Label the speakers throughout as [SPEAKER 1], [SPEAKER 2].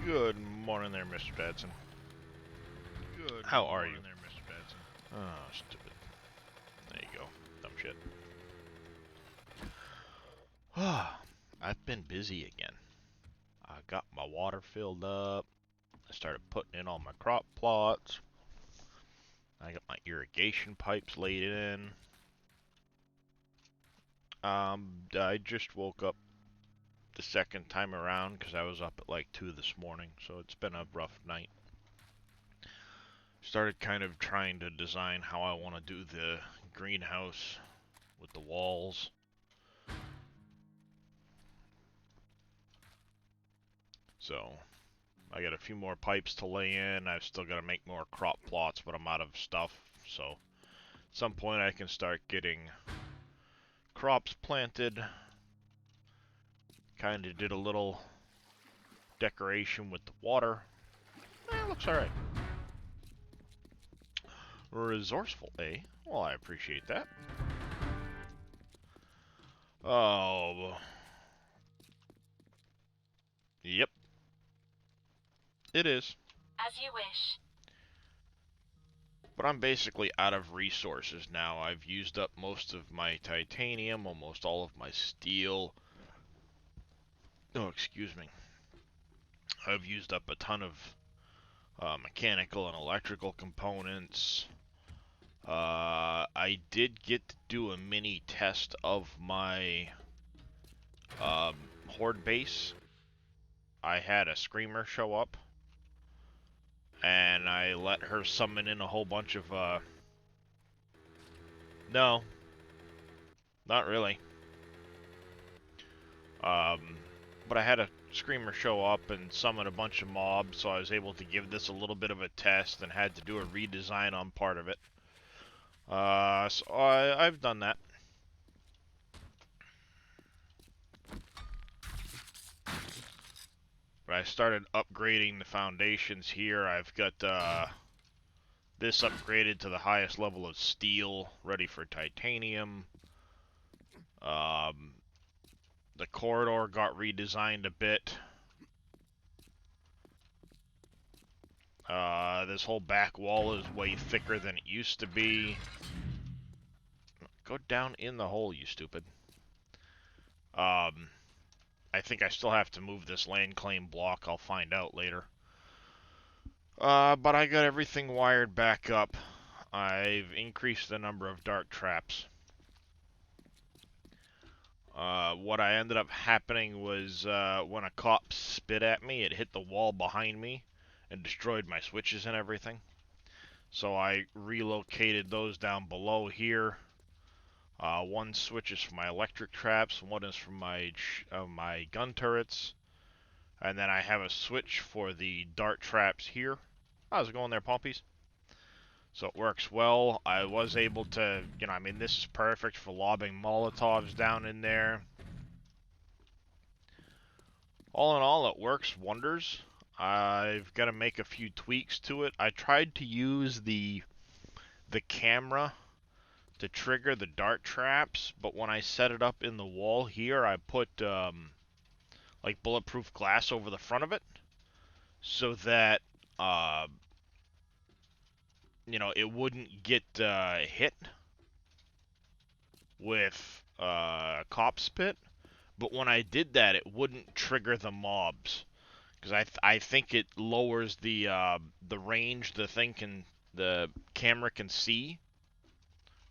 [SPEAKER 1] Good morning there, Mr. Dadson.
[SPEAKER 2] Good
[SPEAKER 1] How are
[SPEAKER 2] morning
[SPEAKER 1] you?
[SPEAKER 2] there, Mr. Dadson.
[SPEAKER 1] Oh, stupid. There you go. Dumb shit. I've been busy again. I got my water filled up. I started putting in all my crop plots. I got my irrigation pipes laid in. I just woke up the second time around because I was up at like 2 this morning, so it's been a rough night. Started kind of trying to design how I want to do the greenhouse with the walls. So, I got a few more pipes to lay in. I've still got to make more crop plots, but I'm out of stuff. So, at some point I can start getting crops planted. Kind of did a little decoration with the water. Looks alright. Resourceful, eh? Well, I appreciate that. Oh. Yep. It is.
[SPEAKER 3] As you wish.
[SPEAKER 1] But I'm basically out of resources now. I've used up most of my titanium, almost all of my steel. Oh, excuse me. I've used up a ton of mechanical and electrical components. I did get to do a mini test of my horde base. I had a screamer show up, and I let her summon in a whole bunch of, no, not really. But I had a screamer show up and summon a bunch of mobs, so I was able to give this a little bit of a test and had to do a redesign on part of it. So I've done that. But I started upgrading the foundations here. I've got this upgraded to the highest level of steel, ready for titanium. The corridor got redesigned a bit. This whole back wall is way thicker than it used to be. Go down in the hole, you stupid. I think I still have to move this land claim block. I'll find out later. But I got everything wired back up. I've increased the number of dark traps. What I ended up happening was when a cop spit at me, it hit the wall behind me and destroyed my switches and everything. So I relocated those down below here. One switch is for my electric traps, one is for my gun turrets, and then I have a switch for the dart traps here. How's it going there, Pompies? So it works well. I was able to, I mean, this is perfect for lobbing Molotovs down in there. All in all, it works wonders. I've got to make a few tweaks to it. I tried to use the camera to trigger the dart traps, but when I set it up in the wall here, I put like bulletproof glass over the front of it so that it wouldn't get hit with cop spit. But when I did that, it wouldn't trigger the mobs because I think it lowers the range the camera can see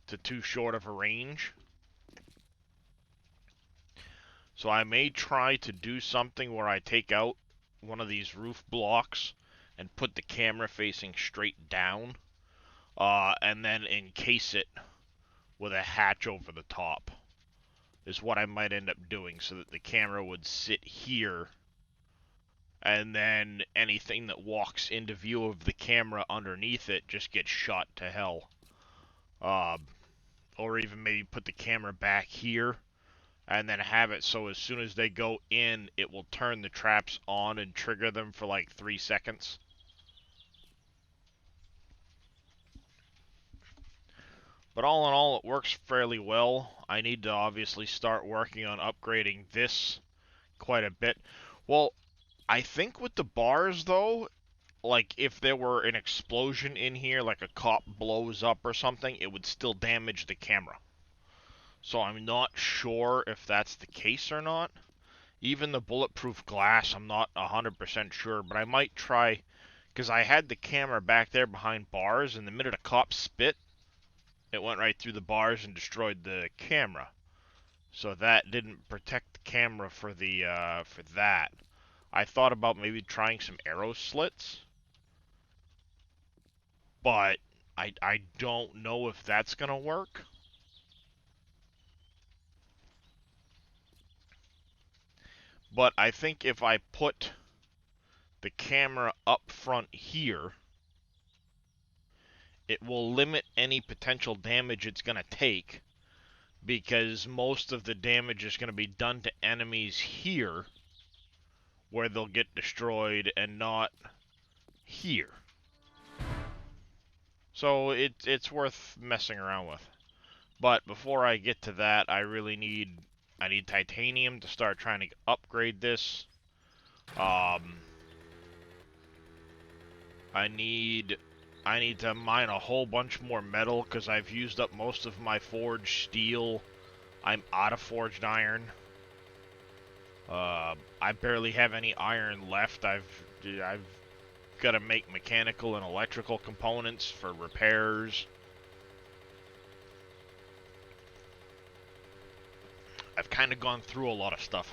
[SPEAKER 1] to too short of a range. So I may try to do something where I take out one of these roof blocks and put the camera facing straight down, and then encase it with a hatch over the top. Is what I might end up doing, so that the camera would sit here, and then anything that walks into view of the camera underneath it just gets shot to hell. Or even maybe put the camera back here, and then have it so as soon as they go in, it will turn the traps on and trigger them for like 3 seconds. But all in all, it works fairly well. I need to obviously start working on upgrading this quite a bit. Well, I think with the bars though, like if there were an explosion in here, like a cop blows up or something, it would still damage the camera. So I'm not sure if that's the case or not. Even the bulletproof glass, I'm not 100% sure, but I might try, because I had the camera back there behind bars, and the minute a cop spit, it went right through the bars and destroyed the camera. So that didn't protect the camera for that. I thought about maybe trying some arrow slits, but I don't know if that's gonna work. But I think if I put the camera up front here, it will limit any potential damage it's gonna take, because most of the damage is gonna be done to enemies here, where they'll get destroyed, and not here. So it's worth messing around with. But before I get to that, I need titanium to start trying to upgrade this. Um, I need I need to mine a whole bunch more metal because I've used up most of my forged steel. I'm out of forged iron. I barely have any iron left. I've got to make mechanical and electrical components for repairs. I've kind of gone through a lot of stuff.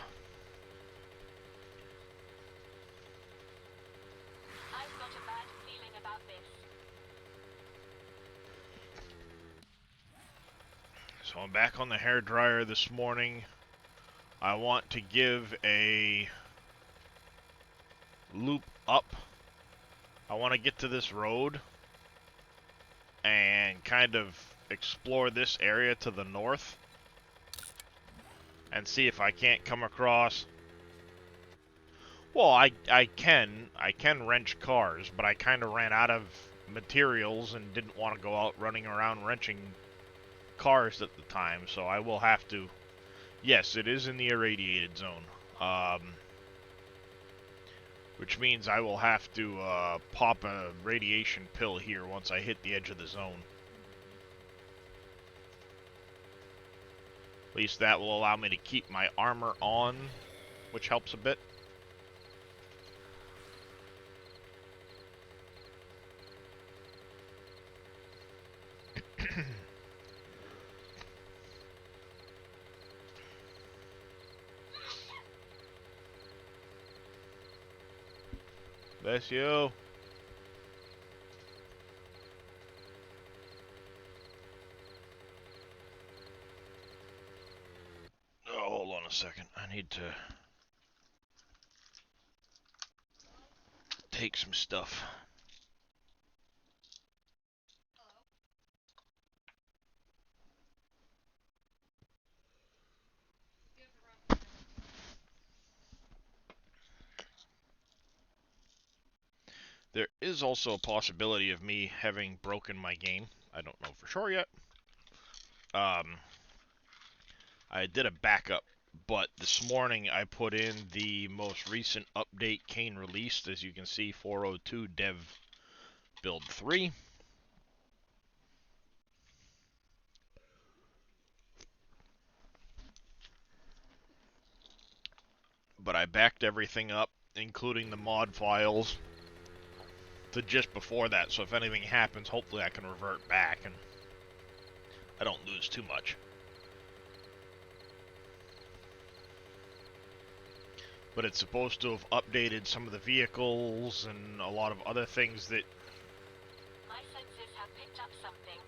[SPEAKER 3] I've got a bad feeling about this.
[SPEAKER 1] So I'm back on the hairdryer this morning. I want to give a loop up. I want to get to this road and kind of explore this area to the north and see if I can't come across. Well, I can wrench cars, but I kind of ran out of materials and didn't want to go out running around wrenching cars at the time, so I will have to. Yes, it is in the irradiated zone. Which means I will have to pop a radiation pill here once I hit the edge of the zone. At least that will allow me to keep my armor on, which helps a bit. Bless you. Oh, hold on a second. I need to take some stuff. There is also a possibility of me having broken my game. I don't know for sure yet. I did a backup, but this morning I put in the most recent update Kane released. As you can see, 402 dev build 3. But I backed everything up, including the mod files, to just before that, so if anything happens, hopefully I can revert back and I don't lose too much. But it's supposed to have updated some of the vehicles and a lot of other things that
[SPEAKER 3] My senses have picked up something.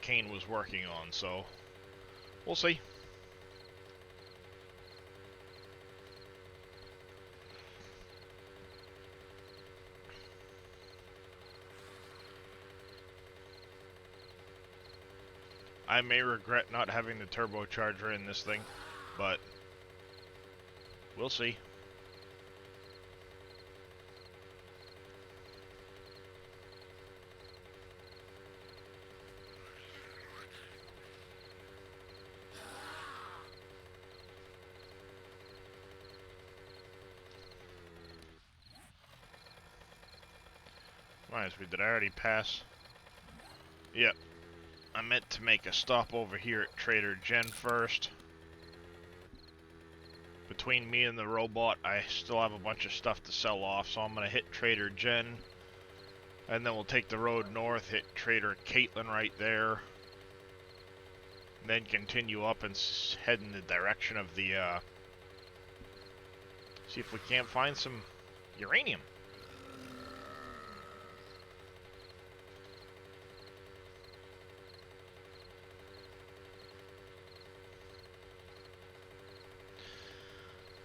[SPEAKER 1] Kane was working on, so we'll see. I may regret not having the turbocharger in this thing, but we'll see. Reminds me, did I already pass? Yep. I meant to make a stop over here at Trader Jen first. Between me and the robot, I still have a bunch of stuff to sell off, so I'm gonna hit Trader Jen. And then we'll take the road north, hit Trader Caitlin right there. And then continue up and head in the direction of the, see if we can't find some uranium.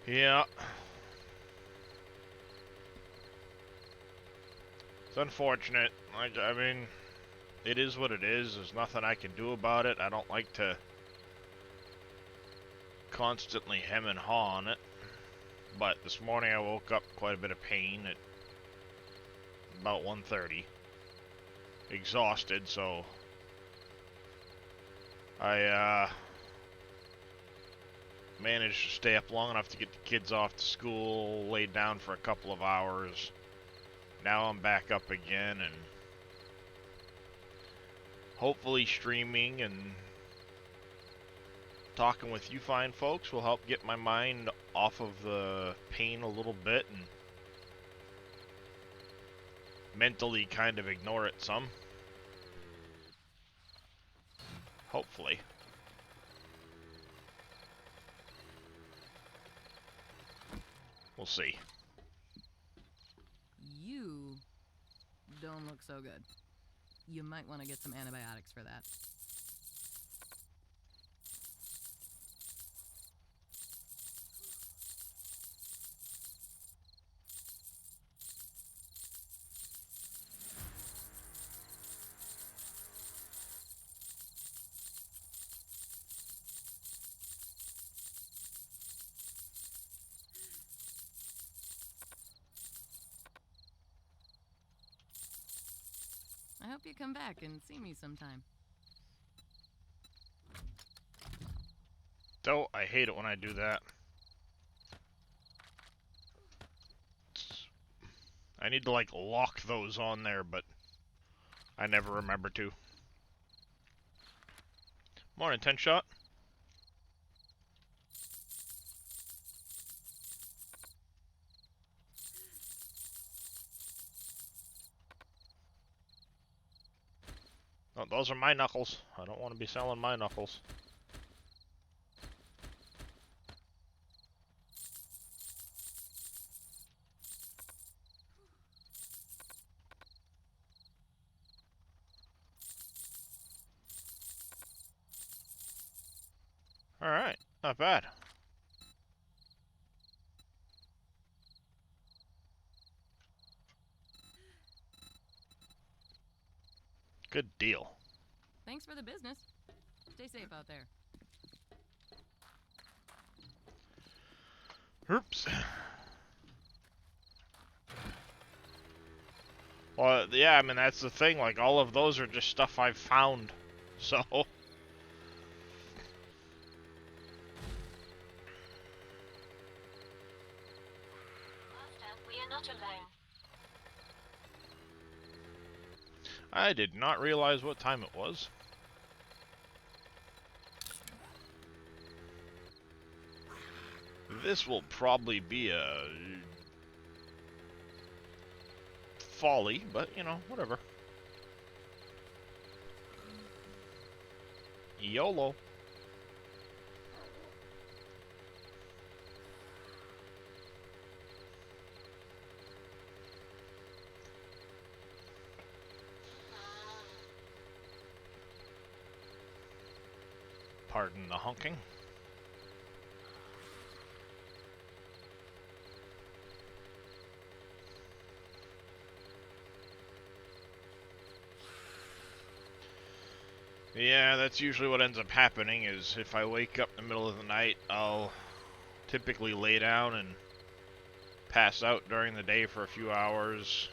[SPEAKER 1] Yeah. It's unfortunate. I mean, it is what it is. There's nothing I can do about it. I don't like to constantly hem and haw on it. But this morning I woke up quite a bit of pain at about 1:30. Exhausted, so I managed to stay up long enough to get the kids off to school, laid down for a couple of hours. Now I'm back up again and hopefully streaming and talking with you fine folks will help get my mind off of the pain a little bit and mentally kind of ignore it some. Hopefully. We'll see.
[SPEAKER 4] You don't look so good. You might want to get some antibiotics for that. I hope you come back and see me sometime.
[SPEAKER 1] Though I hate it when I do that. I need to like lock those on there, but I never remember to. Morning, 10 shot. Oh, those are my knuckles. I don't want to be selling my knuckles. Alright, not bad. Good deal.
[SPEAKER 4] Thanks for the business. Stay safe out there.
[SPEAKER 1] Oops. Well, yeah, I mean, that's the thing. Like, all of those are just stuff I've found. So.
[SPEAKER 3] Master, we are not alone.
[SPEAKER 1] I did not realize what time it was. This will probably be a folly, but you know, whatever. YOLO. Pardon the honking. Yeah, that's usually what ends up happening is if I wake up in the middle of the night, I'll typically lay down and pass out during the day for a few hours,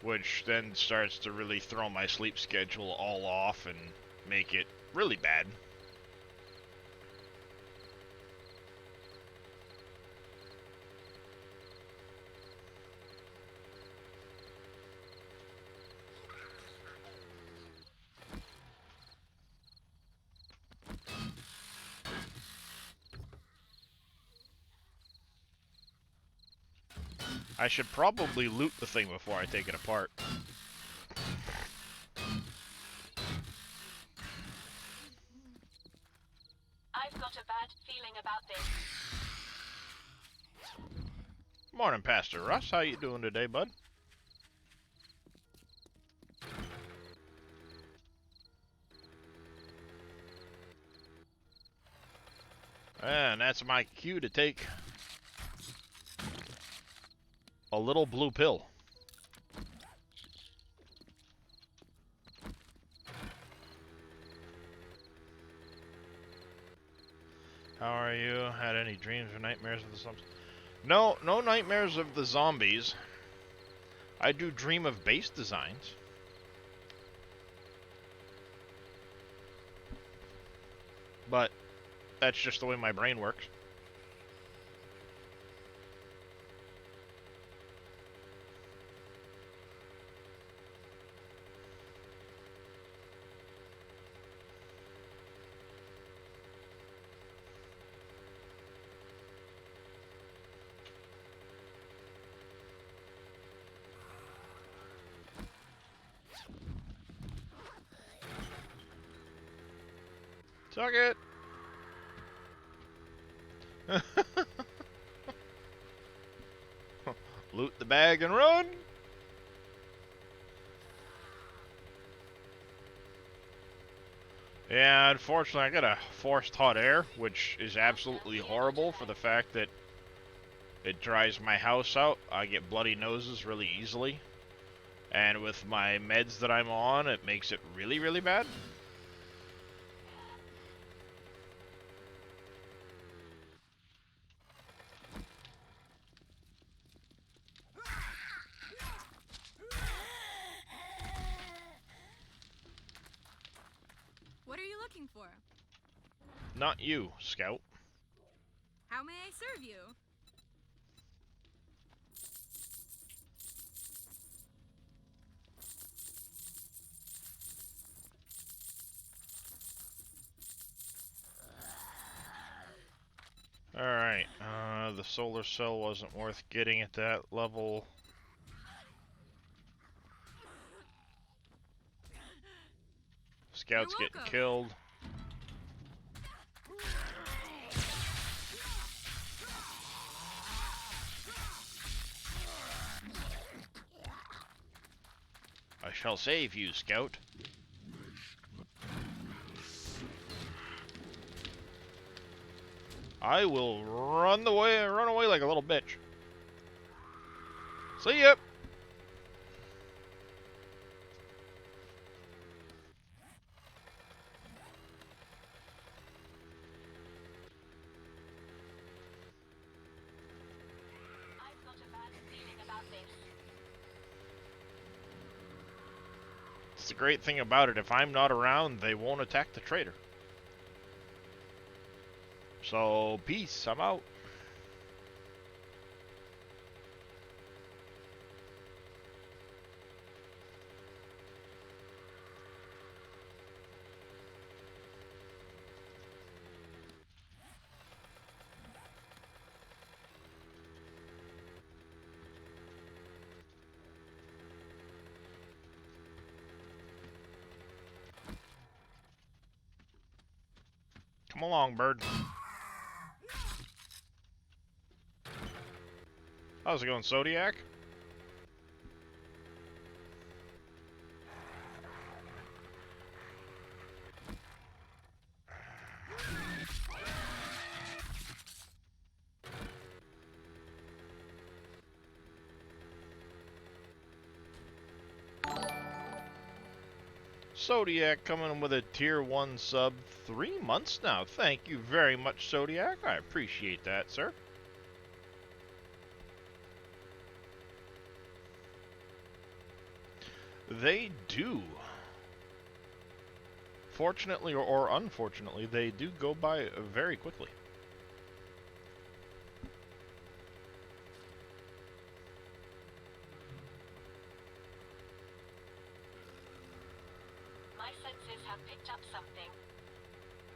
[SPEAKER 1] which then starts to really throw my sleep schedule all off and make it really bad. I should probably loot the thing before I take it apart.
[SPEAKER 3] I've got a bad feeling about this.
[SPEAKER 1] Morning, Pastor Russ. How you doing today, bud? And that's my cue to take a little blue pill. How are you? Had any dreams or nightmares of the zombies? No, no nightmares of the zombies. I do dream of base designs. But that's just the way my brain works. Suck it! Loot the bag and run! Yeah, unfortunately I got a forced hot air, which is absolutely horrible for the fact that it dries my house out. I get bloody noses really easily. And with my meds that I'm on, it makes it really, really bad.
[SPEAKER 4] What are you looking for?
[SPEAKER 1] Not you, Scout.
[SPEAKER 4] How may I serve you?
[SPEAKER 1] Alright, the solar cell wasn't worth getting at that level. Scout's getting killed. I shall save you, Scout. I will run away like a little bitch. See ya!
[SPEAKER 3] I've got a bad feeling about this.
[SPEAKER 1] It's the great thing about it. If I'm not around, they won't attack the trader. So, peace. I'm out. Come along, bird. How's it going, Zodiac? Zodiac coming with a tier 1 sub, 3 months now. Thank you very much, Zodiac. I appreciate that, sir. They do. Fortunately or unfortunately, they do go by very quickly.
[SPEAKER 3] My senses have picked up something.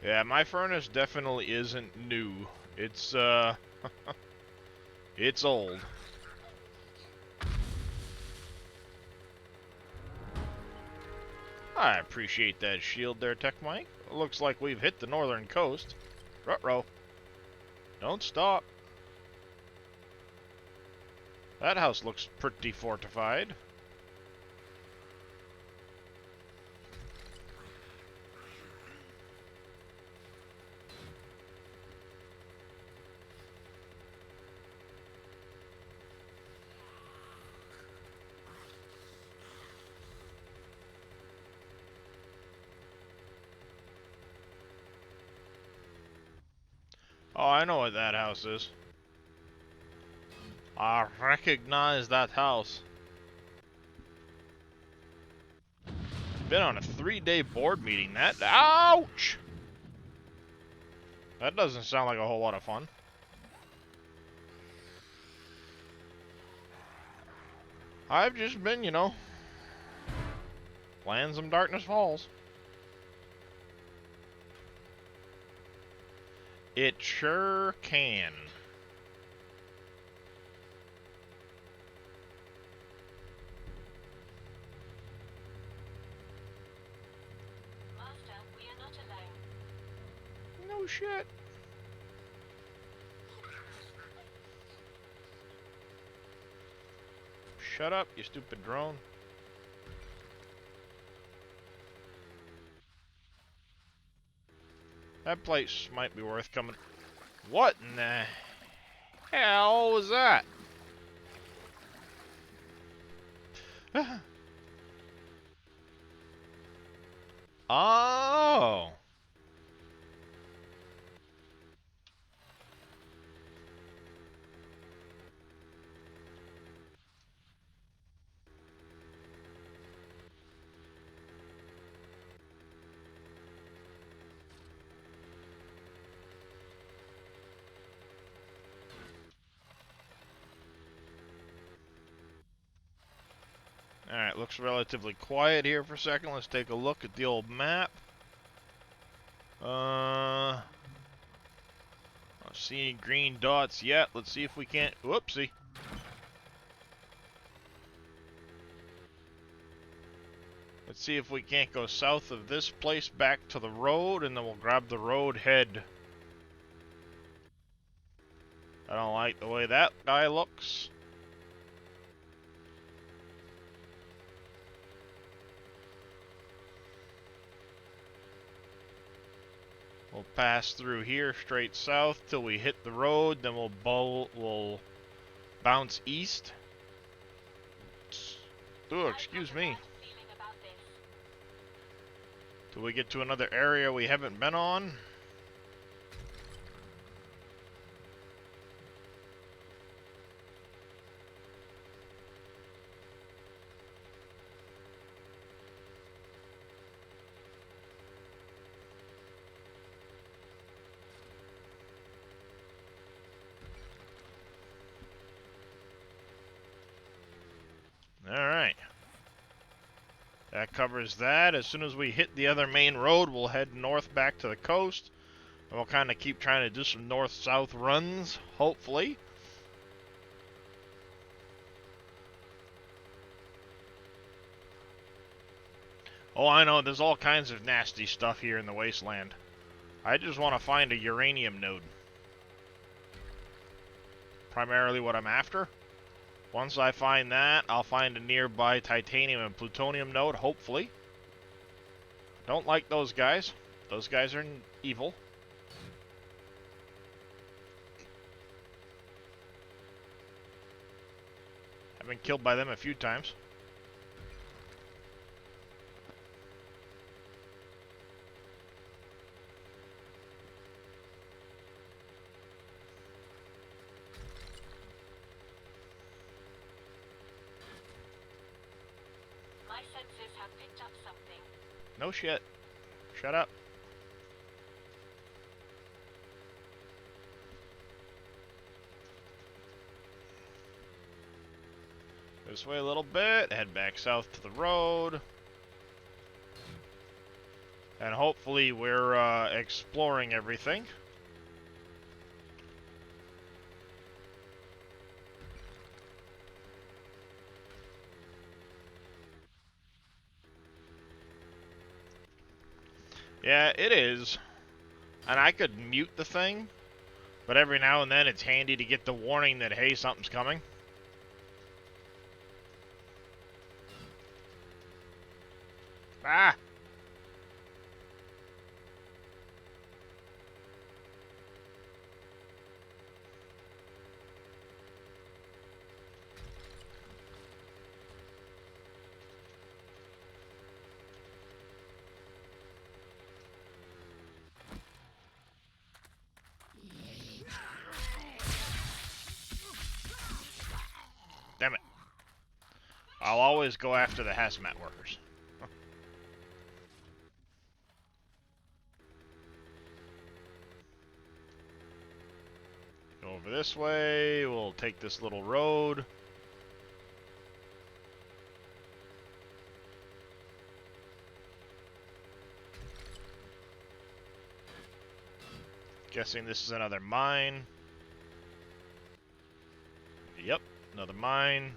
[SPEAKER 1] Yeah, my furnace definitely isn't new. It's, it's old. I appreciate that shield there, Tech Mike. It looks like we've hit the northern coast. Ruh-roh. Don't stop. That house looks pretty fortified. Oh, I know what that house is. I recognize that house. Been on a 3-day board meeting. That ouch! That doesn't sound like a whole lot of fun. I've just been, you know, playing some Darkness Falls. It sure can.
[SPEAKER 3] Master, we are not alone.
[SPEAKER 1] No shit. Shut up, you stupid drone. That place might be worth coming. What in the hell was that? Oh. Alright, looks relatively quiet here for a second. Let's take a look at the old map. Don't see any green dots yet. Let's see if we can't. Whoopsie. Let's see if we can't go south of this place back to the road, and then we'll grab the road head. I don't like the way that guy looks. We'll pass through here straight south till we hit the road, then we'll bounce east. Oh, excuse me.
[SPEAKER 3] Feeling about this.
[SPEAKER 1] Till we get to another area we haven't been on. Alright. That covers that. As soon as we hit the other main road, we'll head north back to the coast. And we'll kind of keep trying to do some north-south runs, hopefully. Oh, I know, there's all kinds of nasty stuff here in the wasteland. I just want to find a uranium node. Primarily what I'm after. Once I find that, I'll find a nearby titanium and plutonium node, hopefully. Don't like those guys. Those guys are evil. I've been killed by them a few times.
[SPEAKER 3] My senses have picked up something.
[SPEAKER 1] No shit. Shut up. This way a little bit, head back south to the road. And hopefully we're exploring everything. Yeah, it is. And I could mute the thing, but every now and then it's handy to get the warning that, hey, something's coming. Ah! Damn it. I'll always go after the hazmat workers. Go over this way. We'll take this little road. Guessing this is another mine. Yep, another mine.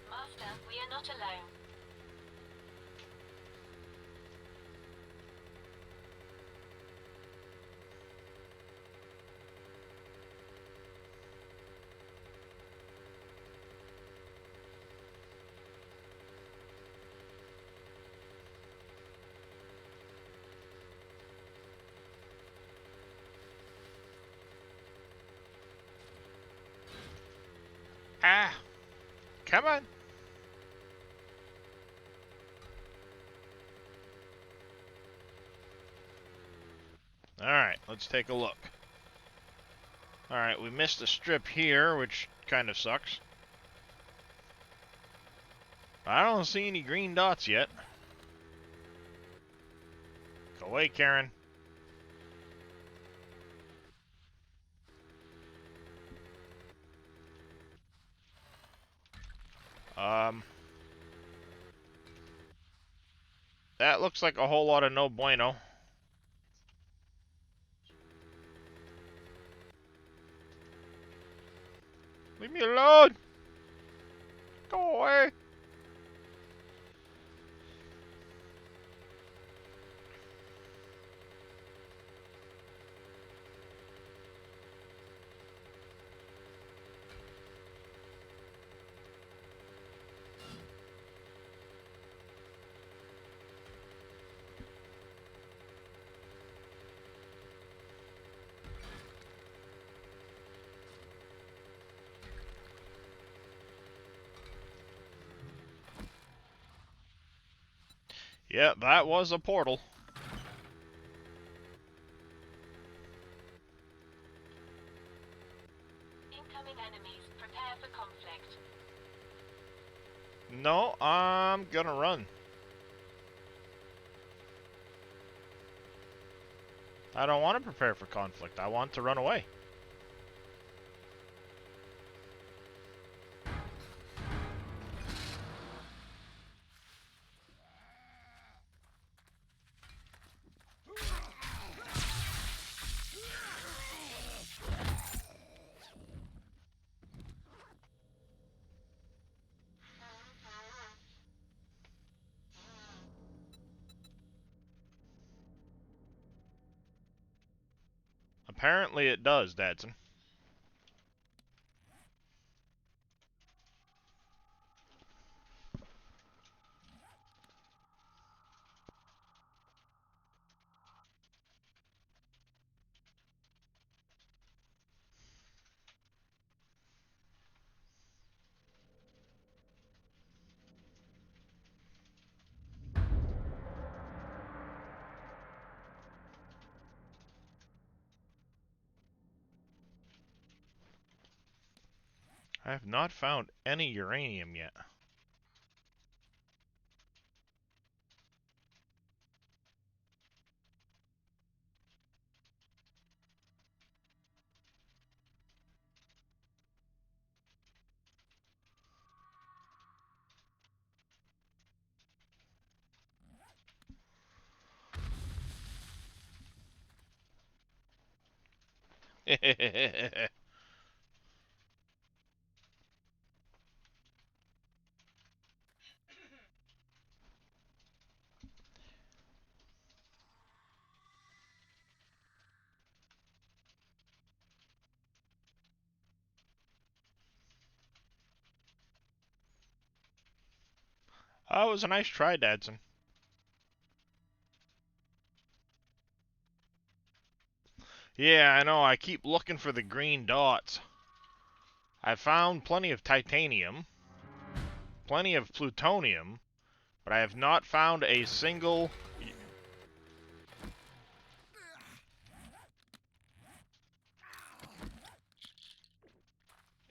[SPEAKER 3] Master, we are not alone.
[SPEAKER 1] Ah! Come on! Alright, let's take a look. Alright, we missed a strip here, which kind of sucks. I don't see any green dots yet. Go away, Karen. That looks like a whole lot of no bueno. Leave me alone! Go away! Yeah, that was a portal.
[SPEAKER 3] Incoming enemies. Prepare for conflict.
[SPEAKER 1] No, I'm gonna run. I don't want to prepare for conflict. I want to run away. Apparently it does, Dadson. I have not found any uranium yet. Oh, it was a nice try, Dadson. Yeah, I know, I keep looking for the green dots. I found plenty of titanium, plenty of plutonium, but I have not found a single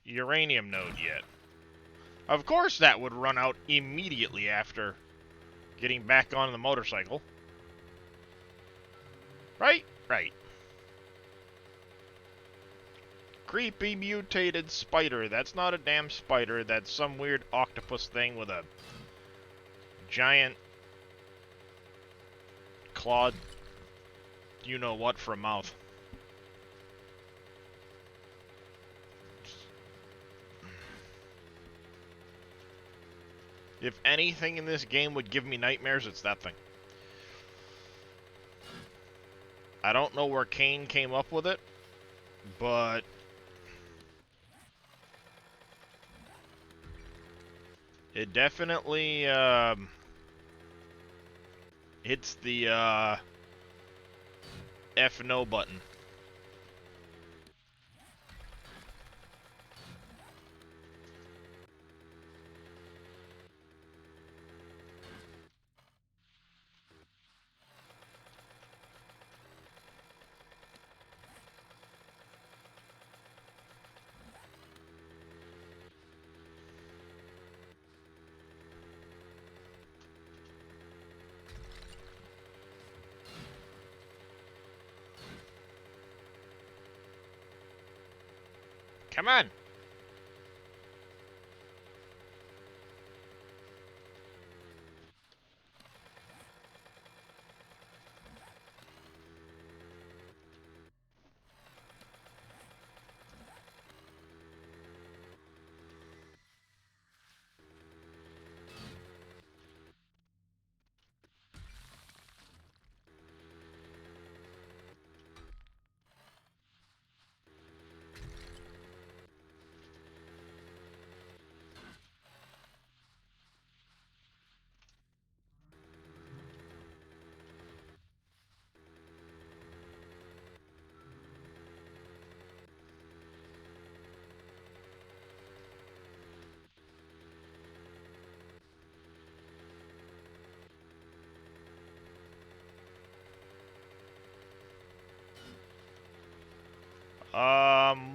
[SPEAKER 1] uranium node yet. Of course that would run out immediately after getting back on the motorcycle. Right? Right. Creepy mutated spider. That's not a damn spider. That's some weird octopus thing with a giant clawed you-know-what for a mouth. If anything in this game would give me nightmares, it's that thing. I don't know where Kane came up with it, but it definitely hits the F no button. Come on!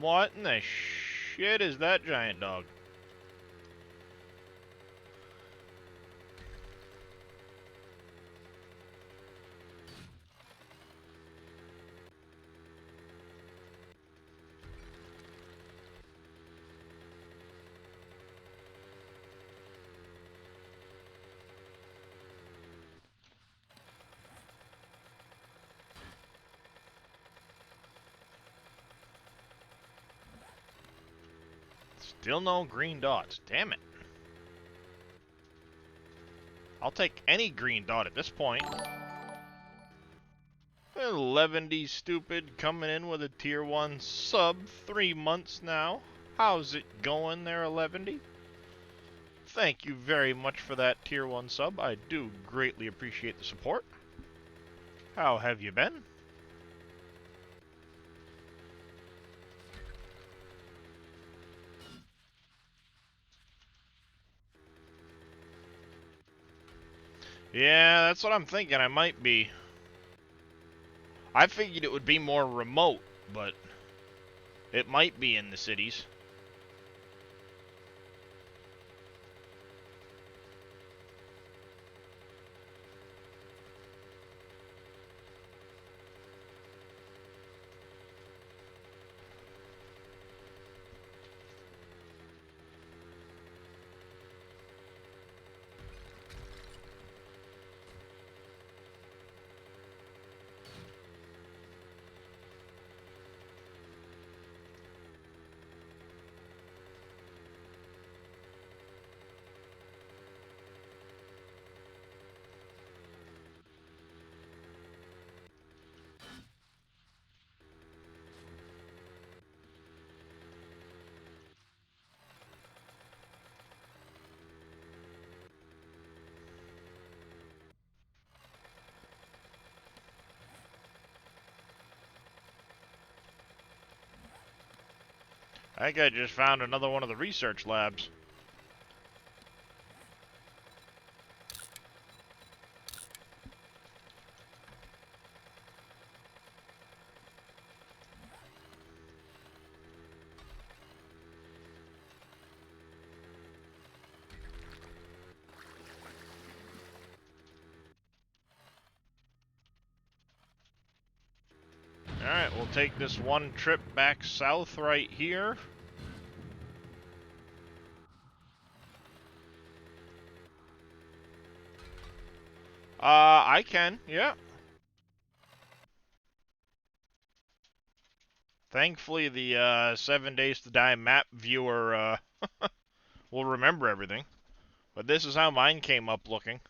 [SPEAKER 1] What in the shit is that giant dog? Still no green dots. Damn it. I'll take any green dot at this point. 11D stupid coming in with a tier 1 sub. 3 months now. How's it going there, 11D? Thank you very much for that tier 1 sub. I do greatly appreciate the support. How have you been? Yeah, that's what I'm thinking. I might be. I figured it would be more remote, but it might be in the cities. I think I just found another one of the research labs. Alright, we'll take this one trip back south right here. I can, yeah. Thankfully, the 7 Days to Die map viewer will remember everything. But this is how mine came up looking.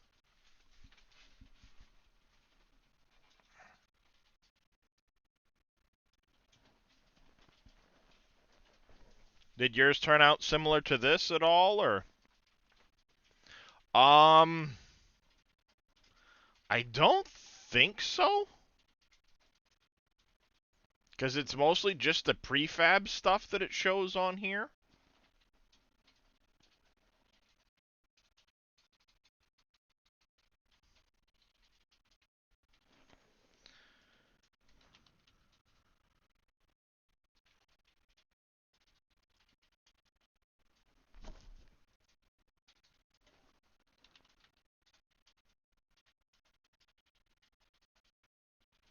[SPEAKER 1] Did yours turn out similar to this at all, or? I don't think so. Because it's mostly just the prefab stuff that it shows on here.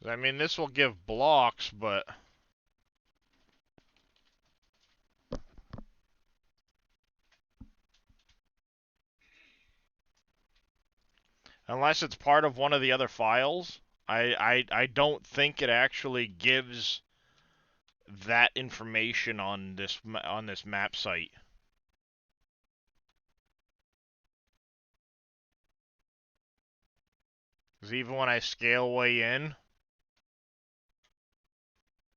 [SPEAKER 1] I mean, this will give blocks, but... Unless it's part of one of the other files, I don't think it actually gives that information on this map site. Because even when I scale way in,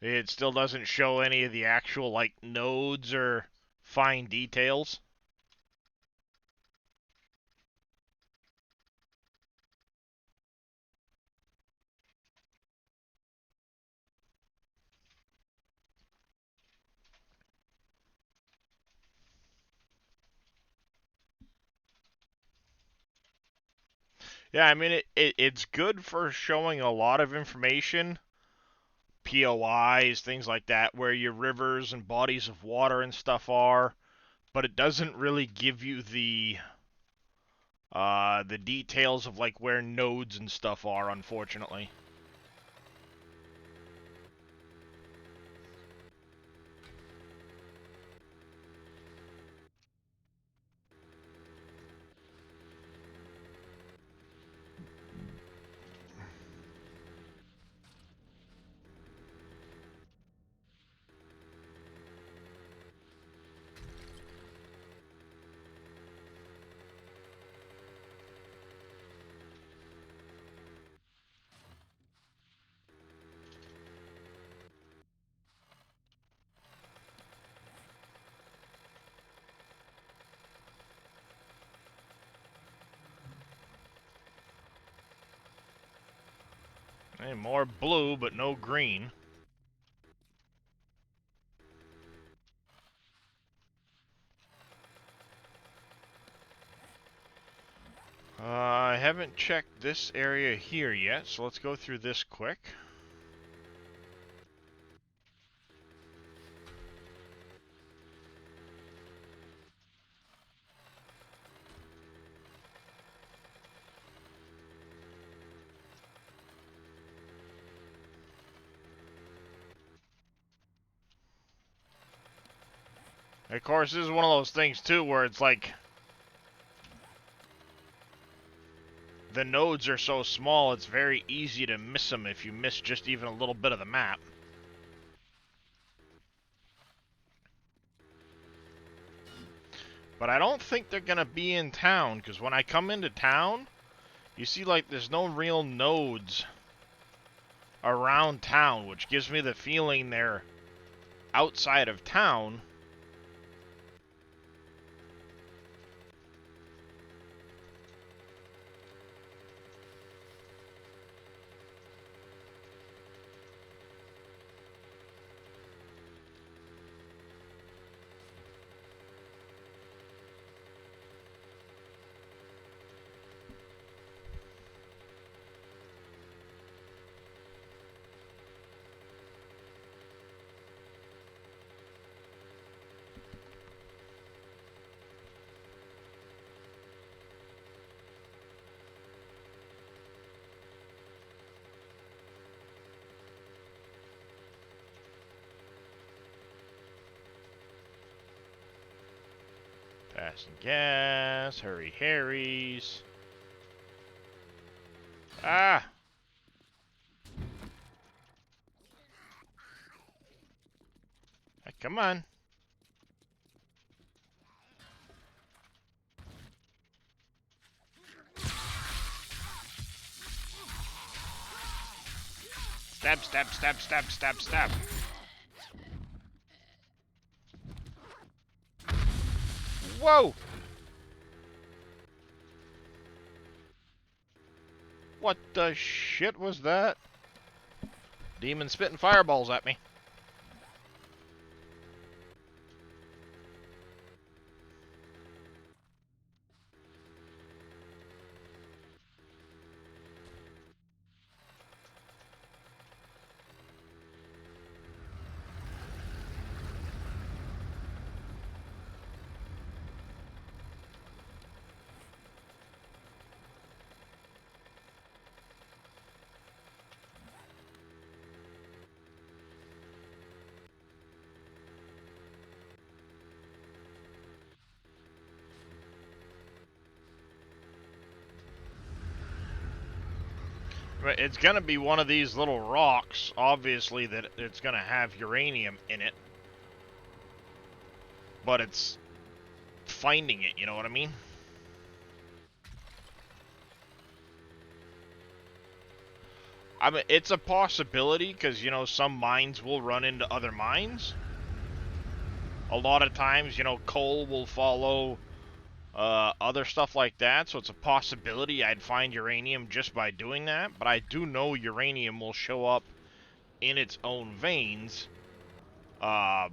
[SPEAKER 1] it still doesn't show any of the actual, like, nodes or fine details. Yeah, I mean, it's good for showing a lot of information, POIs, things like that, where your rivers and bodies of water and stuff are, but it doesn't really give you the details of, like, where nodes and stuff are, unfortunately. Hey, more blue, but no green. I haven't checked this area here yet, so let's go through this quick. Of course, this is one of those things, too, where it's like... the nodes are so small, it's very easy to miss them if you miss just even a little bit of the map. But I don't think they're gonna be in town, because when I come into town, you see, like, there's no real nodes around town, which gives me the feeling they're outside of town. Fasten gas. Hurry Harry's. Ah! Come on. Stab, stab, stab, stab, stab, stab. Whoa! What the shit was that? Demon spitting fireballs at me. It's gonna be one of these little rocks, obviously, that it's gonna have uranium in it. But it's finding it, you know what I mean? I mean, it's a possibility, because, you know, some mines will run into other mines. A lot of times, you know, coal will follow other stuff like that, so it's a possibility I'd find uranium just by doing that, but I do know uranium will show up in its own veins, on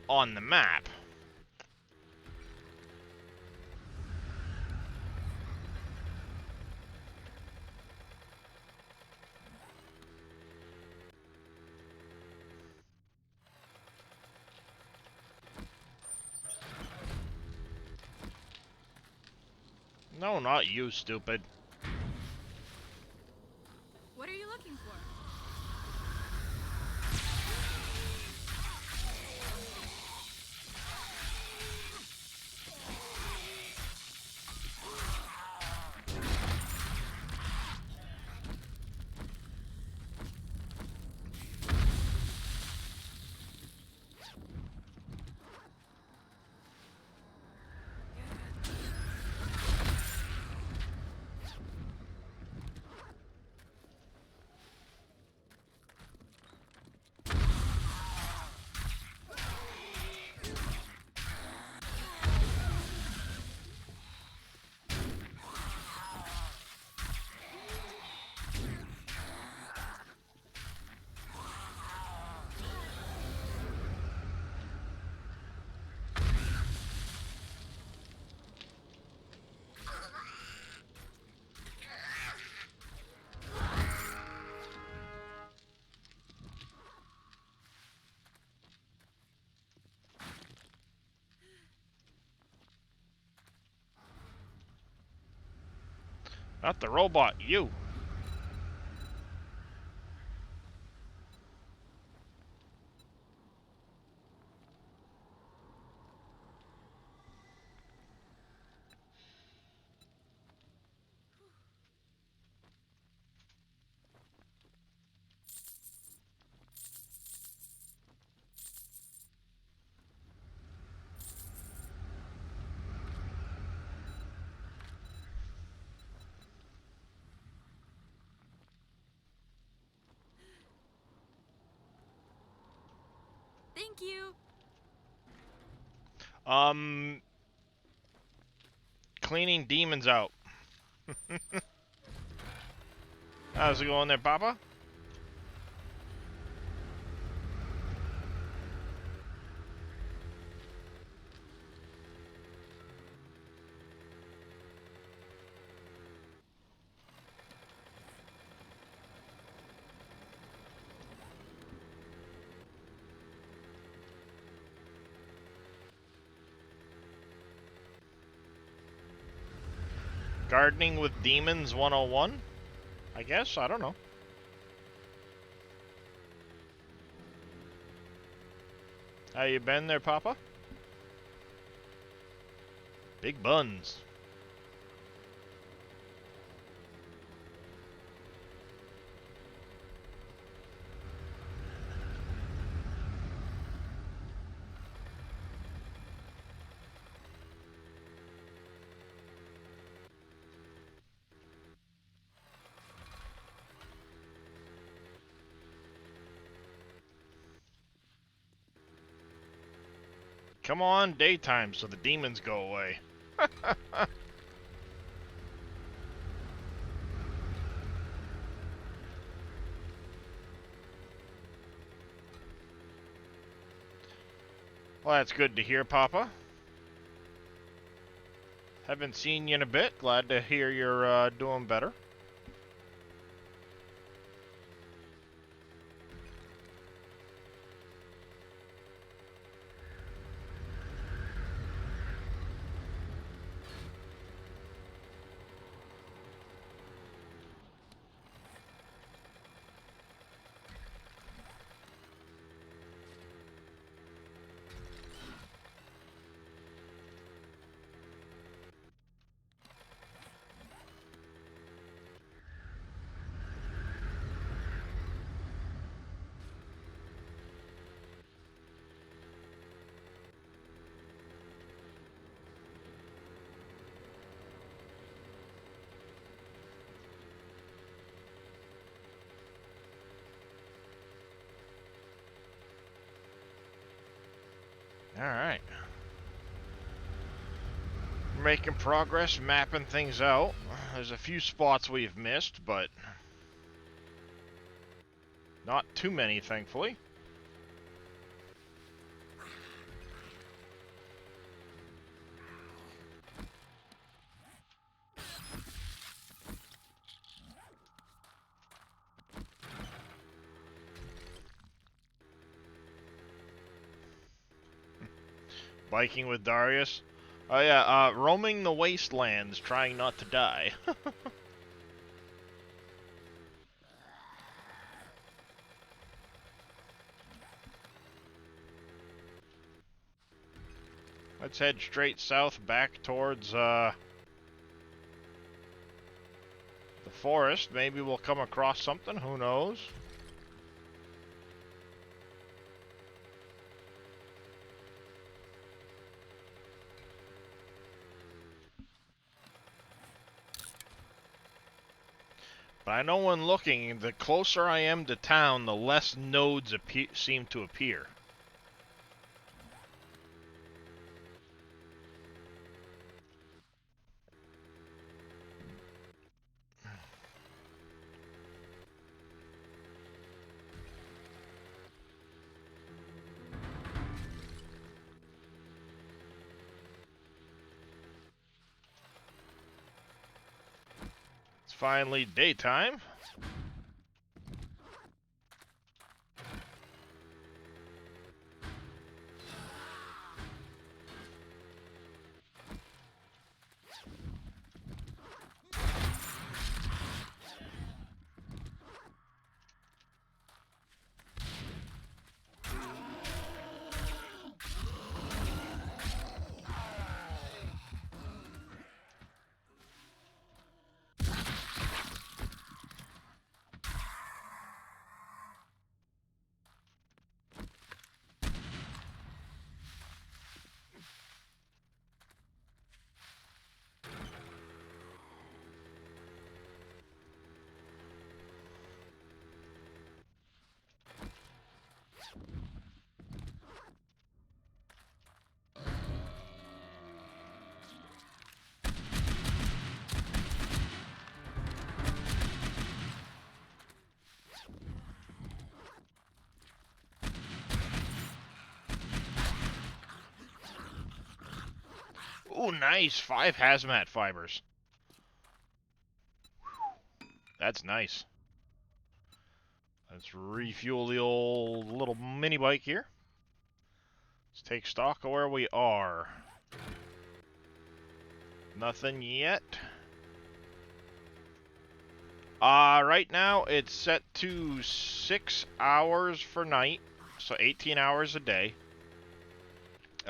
[SPEAKER 1] the map. No, not you, stupid.
[SPEAKER 4] What are you looking for?
[SPEAKER 1] Not the robot, you.
[SPEAKER 4] Thank you.
[SPEAKER 1] Cleaning demons out. How's it going there, Papa? Gardening with Demons 101? I guess, I don't know. How you been there, Papa? Big buns. Come on, daytime, so the demons go away. Well, that's good to hear, Papa. Haven't seen you in a bit. Glad to hear you're doing better. Alright. Making progress, mapping things out. There's a few spots we've missed, but not too many, thankfully. Biking with Darius. Oh yeah, roaming the wastelands, trying not to die. Let's head straight south back towards the forest. Maybe we'll come across something, who knows? But I know when looking, the closer I am to town, the less nodes seem to appear. It's finally daytime. Ooh, nice. 5 hazmat fibers. That's nice. Let's refuel the old little mini bike here. Let's take stock of where we are. Nothing yet. Right now it's set to 6 hours for night, so 18 hours a day.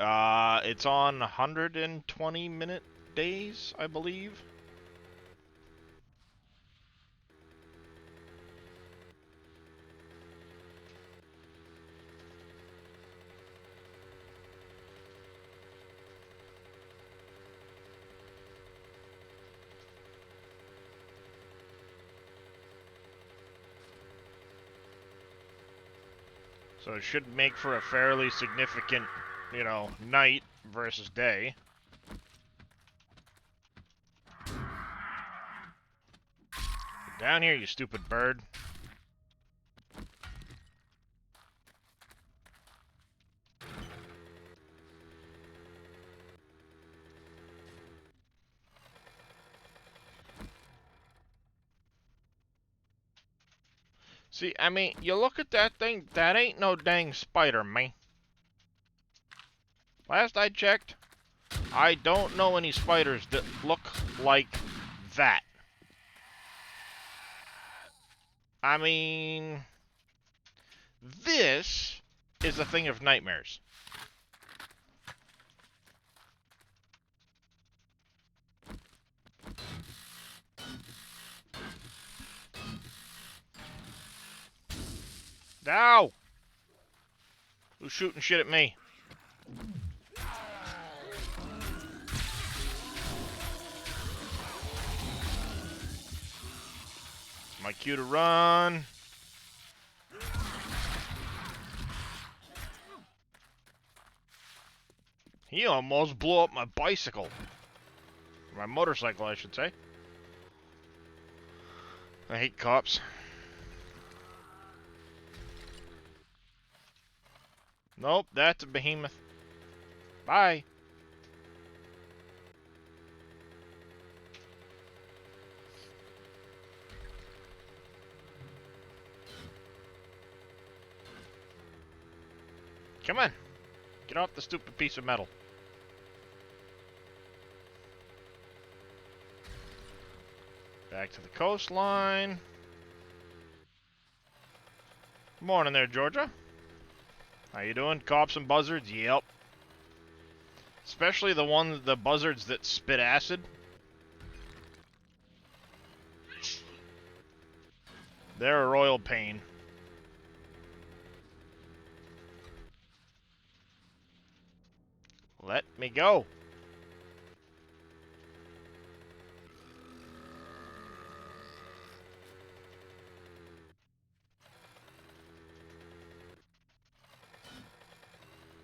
[SPEAKER 1] It's on 120-minute days, I believe. So it should make for a fairly significant, you know, night versus day. Down here, you stupid bird. See, I mean, you look at that thing, that ain't no dang spider, man. Last I checked, I don't know any spiders that look like that. I mean, this is a thing of nightmares. Ow! Who's shooting shit at me? It's my cue to run. He almost blew up my bicycle. My motorcycle, I should say. I hate cops. Nope, that's a behemoth. Bye. Come on. Get off the stupid piece of metal. Back to the coastline. Morning there, Georgia. How you doing? Cops and buzzards? Yep. Especially the buzzards that spit acid. They're a royal pain. Let me go.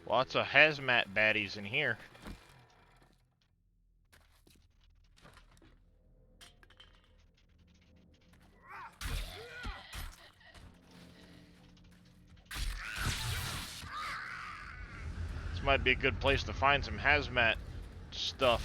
[SPEAKER 1] Lots of hazmat baddies in here. This might be a good place to find some hazmat stuff.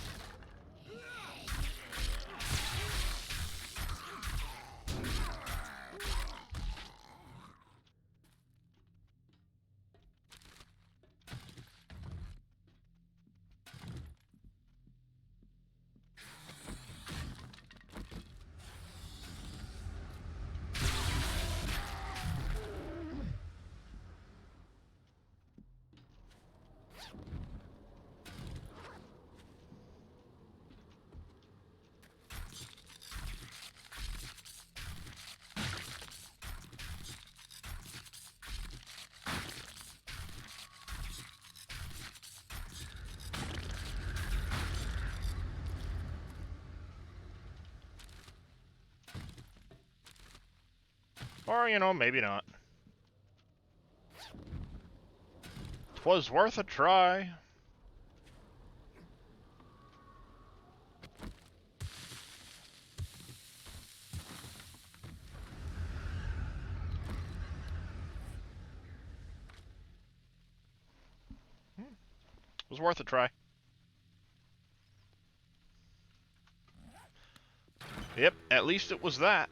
[SPEAKER 1] Or, you know, maybe not. 'Twas worth a try. It was worth a try. Yep, at least it was that.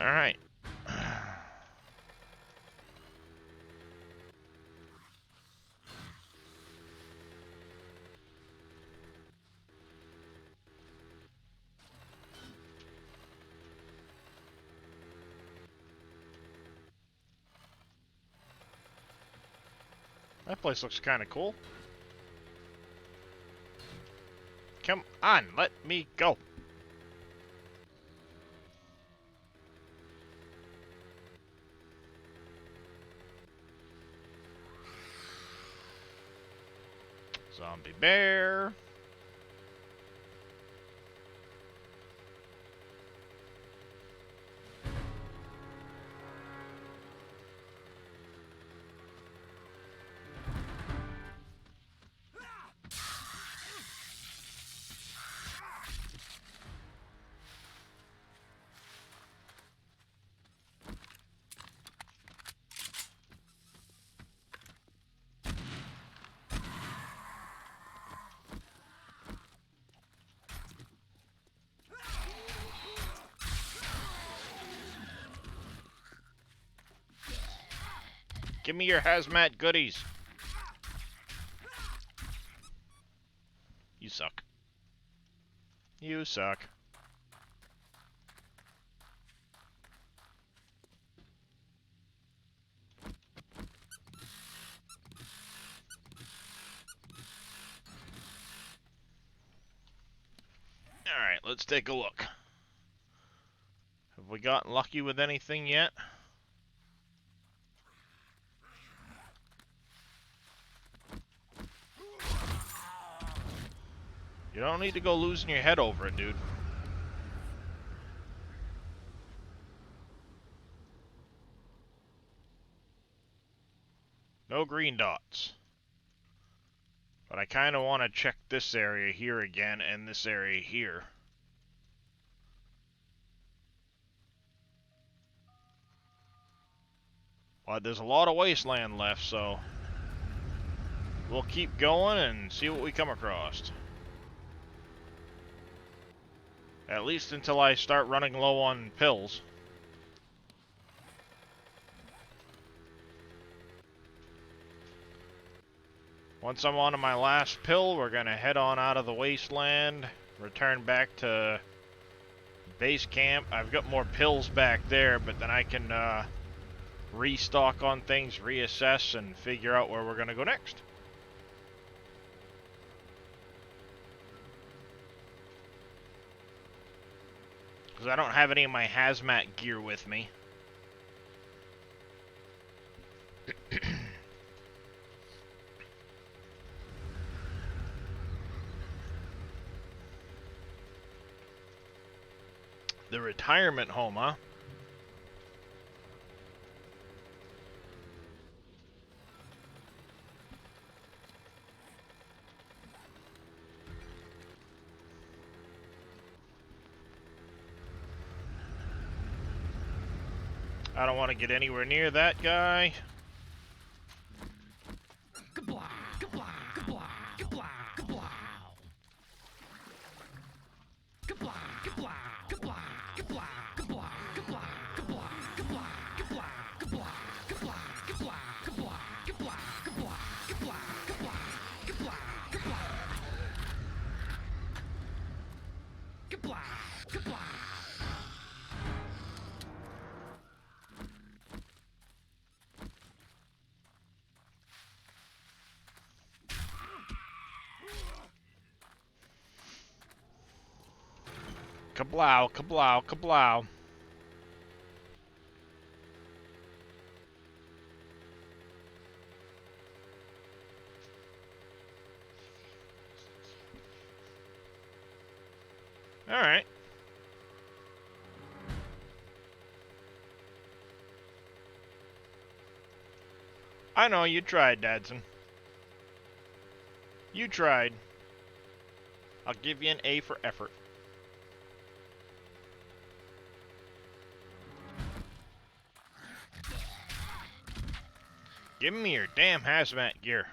[SPEAKER 1] Alright. That place looks kind of cool. Come on, let me go. Zombie bear. Give me your hazmat goodies. You suck. You suck. Alright, let's take a look. Have we gotten lucky with anything yet? You don't need to go losing your head over it, dude. No green dots. But I kind of want to check this area here again and this area here. But there's a lot of wasteland left, so we'll keep going and see what we come across. At least until I start running low on pills. Once I'm on to my last pill, we're gonna head on out of the wasteland, return back to base camp. I've got more pills back there, but then I can restock on things, reassess, and figure out where we're gonna go next. Because I don't have any of my hazmat gear with me. The retirement home, huh? I don't want to get anywhere near that guy. Kablow, kablow, kablow. Alright. I know, you tried, Dadson. You tried. I'll give you an A for effort. Give me your damn hazmat gear.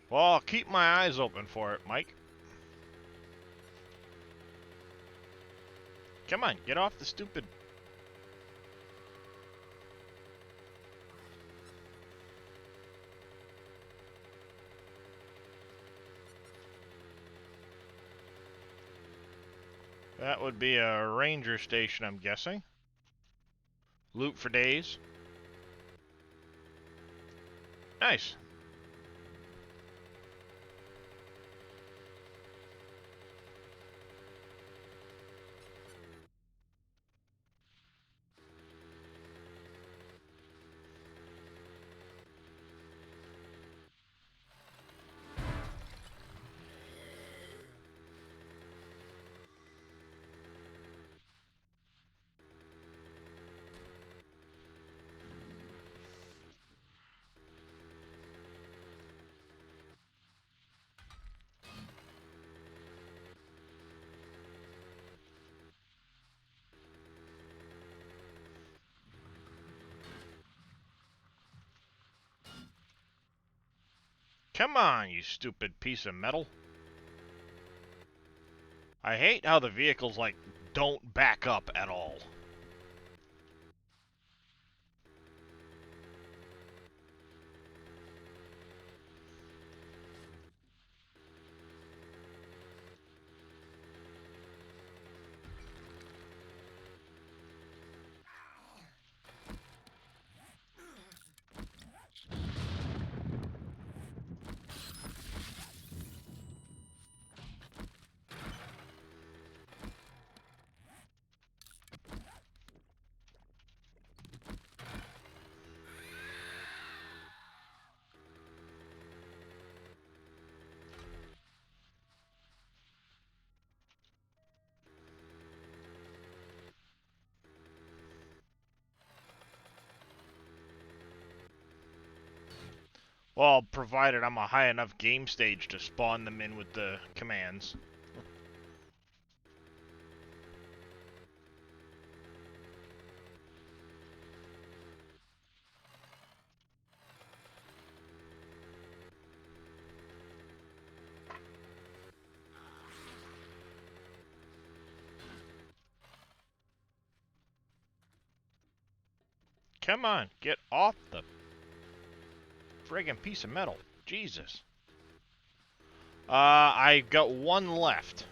[SPEAKER 1] Well, I'll keep my eyes open for it, Mike. Come on, get off the stupid... That would be a ranger station, I'm guessing. Loot for days. Nice. Come on, you stupid piece of metal. I hate how the vehicles, like, don't back up at all. Well, provided I'm a high enough game stage to spawn them in with the commands. Come on, get off the friggin' piece of metal. Jesus. I got one left.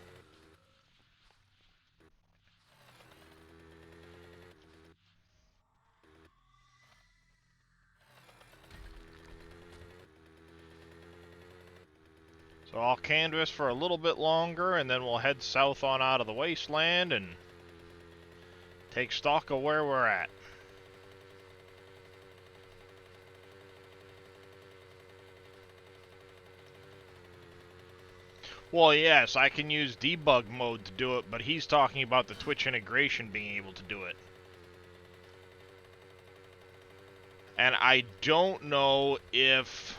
[SPEAKER 1] So I'll canvas for a little bit longer, and then we'll head south on out of the wasteland and take stock of where we're at. Well, yes, I can use debug mode to do it, but he's talking about the Twitch integration being able to do it. And I don't know if...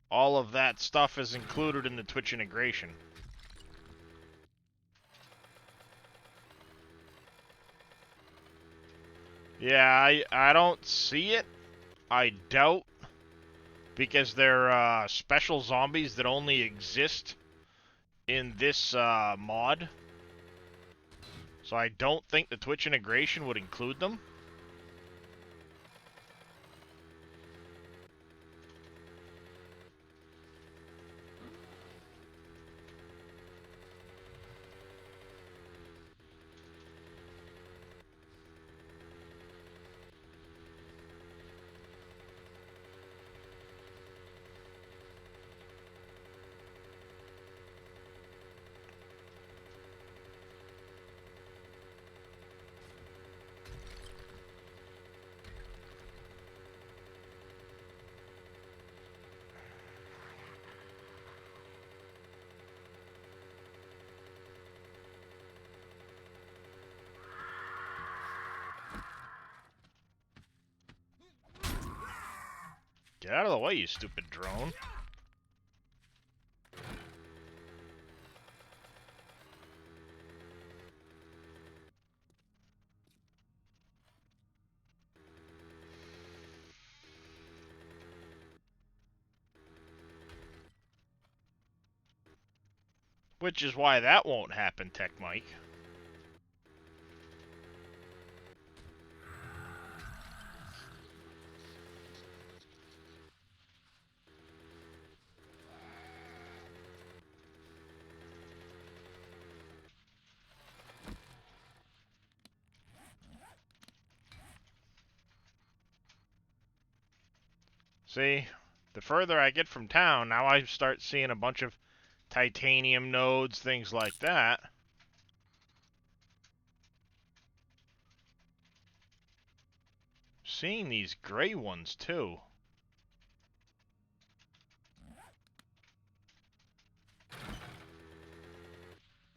[SPEAKER 1] all of that stuff is included in the Twitch integration. Yeah, I don't see it. I doubt. Because they're special zombies that only exist in this mod. So I don't think the Twitch integration would include them. Get out of the way, you stupid drone. Which is why that won't happen, Tech Mike. See, the further I get from town, now I start seeing a bunch of titanium nodes, things like that. Seeing these gray ones, too.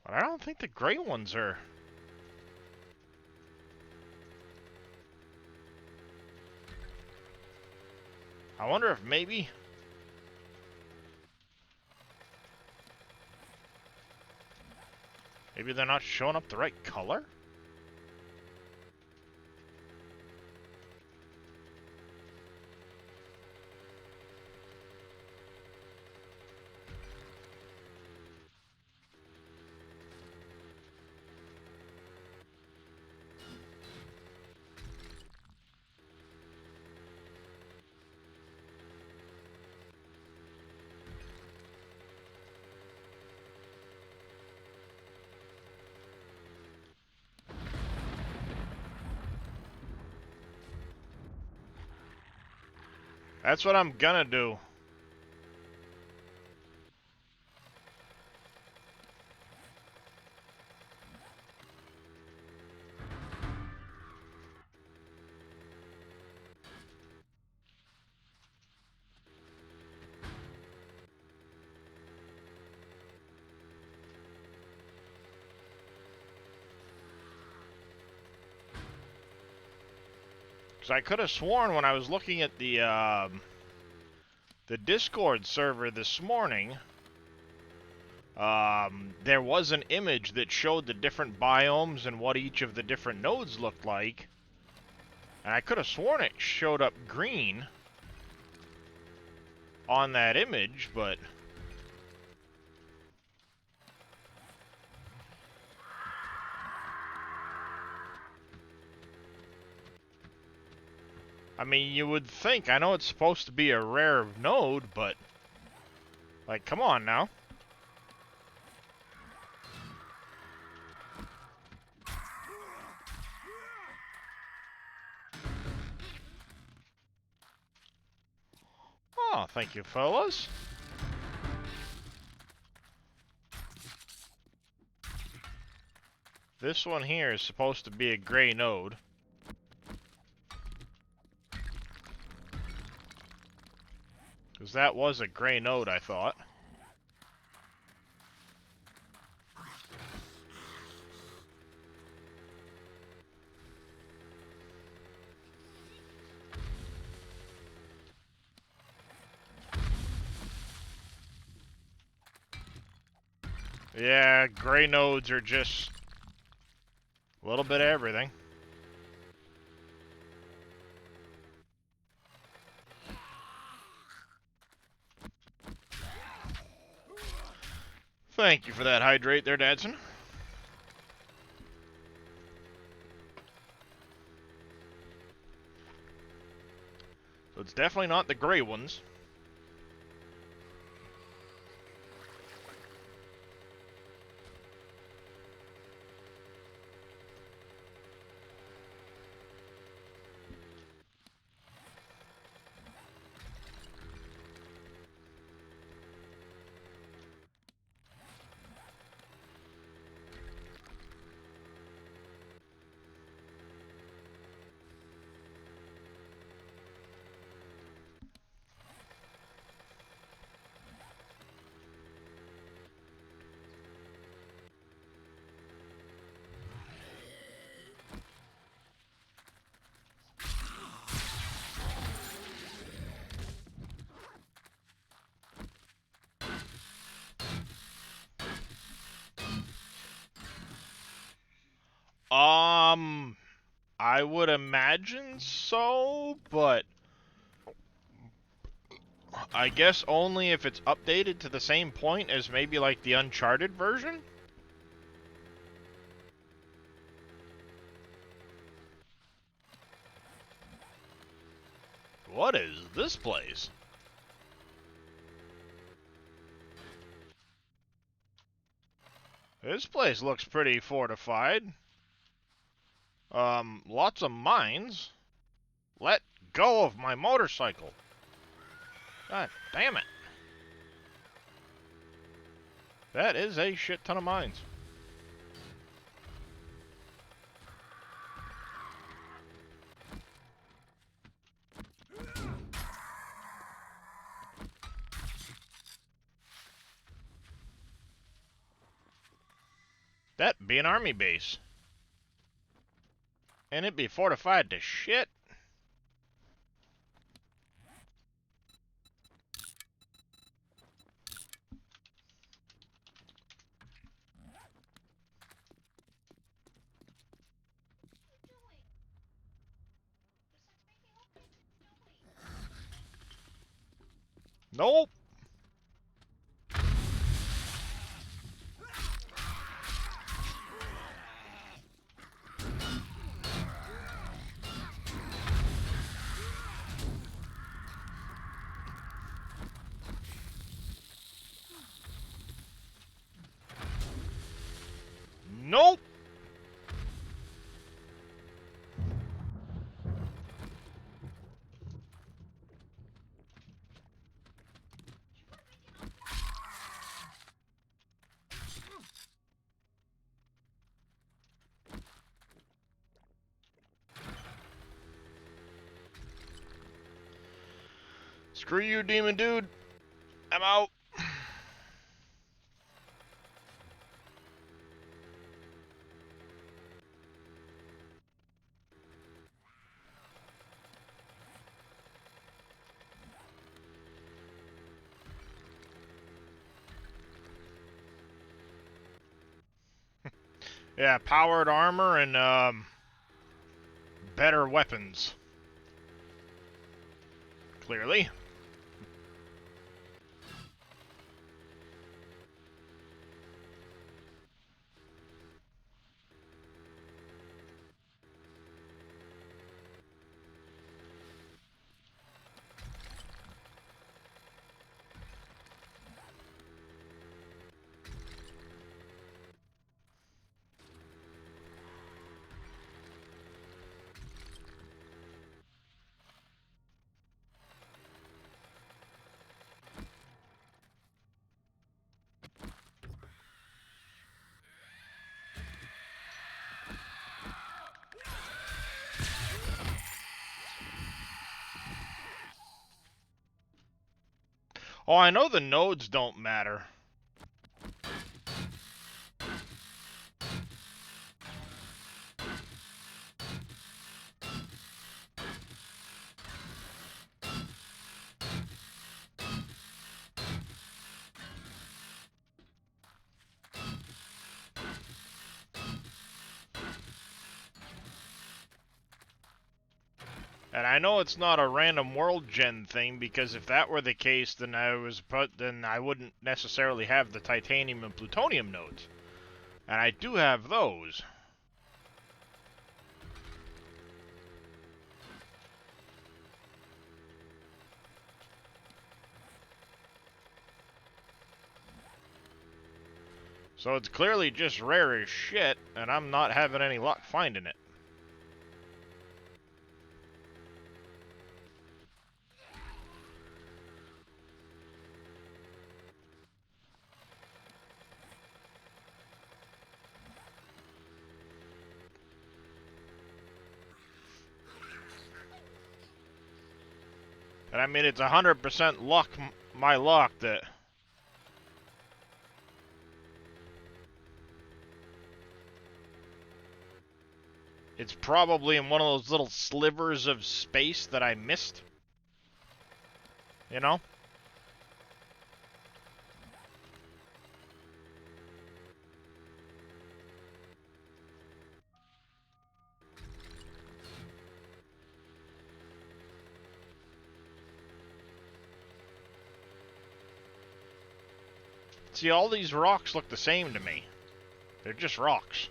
[SPEAKER 1] But I don't think the gray ones are... I wonder if maybe... Maybe they're not showing up the right color? That's what I'm gonna do. Because I could have sworn when I was looking at the Discord server this morning, there was an image that showed the different biomes and what each of the different nodes looked like. And I could have sworn it showed up green on that image, but... I mean, you would think, I know it's supposed to be a rare node, but... Like, come on now. Oh, thank you, fellas. This one here is supposed to be a gray node. Because that was a gray node, I thought. Yeah, gray nodes are just a little bit of everything. Thank you for that hydrate there, Dadson. So it's definitely not the gray ones. I would imagine so, but I guess only if it's updated to the same point as maybe like the Uncharted version? What is this place? This place looks pretty fortified. Lots of mines. Let go of my motorcycle. God damn it. That is a shit ton of mines. That'd be an army base. And it'd be fortified to shit. Nope. Nope. Screw you, demon dude. I'm out. Yeah, powered armor and, better weapons. Clearly. Oh, I know the nodes don't matter. And I know it's not a random world gen thing, because if that were the case, then I wouldn't necessarily have the titanium and plutonium nodes. And I do have those. So it's clearly just rare as shit, and I'm not having any luck finding it. And I mean, it's 100% luck, my luck, that... It's probably in one of those little slivers of space that I missed. You know? See, all these rocks look the same to me. They're just rocks.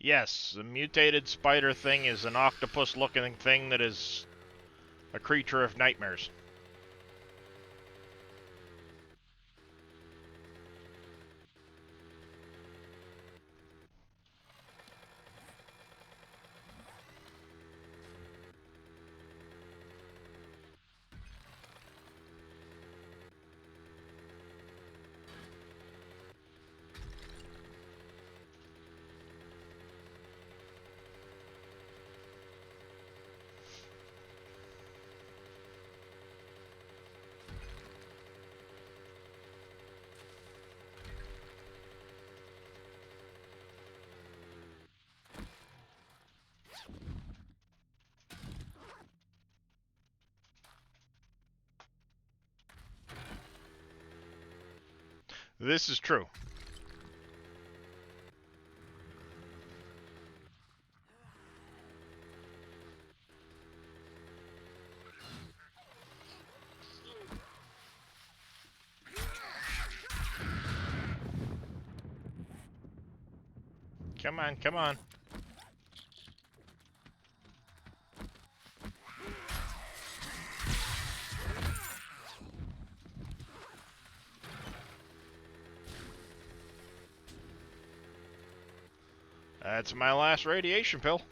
[SPEAKER 1] Yes, the mutated spider thing is an octopus-looking thing that is a creature of nightmares. This is true. Come on, come on. That's my last radiation pill.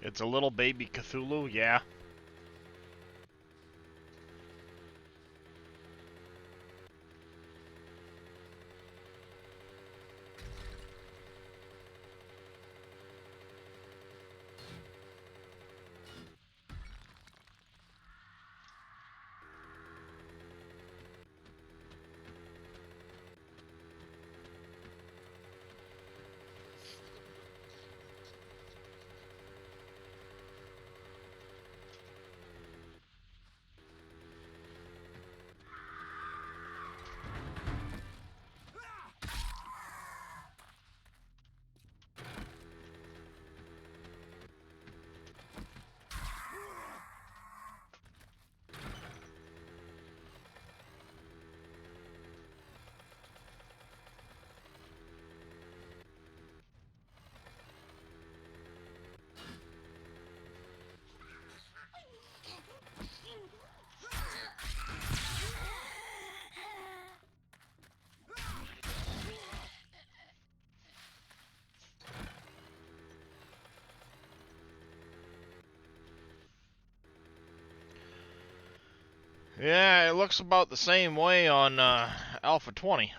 [SPEAKER 1] It's a little baby Cthulhu, yeah. Yeah, it looks about the same way on Alpha 20.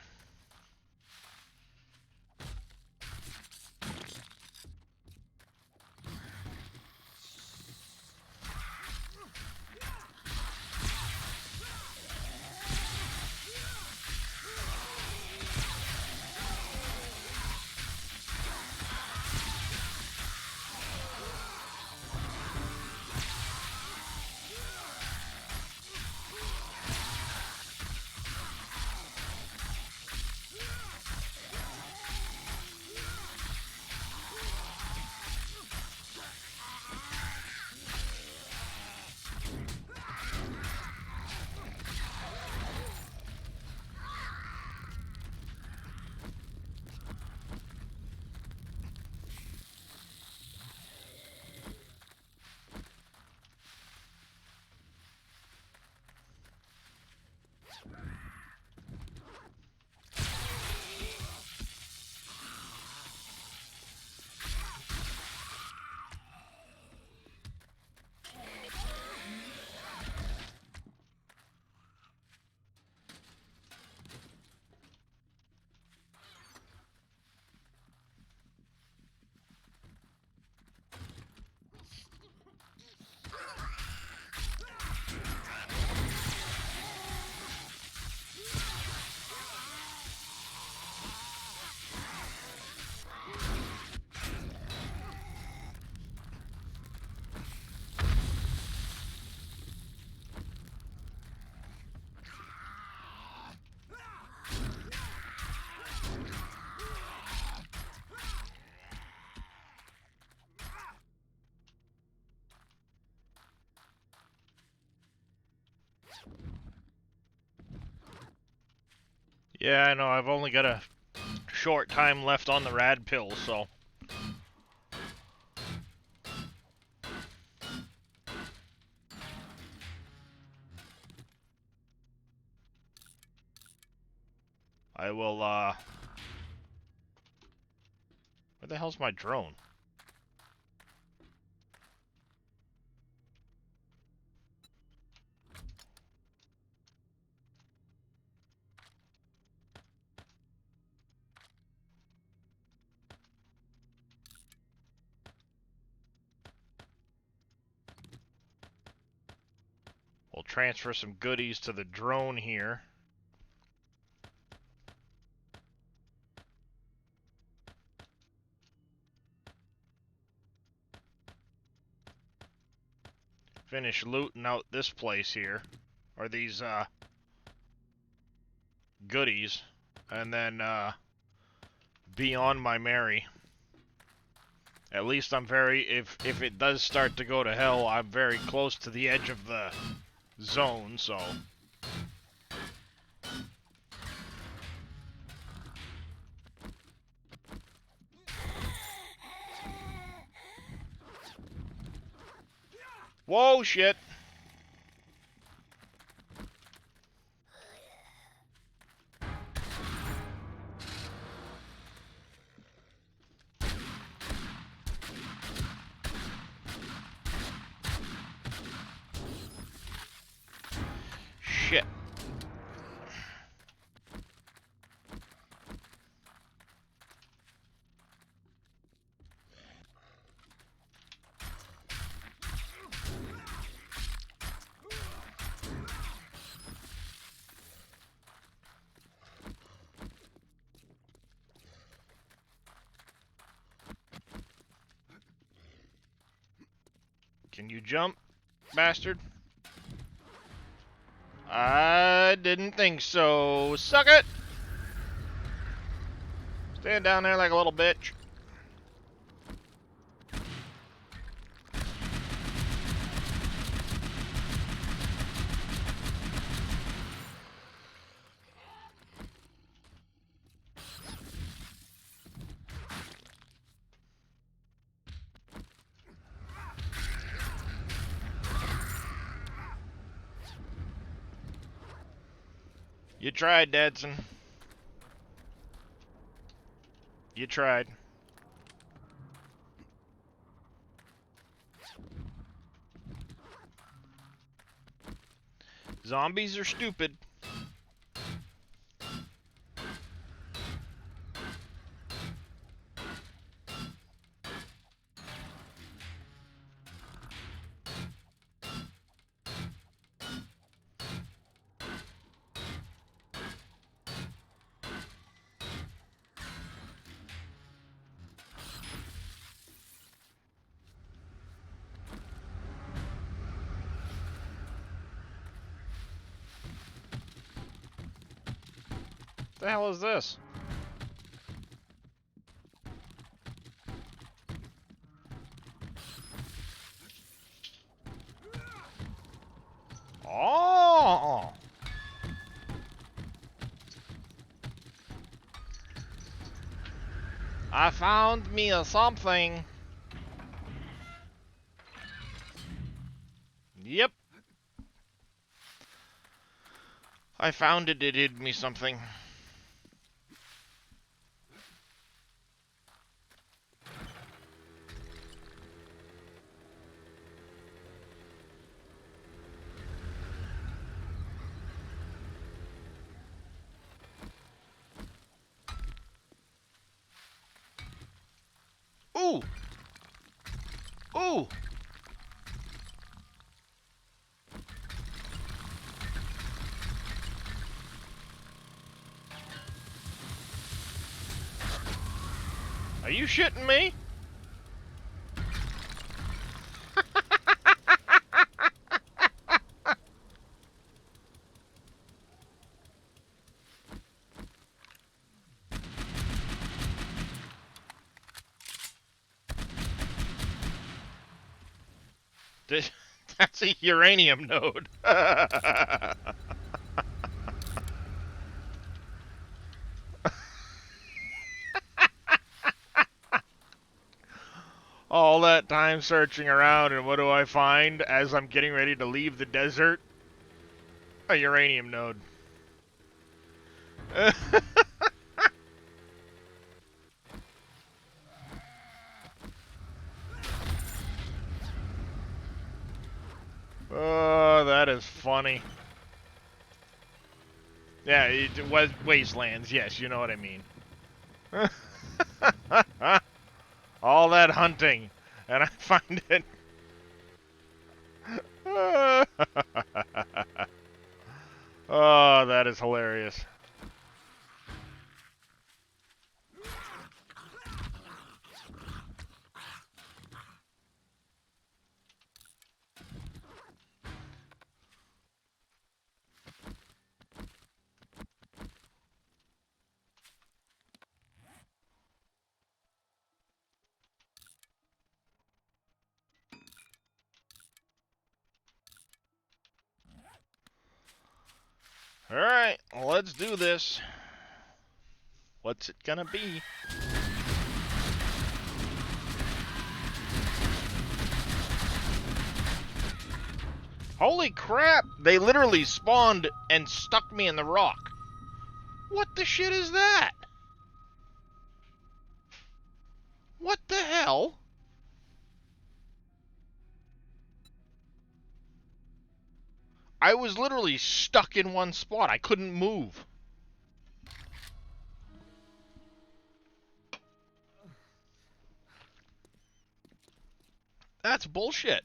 [SPEAKER 1] Yeah, I know. I've only got a short time left on the rad pill, so... I will, Where the hell's my drone? We'll transfer some goodies to the drone here. Finish looting out this place here. Or these, goodies. And then, be on my merry. At least I'm very... If it does start to go to hell, I'm very close to the edge of the zone, so... Whoa, shit! Shit. Can you jump, bastard? I didn't think so. Suck it! Stand down there like a little bitch. You tried, Dadson. You tried. Zombies are stupid. What the hell is this? Oh! I found me a something. Yep. I found it. It did me something. Ooh! Ooh! Are you shitting me? That's a uranium node. All that time searching around, and what do I find as I'm getting ready to leave the desert? A uranium node. Oh, that is funny. Yeah, it was wastelands. Yes, you know what I mean. All that hunting, and I find it. Oh, that is hilarious. Alright, let's do this. What's it gonna be? Holy crap! They literally spawned and stuck me in the rock. What the shit is that? What the hell? I was literally stuck in one spot. I couldn't move. That's bullshit.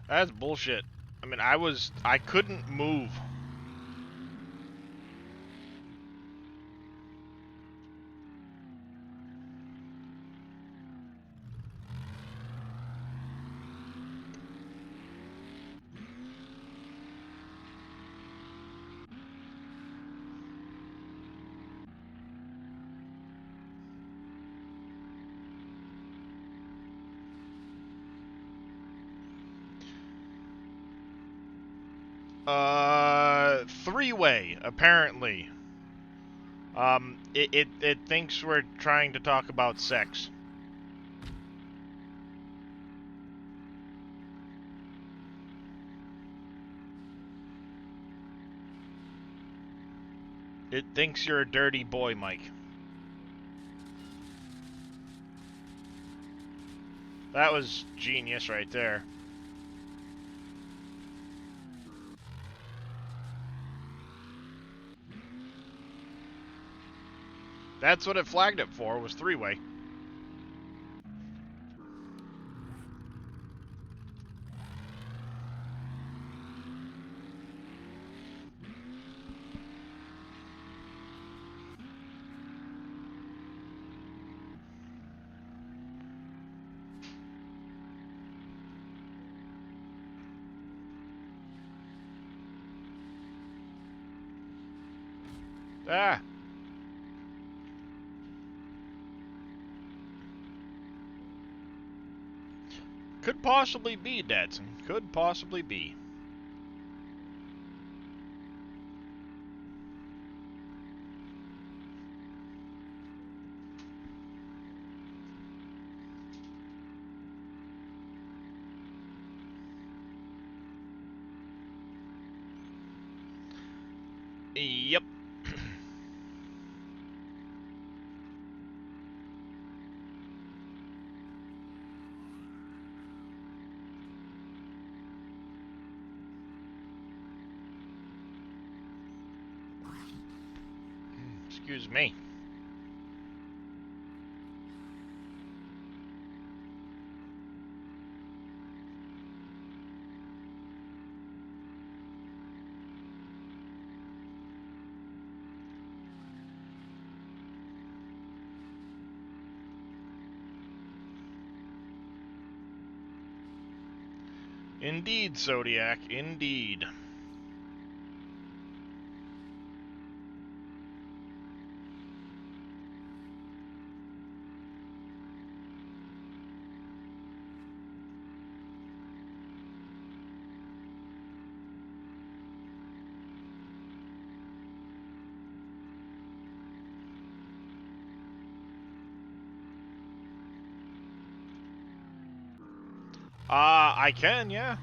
[SPEAKER 1] That's bullshit. I mean, I couldn't move. Three-way, apparently. It thinks we're trying to talk about sex. It thinks you're a dirty boy, Mike. That was genius right there. That's what it flagged it for, was three-way. Ah. Could possibly be, Dadson. Could possibly be. Yep. Excuse me. Indeed, Zodiac, indeed. I can, yeah.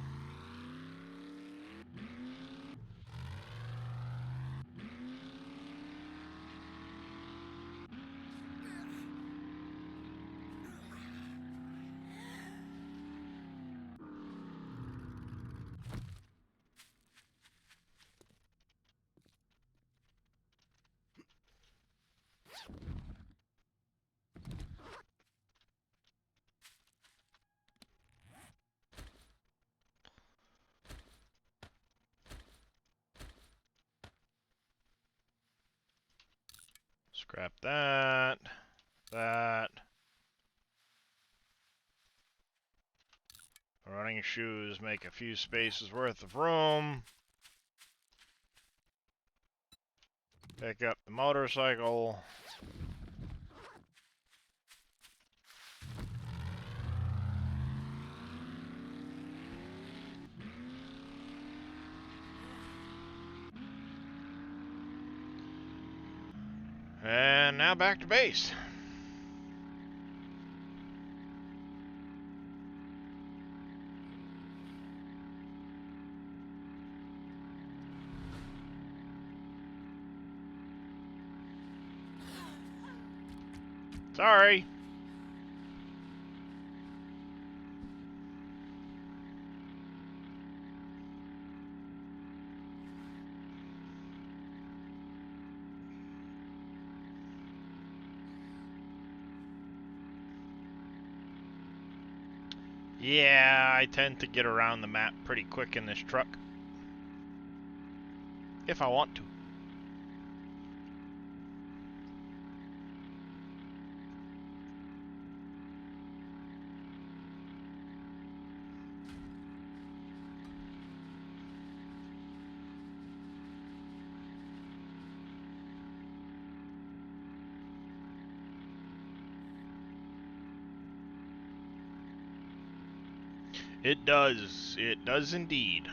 [SPEAKER 1] Scrap that. That. Running shoes make a few spaces worth of room. Pick up the motorcycle. And now back to base. Sorry. Yeah, I tend to get around the map pretty quick in this truck. If I want to. It does. It does indeed.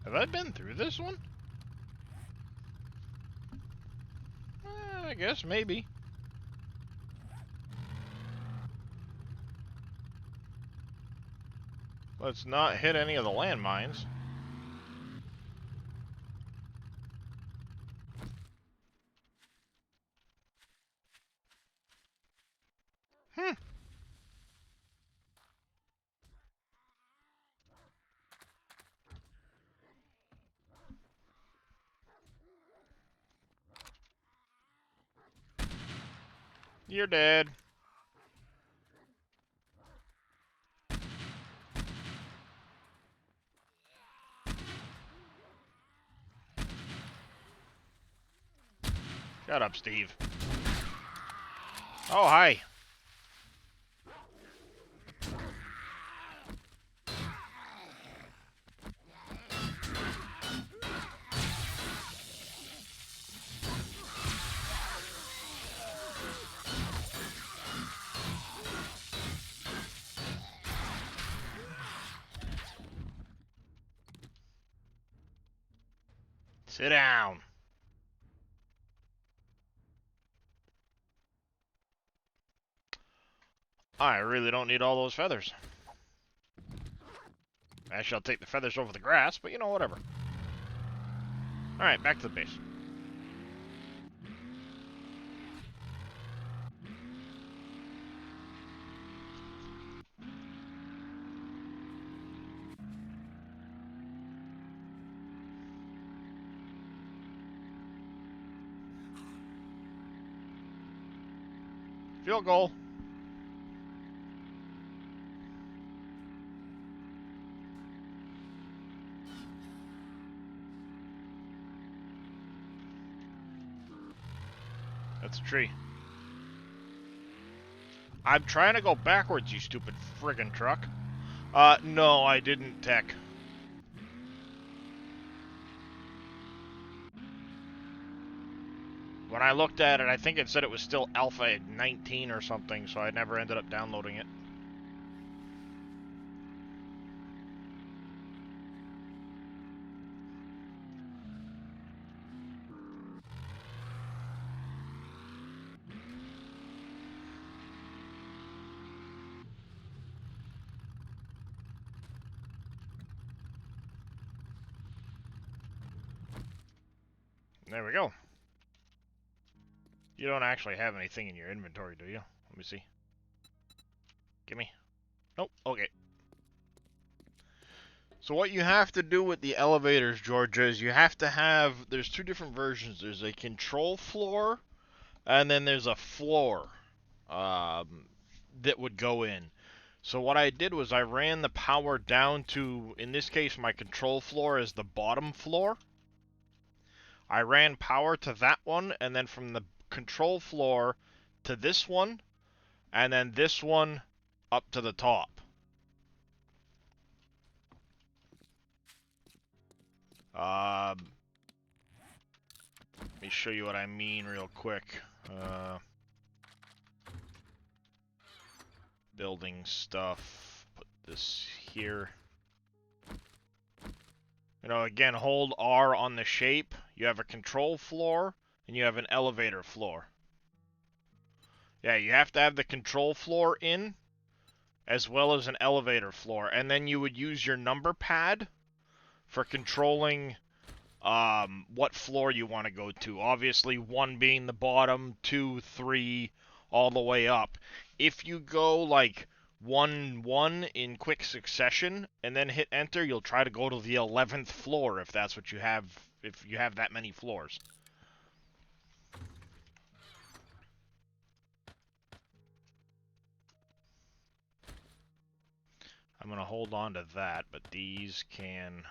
[SPEAKER 1] Have I been through this one? I guess maybe. Let's not hit any of the landmines. Hmm. You're dead. Shut up, Steve. Oh, hi. Sit down. I really don't need all those feathers. I shall take the feathers over the grass, but you know, whatever. Alright, back to the base. Field goal. That's a tree. I'm trying to go backwards, you stupid friggin' truck. No, I didn't tech. When I looked at it, I think it said it was still alpha 19 or something, so I never ended up downloading it. There we go. You don't actually have anything in your inventory, do you? Let me see. Gimme. Nope. Okay. So what you have to do with the elevators, Georgia, is you have to have... There's two different versions. There's a control floor, and then there's a floor that would go in. So what I did was I ran the power down to, in this case, my control floor is the bottom floor. I ran power to that one, and then from the control floor to this one, and then this one up to the top. Let me show you what I mean real quick. Building stuff. Put this here. You know, again, hold R on the shape. You have a control floor, and you have an elevator floor. Yeah, you have to have the control floor in, as well as an elevator floor. And then you would use your number pad for controlling what floor you want to go to. Obviously, 1 being the bottom, 2, 3, all the way up. If you go like 1, 1 in quick succession and then hit enter, you'll try to go to the 11th floor if that's what you have, if you have that many floors. I'm going to hold on to that, but these can...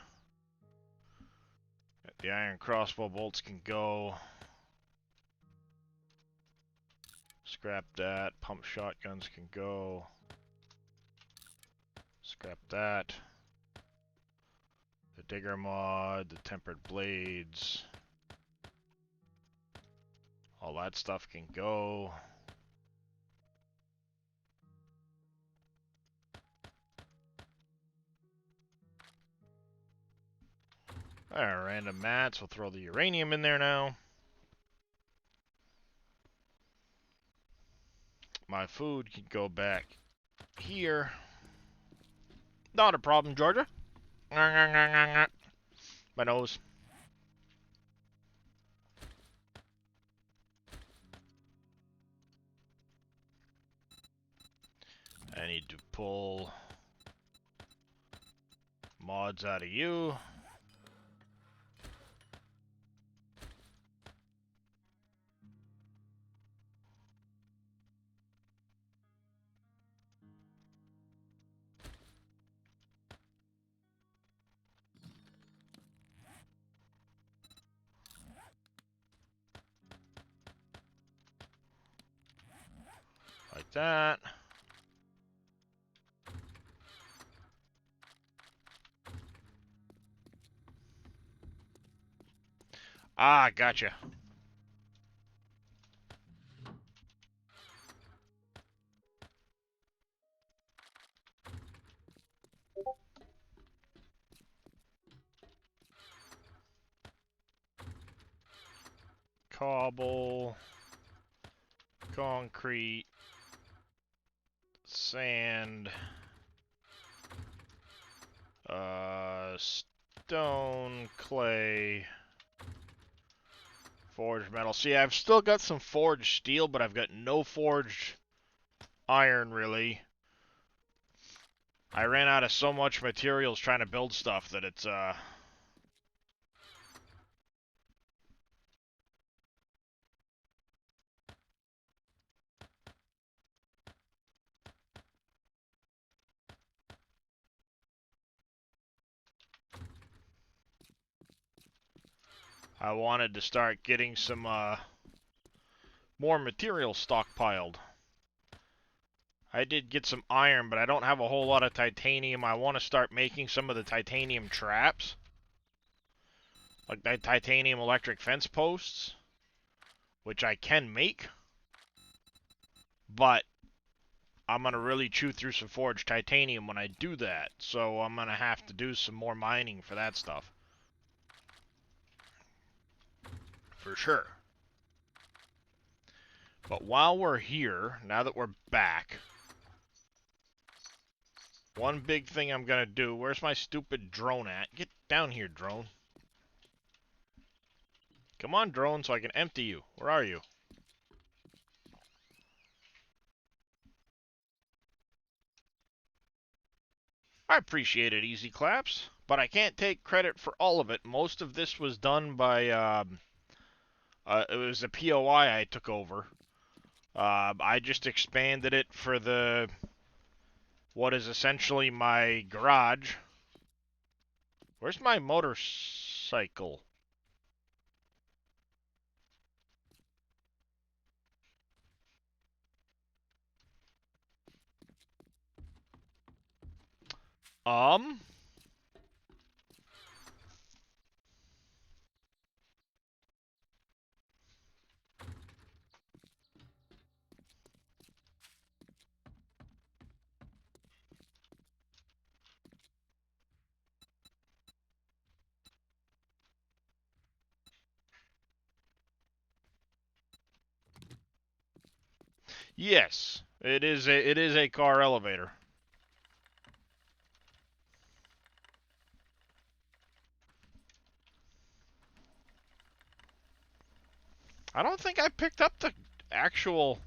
[SPEAKER 1] The iron crossbow bolts can go. Scrap that. Pump shotguns can go. Scrap that. The digger mod, the tempered blades. All that stuff can go. Alright, random mats. We'll throw the uranium in there now. My food can go back here. Not a problem, Georgia. My nose. I need to pull mods out of you. Like that. Ah, gotcha. Cobble, concrete, sand, stone, clay, forged metal. See, I've still got some forged steel, but I've got no forged iron, really. I ran out of so much materials trying to build stuff that it's, I wanted to start getting some, more material stockpiled. I did get some iron, but I don't have a whole lot of titanium. I want to start making some of the titanium traps. Like the titanium electric fence posts. Which I can make. But I'm going to really chew through some forged titanium when I do that. So I'm going to have to do some more mining for that stuff. For sure. But while we're here, now that we're back, one big thing I'm going to do... Where's my stupid drone at? Get down here, drone. Come on, drone, so I can empty you. Where are you? I appreciate it, Easy Claps, but I can't take credit for all of it. Most of this was done by, it was a POI I took over. I just expanded it for what is essentially my garage. Where's my motorcycle? Um, yes, it is a car elevator. I don't think I picked up the actual.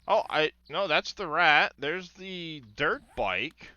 [SPEAKER 1] Oh, no, that's the rat. There's the dirt bike.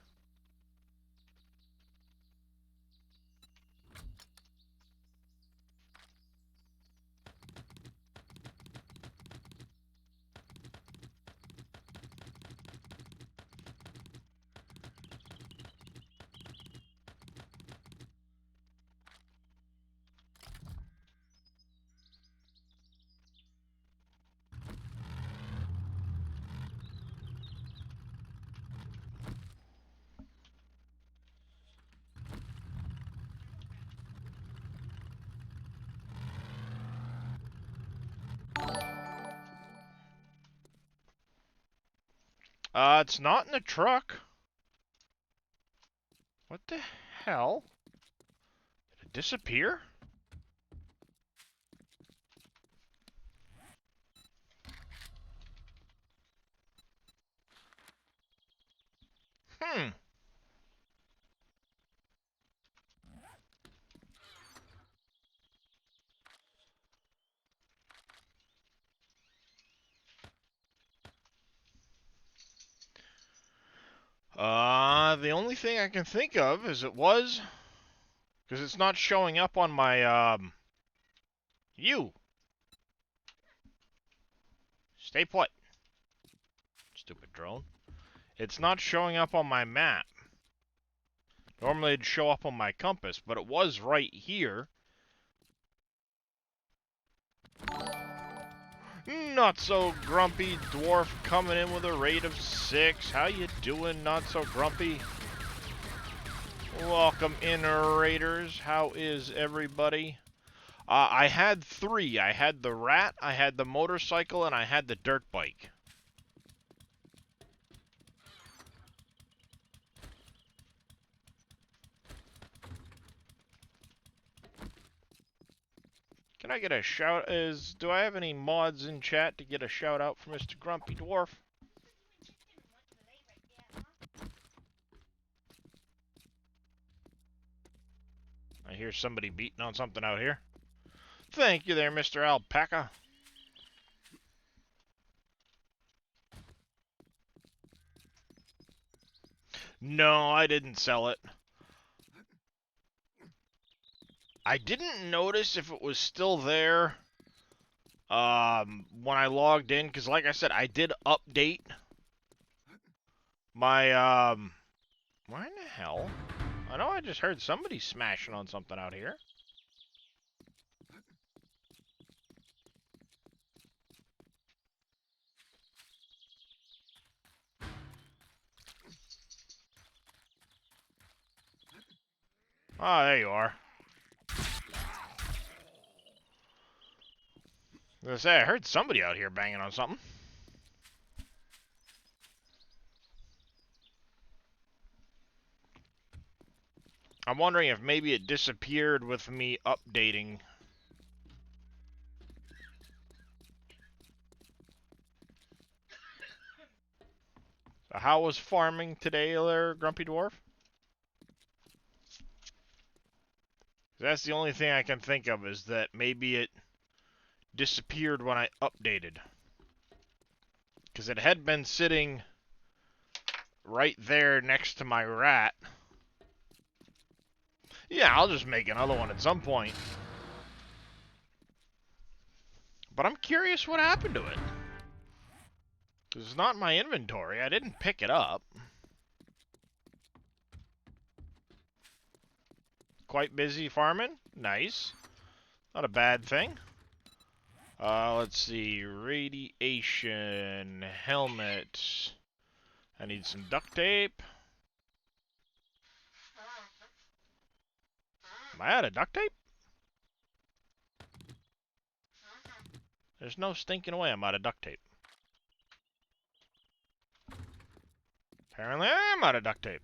[SPEAKER 1] It's not in the truck. What the hell? Did it disappear? Hmm. The only thing I can think of is because it's not showing up on my, you. Stay put. Stupid drone. It's not showing up on my map. Normally it'd show up on my compass, but it was right here. Not so grumpy dwarf coming in with a rate of 6. How you doing, not so grumpy? Welcome in, raiders. How is everybody? I had 3. I had the rat, I had the motorcycle, and I had the dirt bike. Can I get a shout? Do I have any mods in chat to get a shout out for Mr. Grumpy Dwarf? I hear somebody beating on something out here. Thank you there, Mr. Alpaca. No, I didn't sell it. I didn't notice if it was still there when I logged in, because like I said, I did update my, why in the hell? I know I just heard somebody smashing on something out here. Oh, there you are. I was gonna say, I heard somebody out here banging on something. I'm wondering if maybe it disappeared with me updating. So how was farming today there, Grumpy Dwarf? That's the only thing I can think of, is that maybe it disappeared when I updated. Because it had been sitting right there next to my rat. Yeah, I'll just make another one at some point. But I'm curious what happened to it. Because it's not in my inventory. I didn't pick it up. Quite busy farming. Nice. Not a bad thing. Let's see. Radiation. Helmet. I need some duct tape. Am I out of duct tape? There's no stinking way I'm out of duct tape. Apparently I am out of duct tape.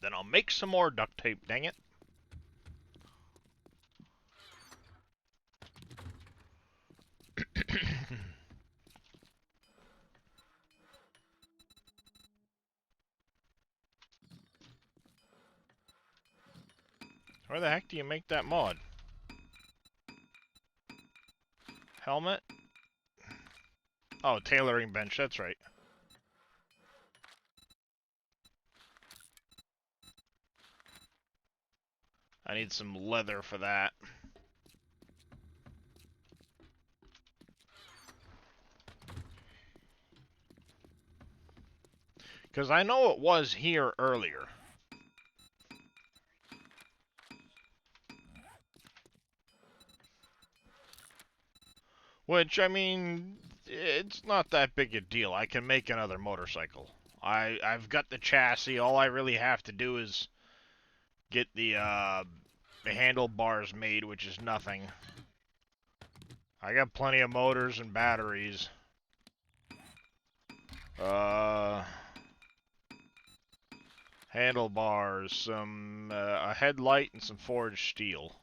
[SPEAKER 1] Then I'll make some more duct tape, dang it. Where the heck do you make that mod? Helmet? Oh, tailoring bench, that's right. I need some leather for that. Because I know it was here earlier. Which, I mean, it's not that big a deal. I can make another motorcycle. I've got the chassis. All I really have to do is get the handlebars made, which is nothing. I got plenty of motors and batteries. Handlebars, some a headlight, and some forged steel.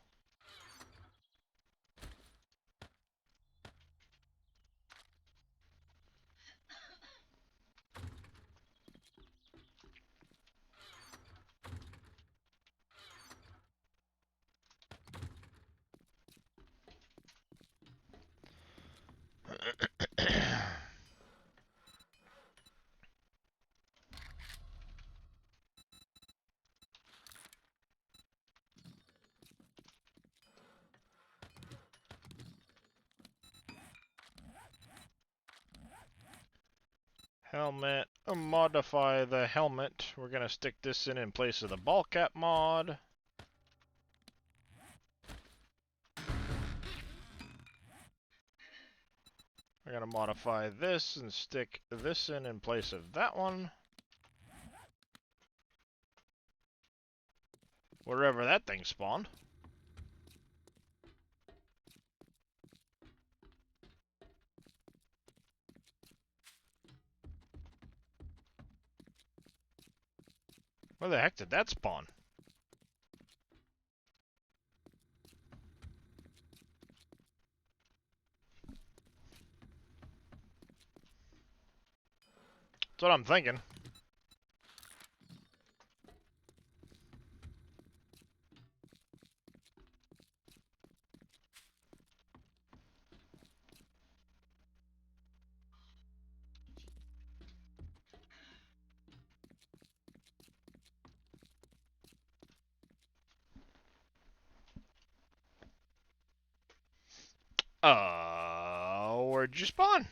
[SPEAKER 1] Helmet, modify the helmet. We're gonna stick this in place of the ball cap mod. We're gonna modify this and stick this in place of that one. Wherever that thing spawned. Where the heck did that spawn? That's what I'm thinking. Where'd you spawn?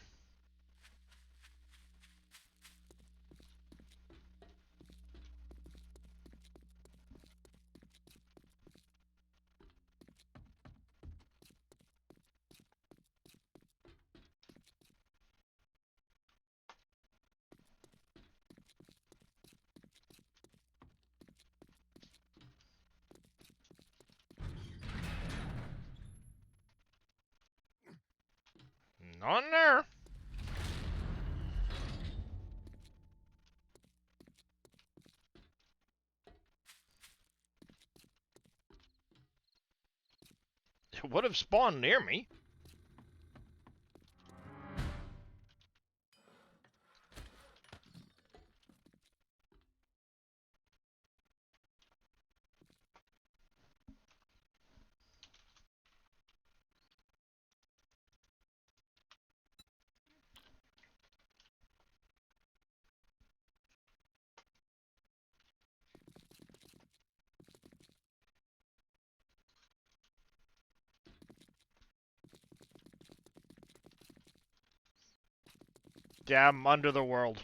[SPEAKER 1] Not in there. It would have spawned near me. Yeah, I'm under the world.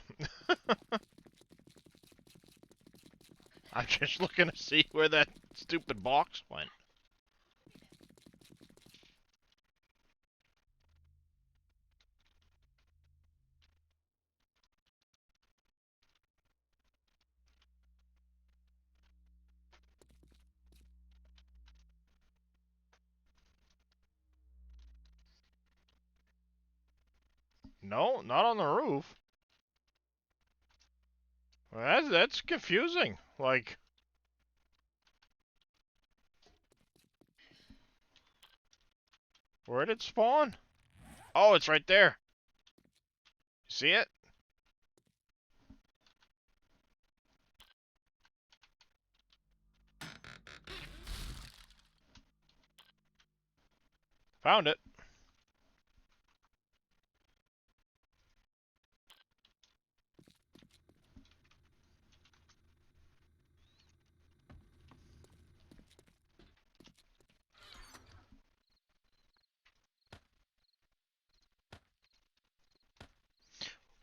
[SPEAKER 1] I'm just looking to see where that stupid box went. No, not on the roof. Well, that's confusing. Like, where did it spawn? Oh, it's right there. See it? Found it.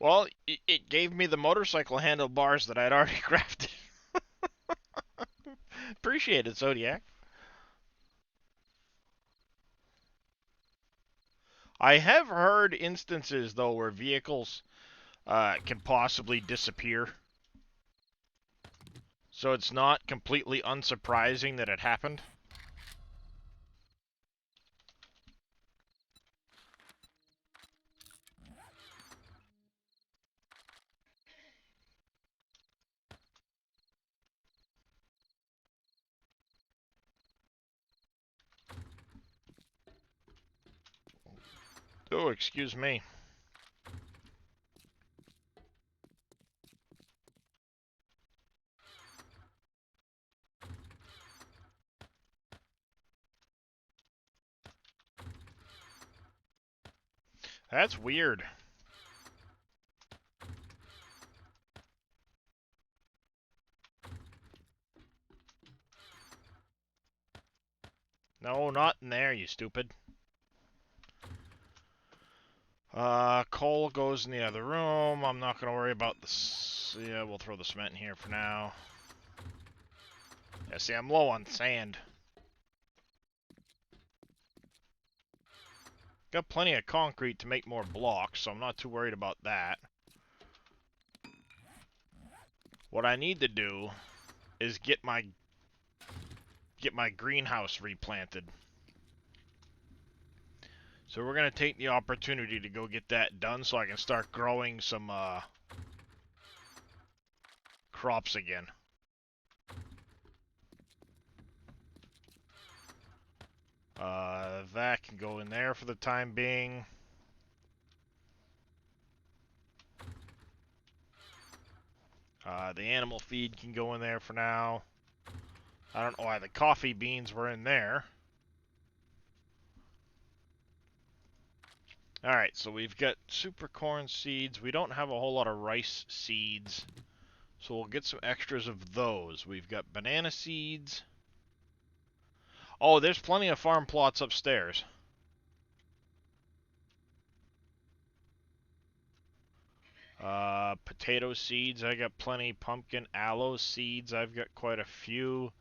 [SPEAKER 1] Well, it gave me the motorcycle handlebars that I'd already crafted. Appreciate it, Zodiac. I have heard instances, though, where vehicles can possibly disappear. So it's not completely unsurprising that it happened. Oh, excuse me. That's weird. No, not in there, you stupid. Coal goes in the other room. I'm not going to worry about this. Yeah, we'll throw the cement in here for now. Yeah, see, I'm low on sand. Got plenty of concrete to make more blocks, so I'm not too worried about that. What I need to do is get my greenhouse replanted. So we're going to take the opportunity to go get that done so I can start growing some crops again. That can go in there for the time being. The animal feed can go in there for now. I don't know why the coffee beans were in there. Alright, so we've got super corn seeds. We don't have a whole lot of rice seeds, so we'll get some extras of those. We've got banana seeds. Oh, there's plenty of farm plots upstairs. Potato seeds, I got plenty. Pumpkin, aloe seeds, I've got quite a few.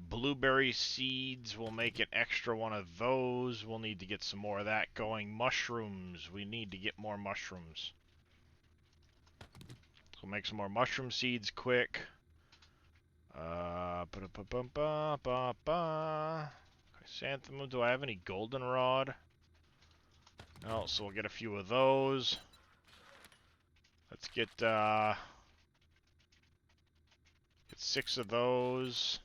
[SPEAKER 1] Blueberry seeds, we'll make an extra one of those. We'll need to get some more of that going. Mushrooms, we need to get more mushrooms. So we'll make some more mushroom seeds quick. Chrysanthemum, do I have any goldenrod? Oh, so we'll get a few of those. Let's get 6 of those.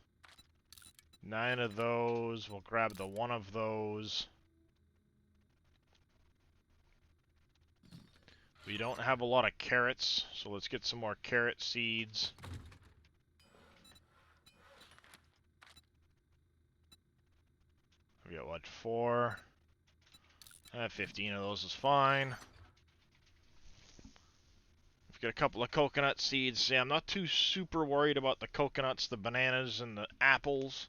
[SPEAKER 1] 9 of those. We'll grab the 1 of those. We don't have a lot of carrots, so let's get some more carrot seeds. We got what, 4? 15 of those is fine. We've got a couple of coconut seeds. Yeah, I'm not too super worried about the coconuts, the bananas, and the apples.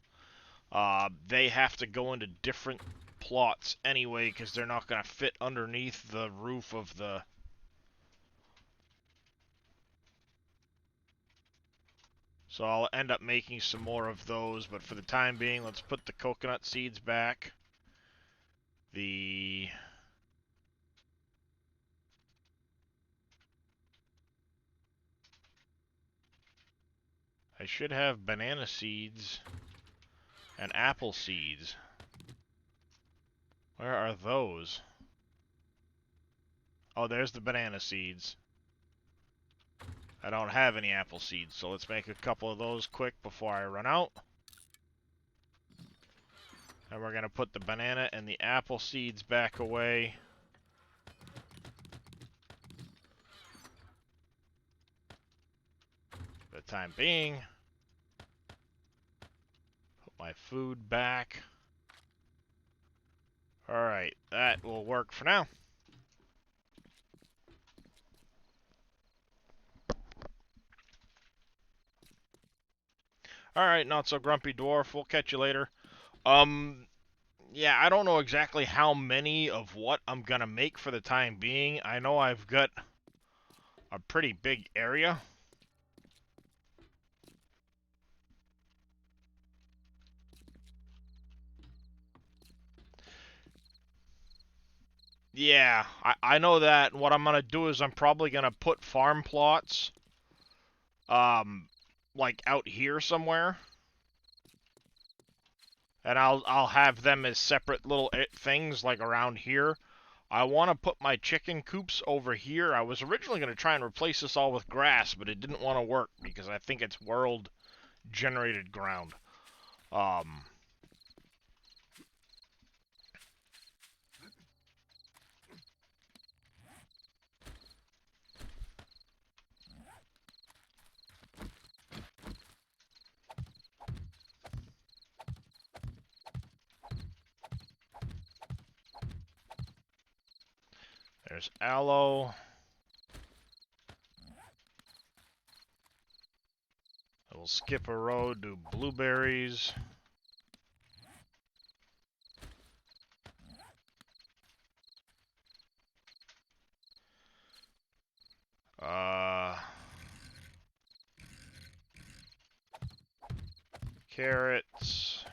[SPEAKER 1] They have to go into different plots anyway, because they're not going to fit underneath the roof of the... So I'll end up making some more of those, but for the time being, let's put the coconut seeds back. I should have banana seeds and apple seeds. Where are those? Oh, there's the banana seeds. I don't have any apple seeds, so let's make a couple of those quick before I run out. And we're going to put the banana and the apple seeds back away. For the time being. Put my food back. Alright, that will work for now. Alright, not so grumpy dwarf. We'll catch you later. Yeah, I don't know exactly how many of what I'm gonna make for the time being. I know I've got a pretty big area. Yeah, I know that. What I'm gonna do is I'm probably gonna put farm plots, like out here somewhere. And I'll have them as separate little things, like around here. I want to put my chicken coops over here. I was originally going to try and replace this all with grass, but it didn't want to work because I think it's world-generated ground. There's aloe. I will skip a row, do blueberries. Carrots.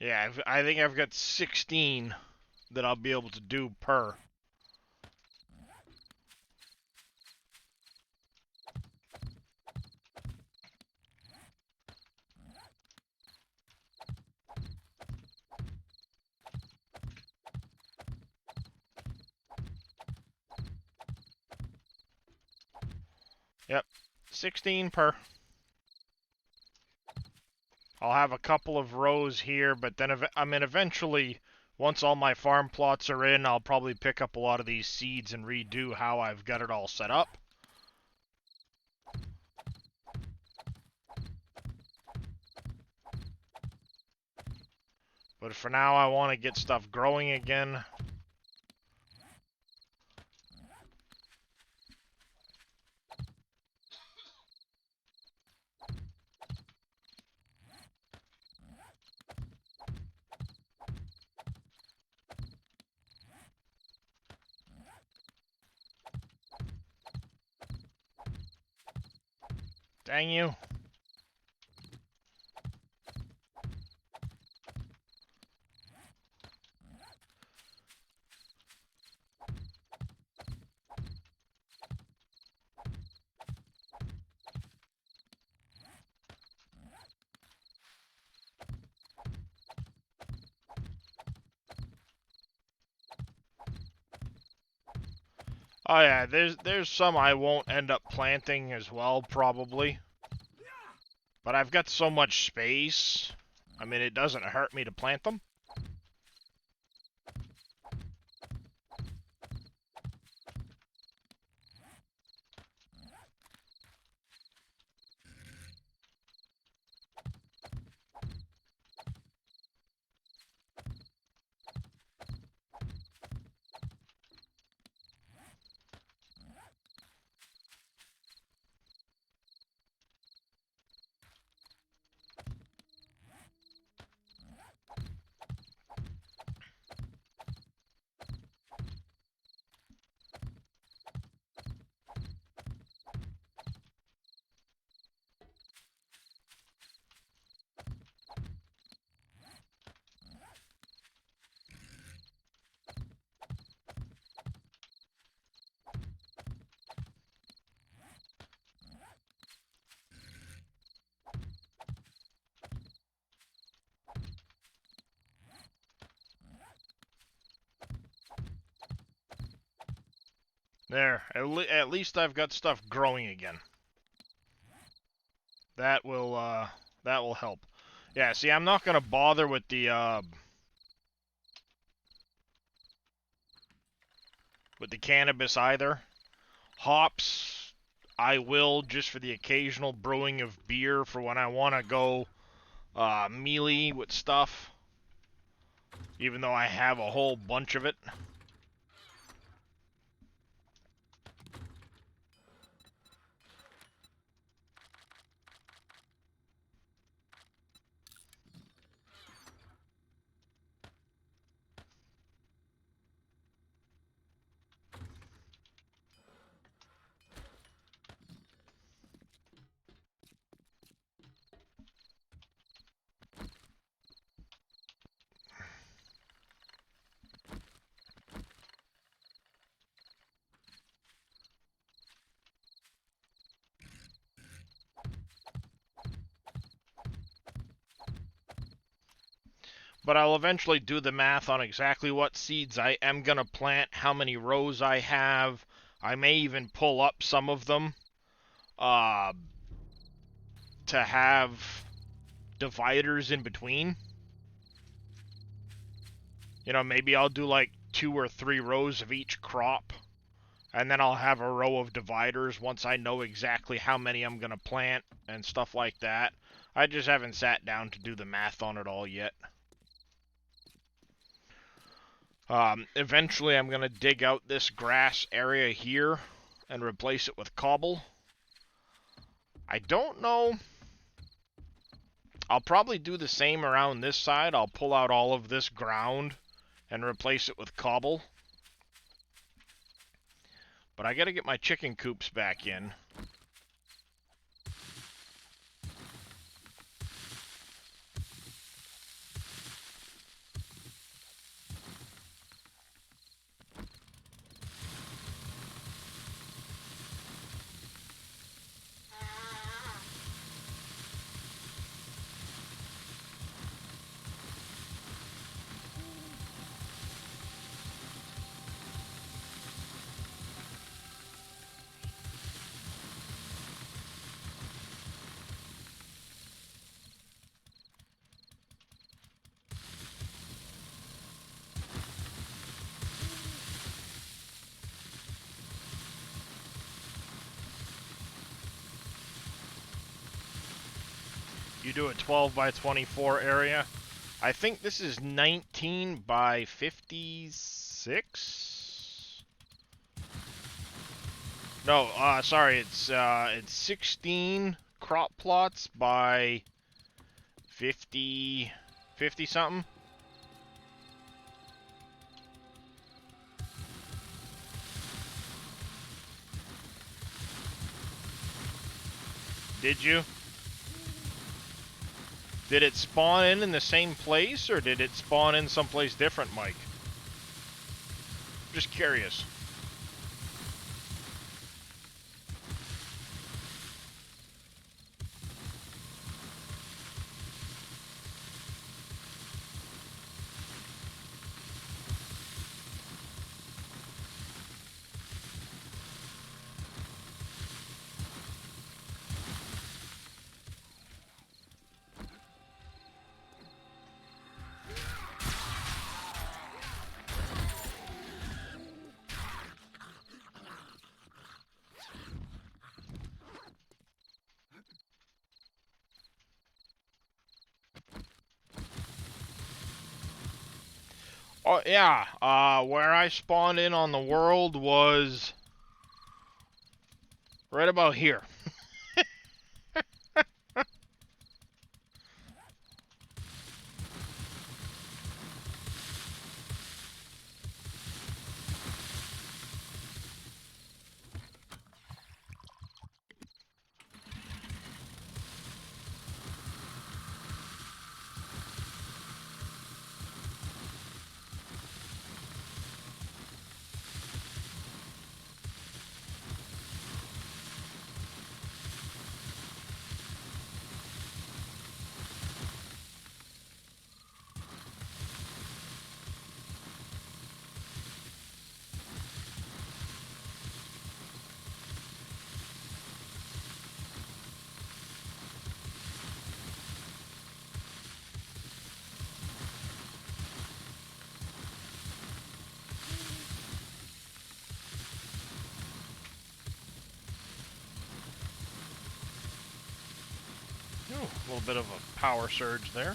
[SPEAKER 1] Yeah, I think I've got 16 that I'll be able to do per. Yep, 16 per. I'll have a couple of rows here, but then I mean, eventually, once all my farm plots are in, I'll probably pick up a lot of these seeds and redo how I've got it all set up. But for now, I want to get stuff growing again. Dang you. Oh yeah, there's some I won't end up planting as well, probably. But I've got so much space. I mean, it doesn't hurt me to plant them. There, at least I've got stuff growing again. That will help. Yeah, see, I'm not gonna bother with the cannabis either. Hops, I will just for the occasional brewing of beer for when I want to go mealy with stuff. Even though I have a whole bunch of it. But I'll eventually do the math on exactly what seeds I am going to plant, how many rows I have. I may even pull up some of them uh, to have dividers in between. You know, maybe I'll do like 2 or 3 rows of each crop, and then I'll have a row of dividers once I know exactly how many I'm going to plant and stuff like that. I just haven't sat down to do the math on it all yet. Eventually I'm going to dig out this grass area here and replace it with cobble. I don't know. I'll probably do the same around this side. I'll pull out all of this ground and replace it with cobble. But I gotta get my chicken coops back in. You do a 12 by 24 area. I think this is 19 by 56? No, sorry, it's 16 crop plots by 50 something. Did you? Did it spawn in the same place, or did it spawn in someplace different, Mike? Just curious. Oh yeah, where I spawned in on the world was right about here. Ooh, a little bit of a power surge there.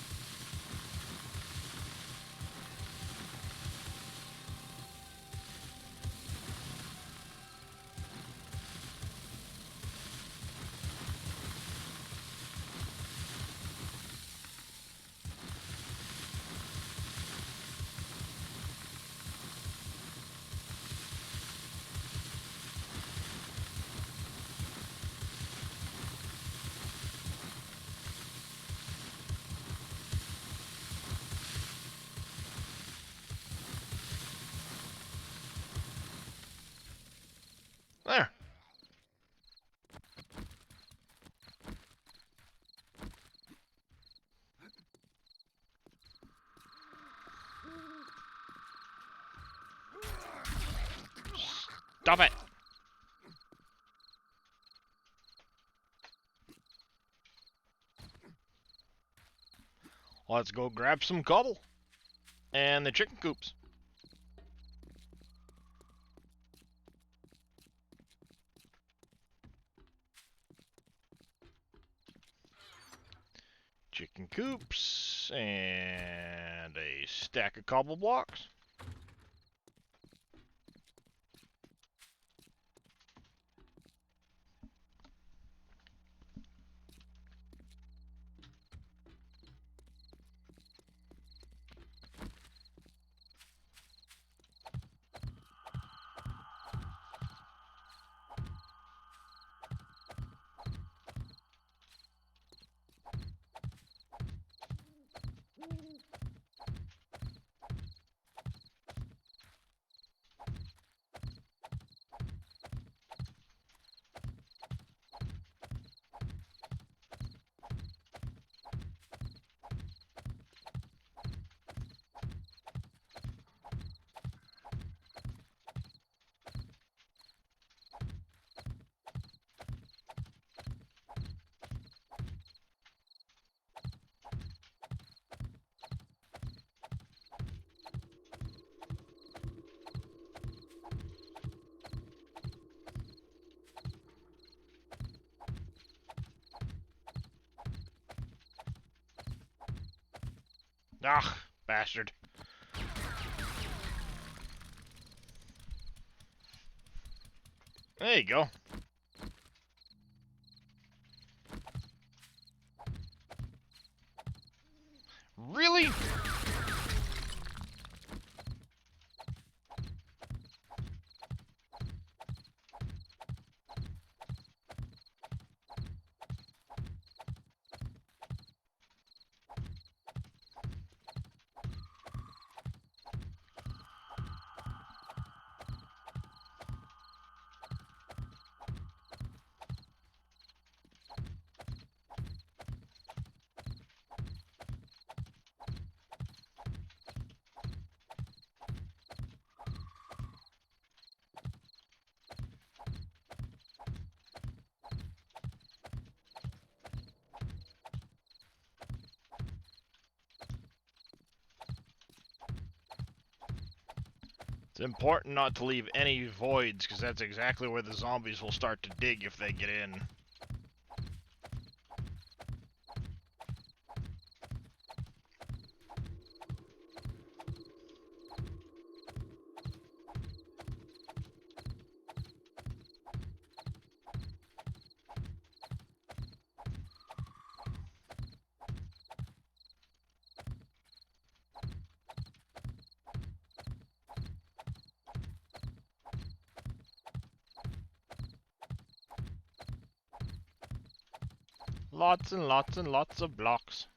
[SPEAKER 1] There. Stop it. Let's go grab some cobble and the chicken coops. Chicken coops and a stack of cobble blocks. Ah, bastard. There you go. Really? It's important not to leave any voids, because that's exactly where the zombies will start to dig if they get in. Lots and lots and lots of blocks.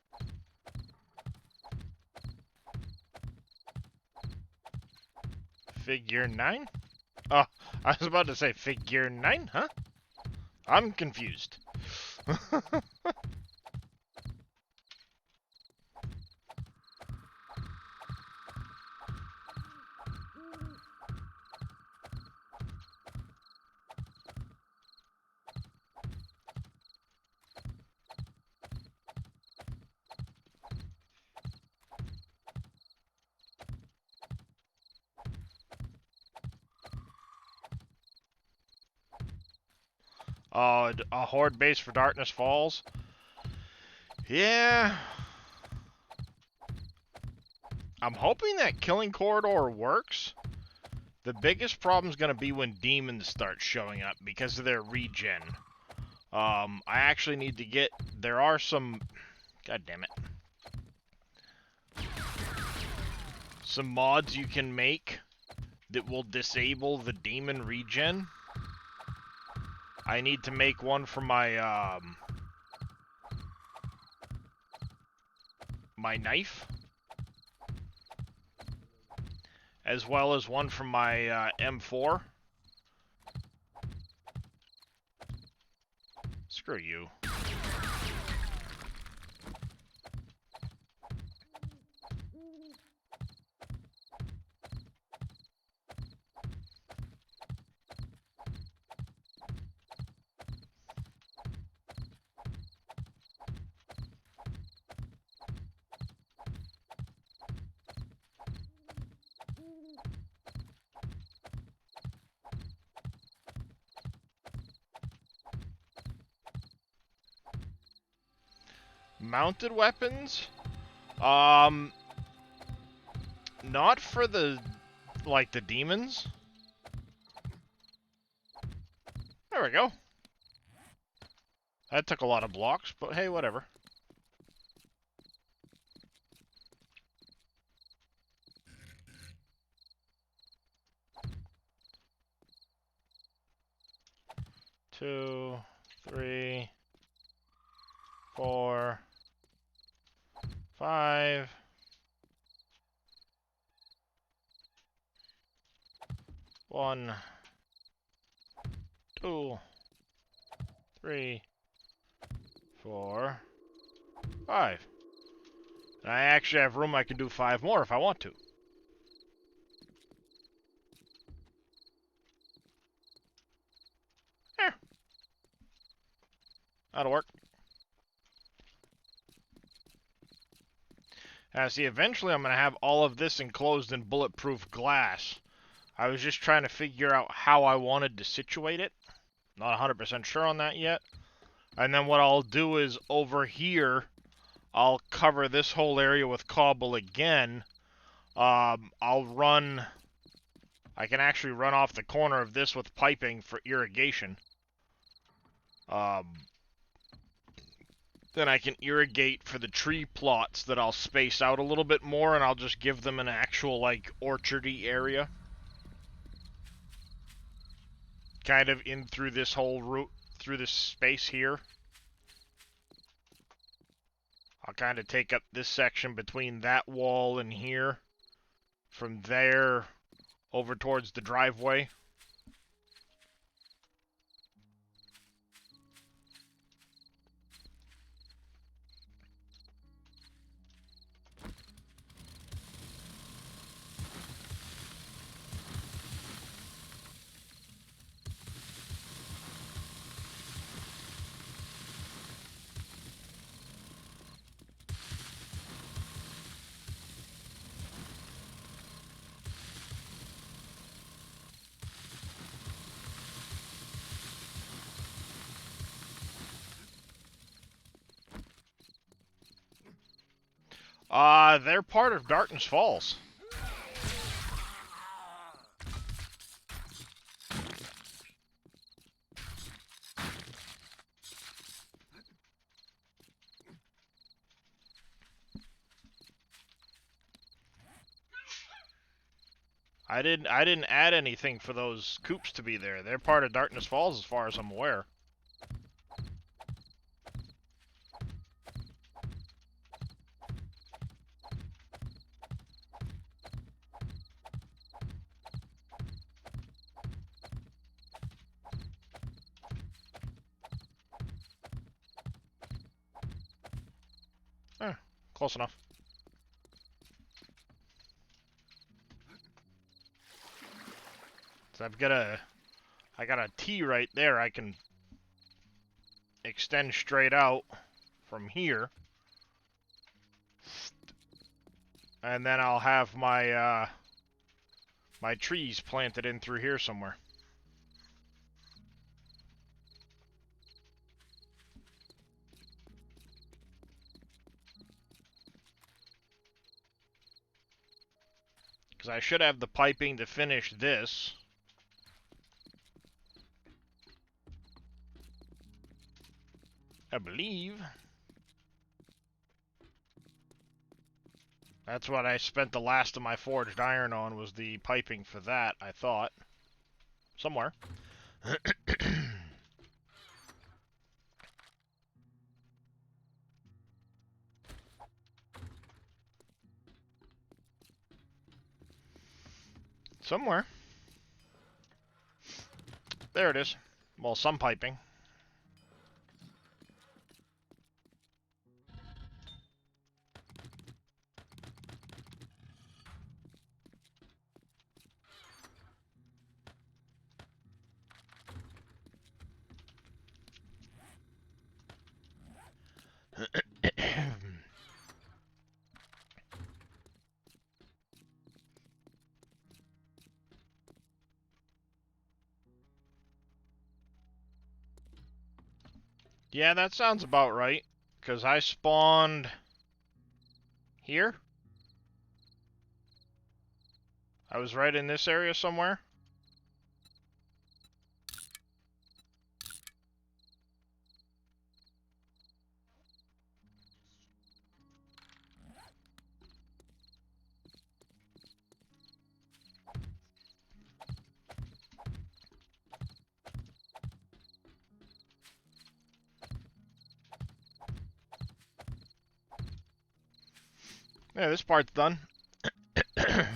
[SPEAKER 1] Figure 9? Oh, I was about to say figure 9, huh? I'm confused. A horde base for Darkness Falls? Yeah. I'm hoping that killing corridor works. The biggest problem's gonna be when demons start showing up because of their regen. I actually need to get... There are some... God damn it. Some mods you can make that will disable the demon regen. I need to make one for my, my knife. As well as one for my, M4. Screw you. Mounted weapons? Not for the, like, the demons. There we go. That took a lot of blocks, but hey, whatever. Two, 3, 4, 5. 1, 2, 3, 4, 5. And I actually have room I can do 5 more if I want to. There. That'll work. See, eventually I'm going to have all of this enclosed in bulletproof glass. I was just trying to figure out how I wanted to situate it. Not 100% sure on that yet. And then what I'll do is over here, I'll cover this whole area with cobble again. I can actually run off the corner of this with piping for irrigation. Then I can irrigate for the tree plots that I'll space out a little bit more, and I'll just give them an actual, like, orchardy area. Kind of in through this whole route, through this space here. I'll kind of take up this section between that wall and here. From there, over towards the driveway. They're part of Darkness Falls. I didn't add anything for those coops to be there. They're part of Darkness Falls as far as I'm aware. Close enough. So I got a T right there. I can extend straight out from here. And then I'll have my, my trees planted in through here somewhere. Because I should have the piping to finish this. I believe. That's what I spent the last of my forged iron on, was the piping for that, I thought. Somewhere. Somewhere. There it is. Well, some piping. Yeah, that sounds about right. Because I spawned here. I was right in this area somewhere. Yeah, this part's done. Let's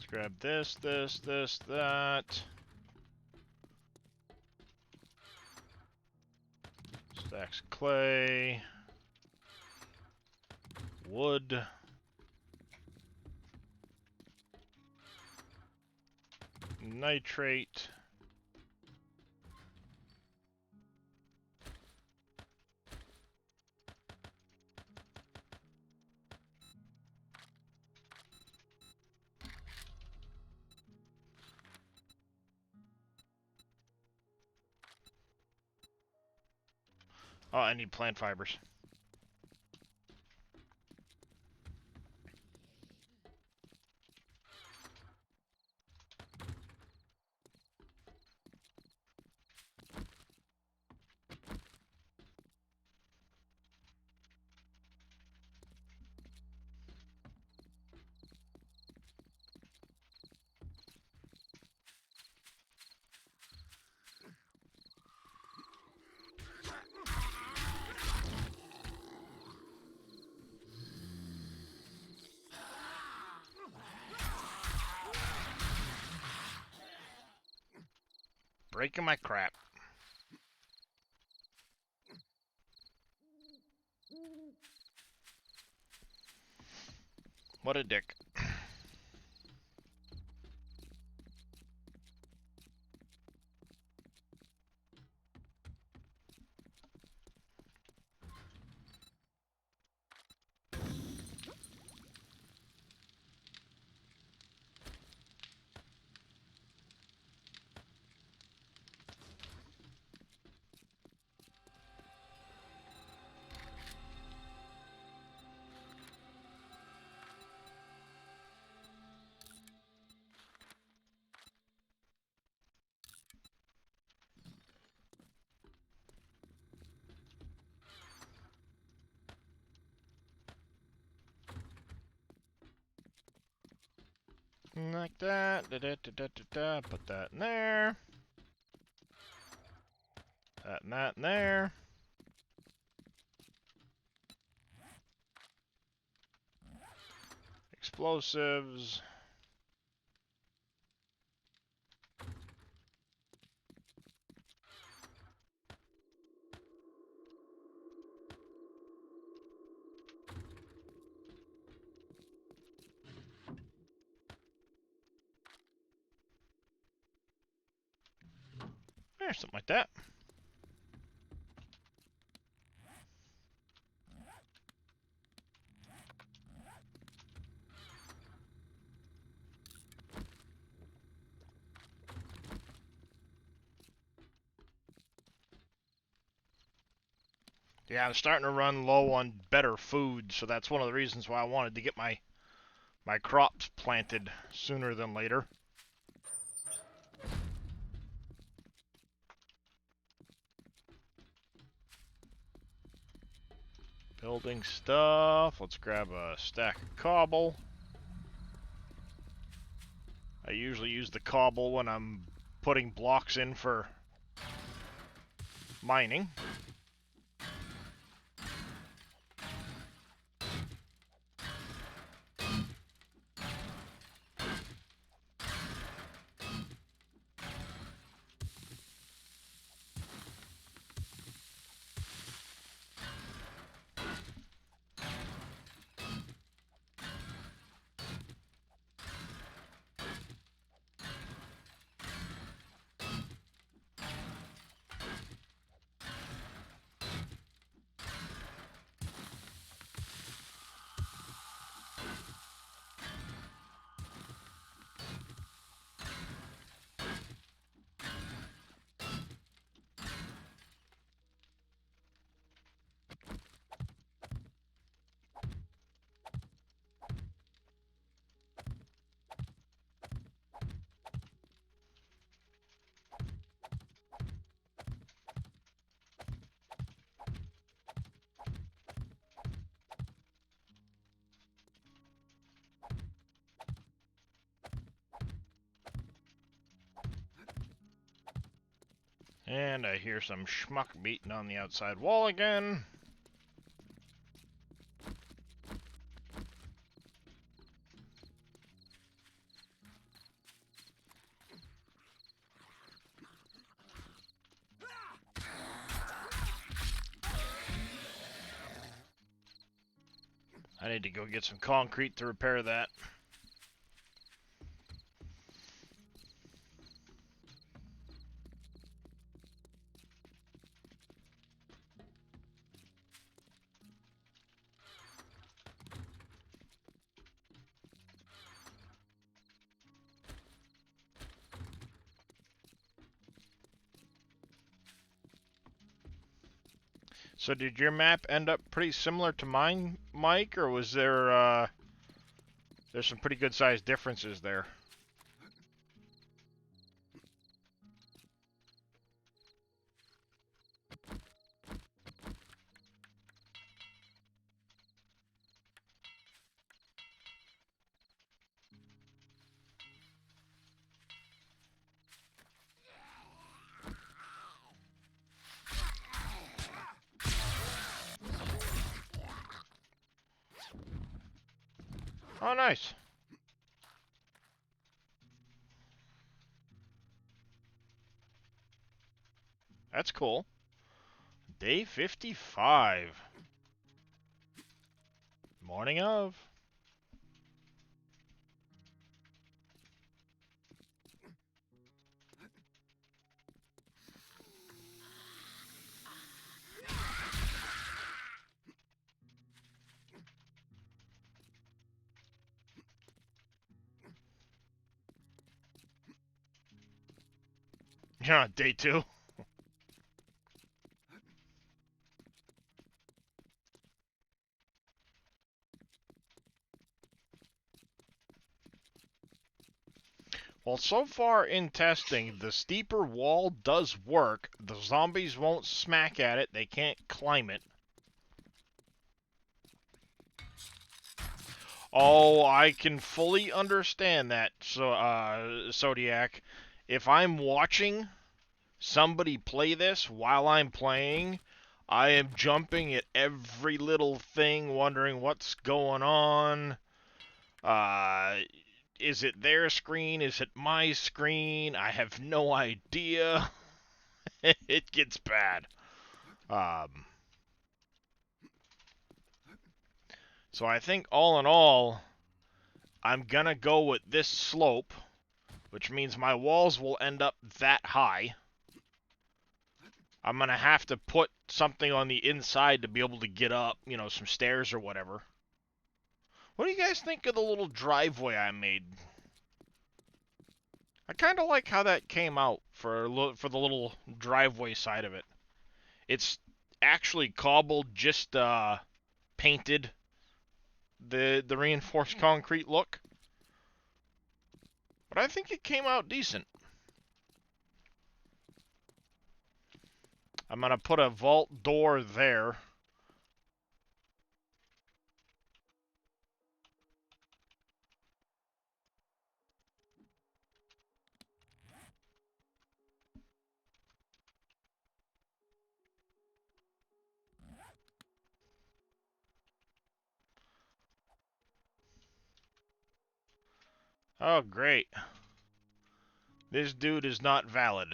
[SPEAKER 1] grab this, that. Stacks of clay. Wood. Nitrate. Oh, I need plant fibers. Breaking my crap. What a dick. Like that. Da, da, da, da, da, da. Put that in there. That and that in there. explosives. Yeah, something like that. Yeah, I'm starting to run low on better food, so that's one of the reasons why I wanted to get my crops planted sooner than later. Building stuff. Let's grab a stack of cobble. I usually use the cobble when I'm putting blocks in for mining. And I hear some schmuck beating on the outside wall again. I need to go get some concrete to repair that. So did your map end up pretty similar to mine, Mike, or was there's some pretty good sized differences there? Oh, nice. That's cool. Day 55. Morning of. Yeah, day 2. Well, so far in testing, the steeper wall does work. The zombies won't smack at it. They can't climb it. Oh, I can fully understand that, Zodiac. If I'm watching somebody play this while I'm playing, I am jumping at every little thing, wondering what's going on. Uh, is it their screen? Is it my screen? I have no idea. It gets bad. So I think all in all, I'm gonna go with this slope, which means my walls will end up that high. I'm gonna have to put something on the inside to be able to get up, you know, some stairs or whatever. What do you guys think of the little driveway I made? I kind of like how that came out for the little driveway side of it. It's actually cobbled, just painted the reinforced concrete look, but I think it came out decent. I'm gonna put a vault door there. Oh, great. This dude is not valid.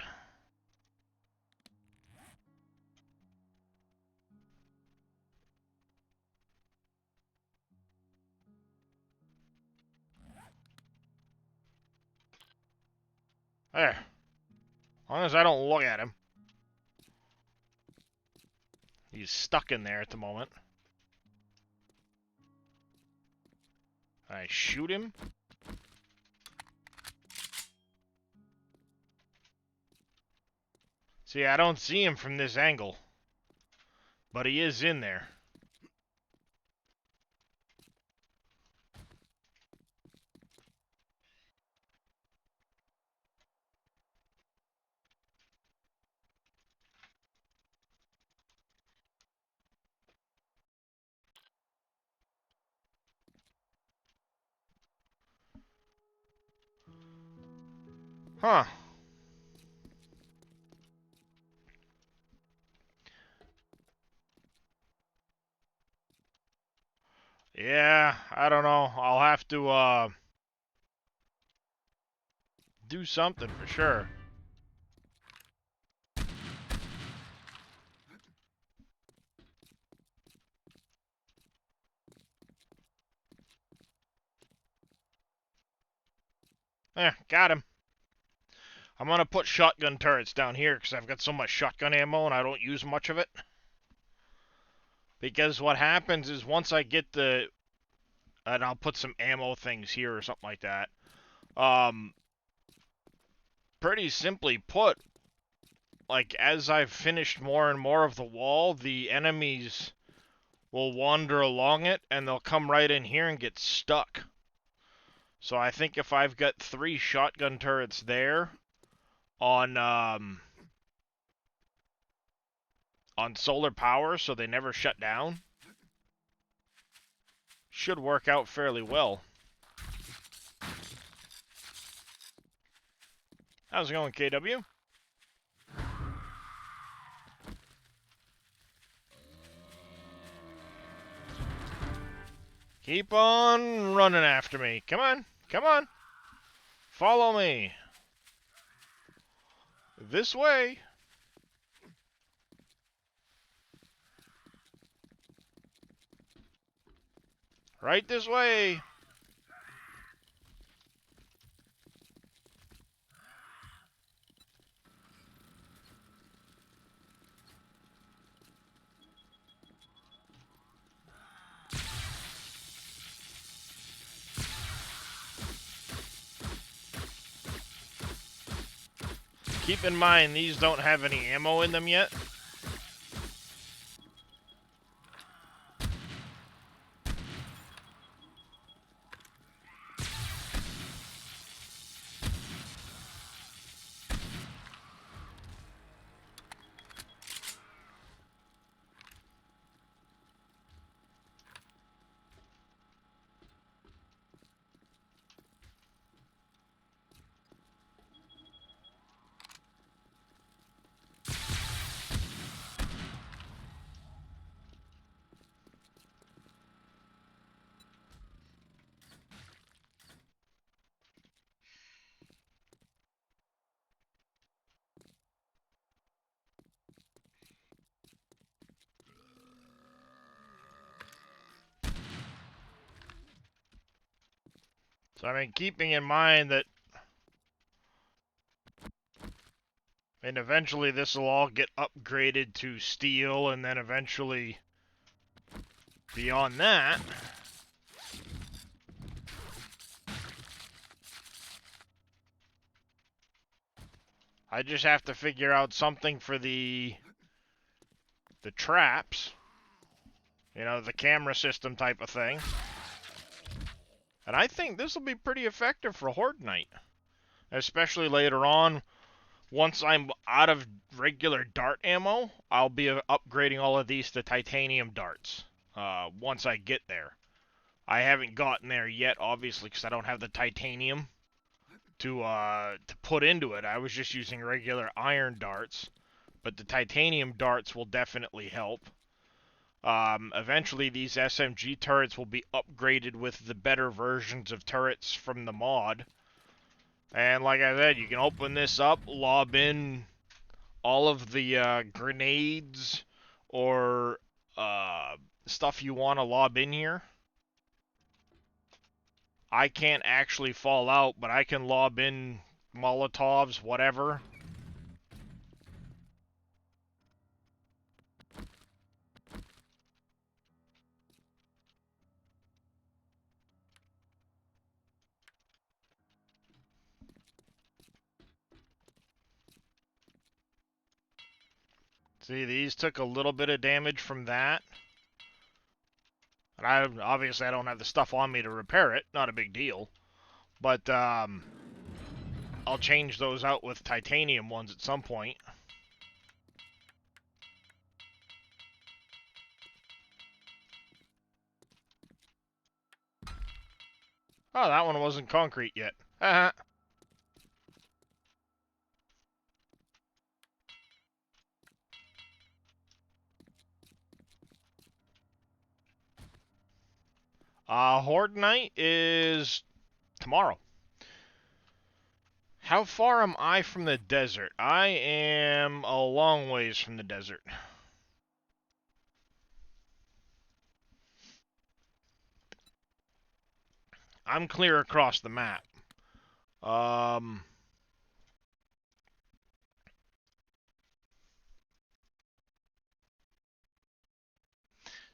[SPEAKER 1] There. As long as I don't look at him. He's stuck in there at the moment. I shoot him. See, I don't see him from this angle, but he is in there. Huh. Yeah, I don't know. I'll have to, do something for sure. Got him. I'm gonna put shotgun turrets down here because I've got so much shotgun ammo and I don't use much of it. Because what happens is once I get the... And I'll put some ammo things here or something like that. Pretty simply put, like, as I've finished more and more of the wall, the enemies will wander along it and they'll come right in here and get stuck. So I think if I've got 3 shotgun turrets there on solar power so they never shut down, should work out fairly well. How's it going, KW? Keep on running after me. Come on. Come on. Follow me. This way. Right this way. Keep in mind, these don't have any ammo in them yet. So, I mean, keeping in mind that, and eventually this will all get upgraded to steel, and then eventually, beyond that, I just have to figure out something for the traps. You know, the camera system type of thing. And I think this will be pretty effective for Horde Night. Especially later on, once I'm out of regular dart ammo, I'll be upgrading all of these to titanium darts. Once I get there. I haven't gotten there yet, obviously, because I don't have the titanium to put into it. I was just using regular iron darts. But the titanium darts will definitely help. Eventually, these SMG turrets will be upgraded with the better versions of turrets from the mod. And like I said, you can open this up, lob in all of the grenades or stuff you want to lob in here. I can't actually fall out, but I can lob in Molotovs, whatever. See, these took a little bit of damage from that. And obviously I don't have the stuff on me to repair it. Not a big deal. But I'll change those out with titanium ones at some point. Oh, that one wasn't concrete yet. Haha. Horde Night is tomorrow. How far am I from the desert? I am a long ways from the desert. I'm clear across the map.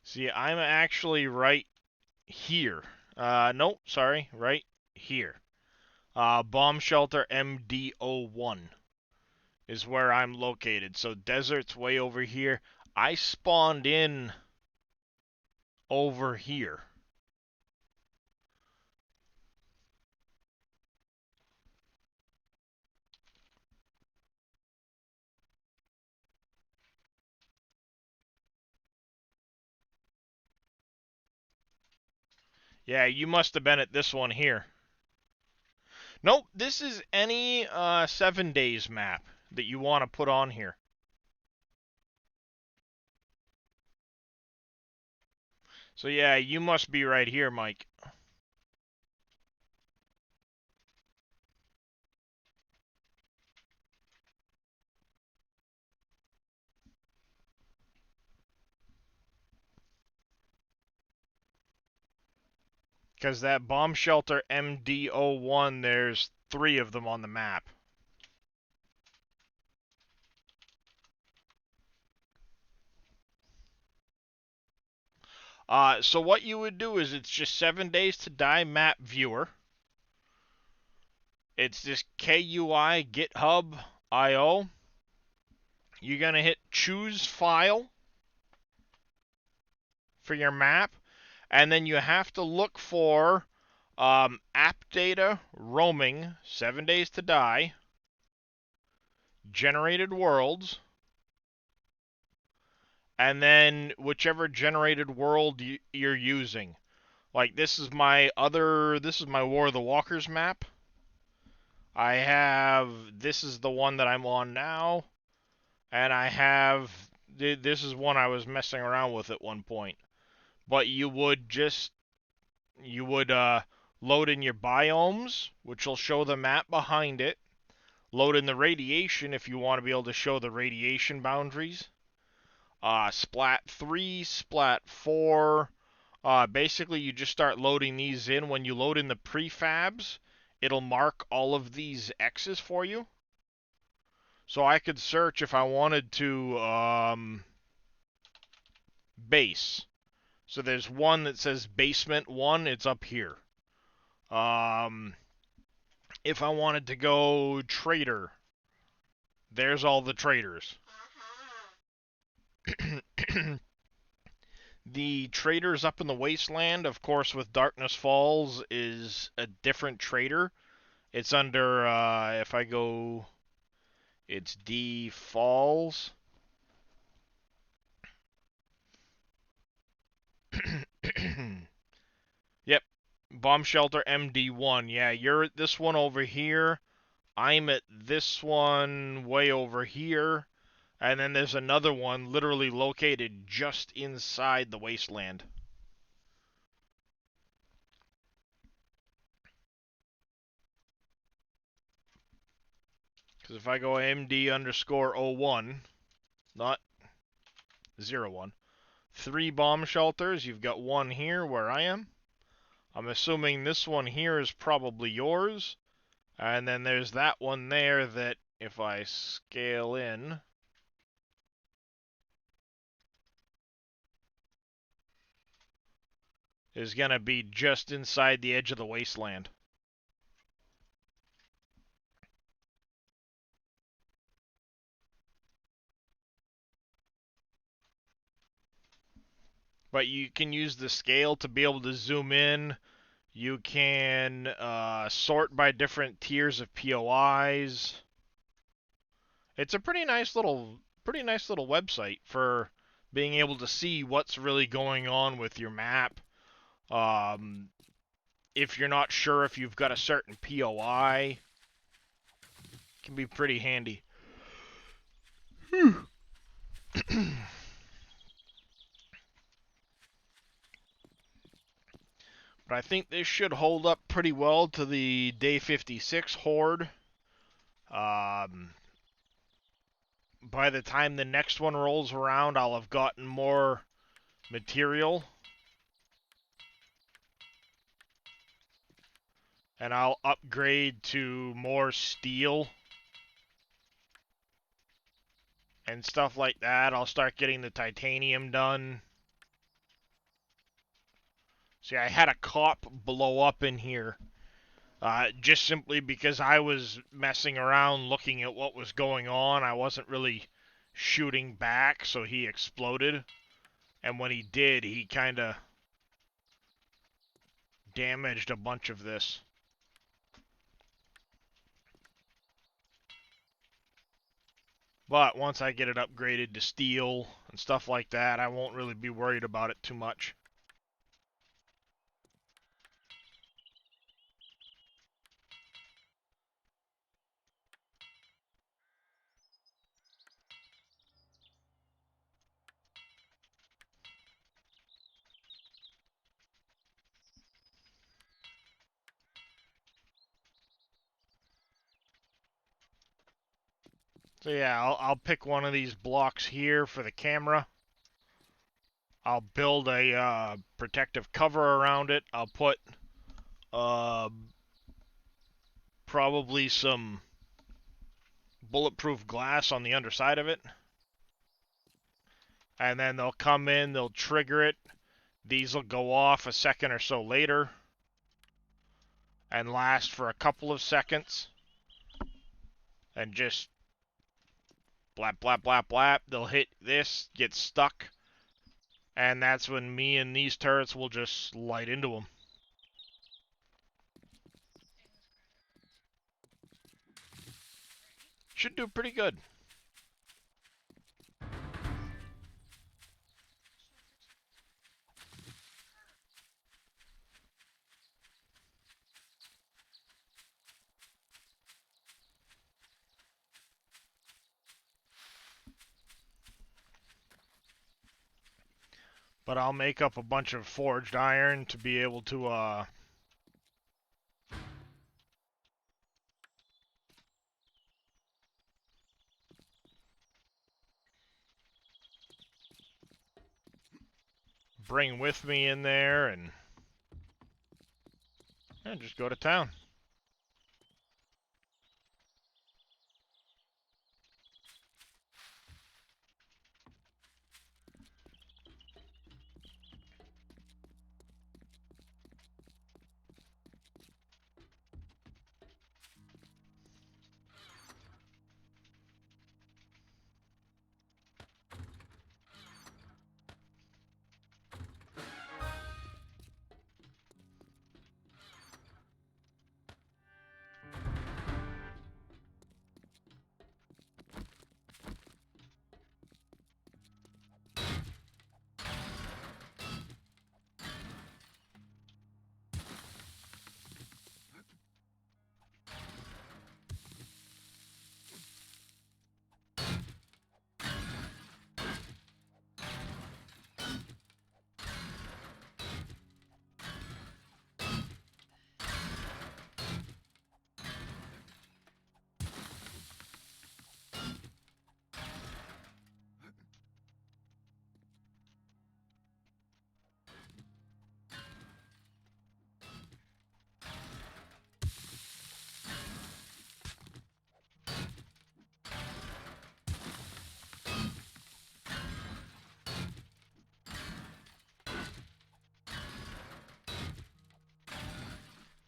[SPEAKER 1] See, I'm actually right here. Nope, sorry, right here. Bomb shelter MD01 is where I'm located. So desert's way over here. I spawned in over here. Yeah, you must have been at this one here. Nope, this is any 7 days map that you want to put on here. So yeah, you must be right here, Mike. Because that bomb shelter MD01, there's 3 of them on the map. So what you would do is it's just 7 days to die map viewer. It's just KUI GitHub IO. You're going to hit choose file for your map. And then you have to look for app data roaming 7 days to die. Generated worlds. And then whichever generated world you're using. Like this is my War of the Walkers map. This is the one that I'm on now, and this is one I was messing around with at one point. But you would load in your biomes, which will show the map behind it. Load in the radiation if you want to be able to show the radiation boundaries. Splat 3, Splat 4, Basically, you just start loading these in. When you load in the prefabs, it'll mark all of these X's for you. So I could search if I wanted to, base. So there's one that says basement 1, it's up here. If I wanted to go trader, there's all the traders. The traders up in the wasteland, of course, with Darkness Falls, is a different trader. It's under, if I go, it's D Falls. Yep, Bomb Shelter MD1. Yeah, you're at this one over here. I'm at this one way over here. And then there's another one literally located just inside the wasteland. Because if I go MD underscore 01, not 01, 3 bomb shelters, you've got one here where I am. I'm assuming this one here is probably yours. And then there's that one there that if I scale in, is going to be just inside the edge of the wasteland. But you can use the scale to be able to zoom in. You can sort by different tiers of POIs. It's a pretty nice little website for being able to see what's really going on with your map. If you're not sure if you've got a certain POI, it can be pretty handy. But I think this should hold up pretty well to the Day 56 horde. By the time the next one rolls around, I'll have gotten more material. And I'll upgrade to more steel. And stuff like that. I'll start getting the titanium done. See, I had a cop blow up in here. Just simply because I was messing around looking at what was going on. I wasn't really shooting back, so he exploded. And when he did, he kind of damaged a bunch of this. But once I get it upgraded to steel and stuff like that, I won't really be worried about it too much. So yeah, I'll pick one of these blocks here for the camera. I'll build a protective cover around it. I'll put probably some bulletproof glass on the underside of it. And then they'll come in, they'll trigger it. These will go off a second or so later and last for a couple of seconds. And just blap, blap, blap, blap. They'll hit this, get stuck. And that's when me and these turrets will just light into them. Should do pretty good. But I'll make up a bunch of forged iron to be able to, bring with me in there and just go to town.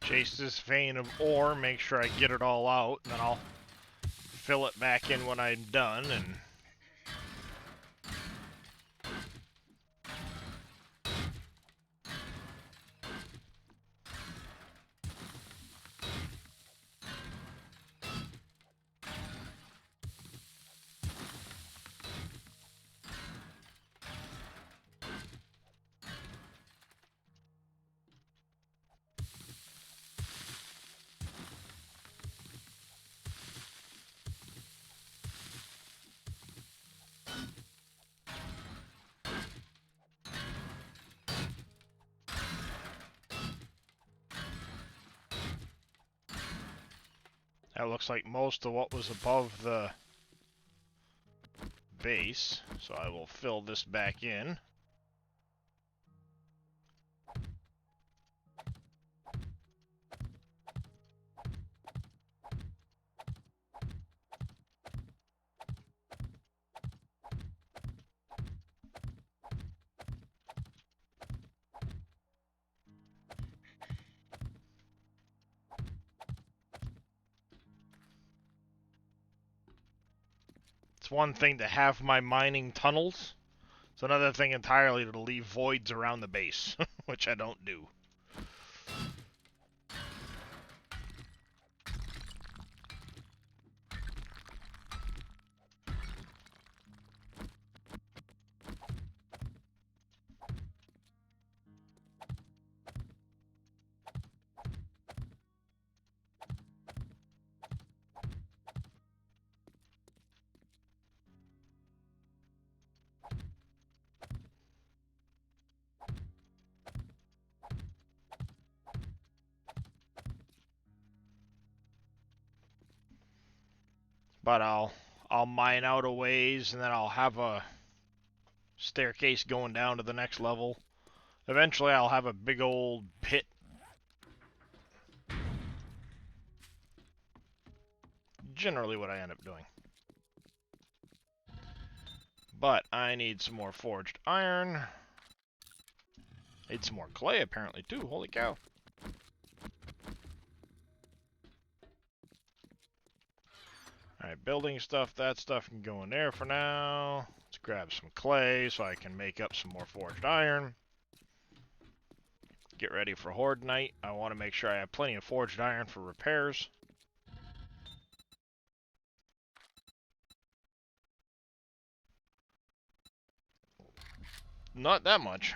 [SPEAKER 1] Chase this vein of ore, make sure I get it all out, and then I'll fill it back in when I'm done, and that looks like most of what was above the base, so I will fill this back in. It's one thing to have my mining tunnels. It's another thing entirely to leave voids around the base, which I don't do. But I'll mine out a ways, and then I'll have a staircase going down to the next level. Eventually I'll have a big old pit. Generally what I end up doing. But I need some more forged iron. Need some more clay apparently too, holy cow. Alright, building stuff, that stuff can go in there for now. Let's grab some clay so I can make up some more forged iron. Get ready for Horde Night. I want to make sure I have plenty of forged iron for repairs. Not that much.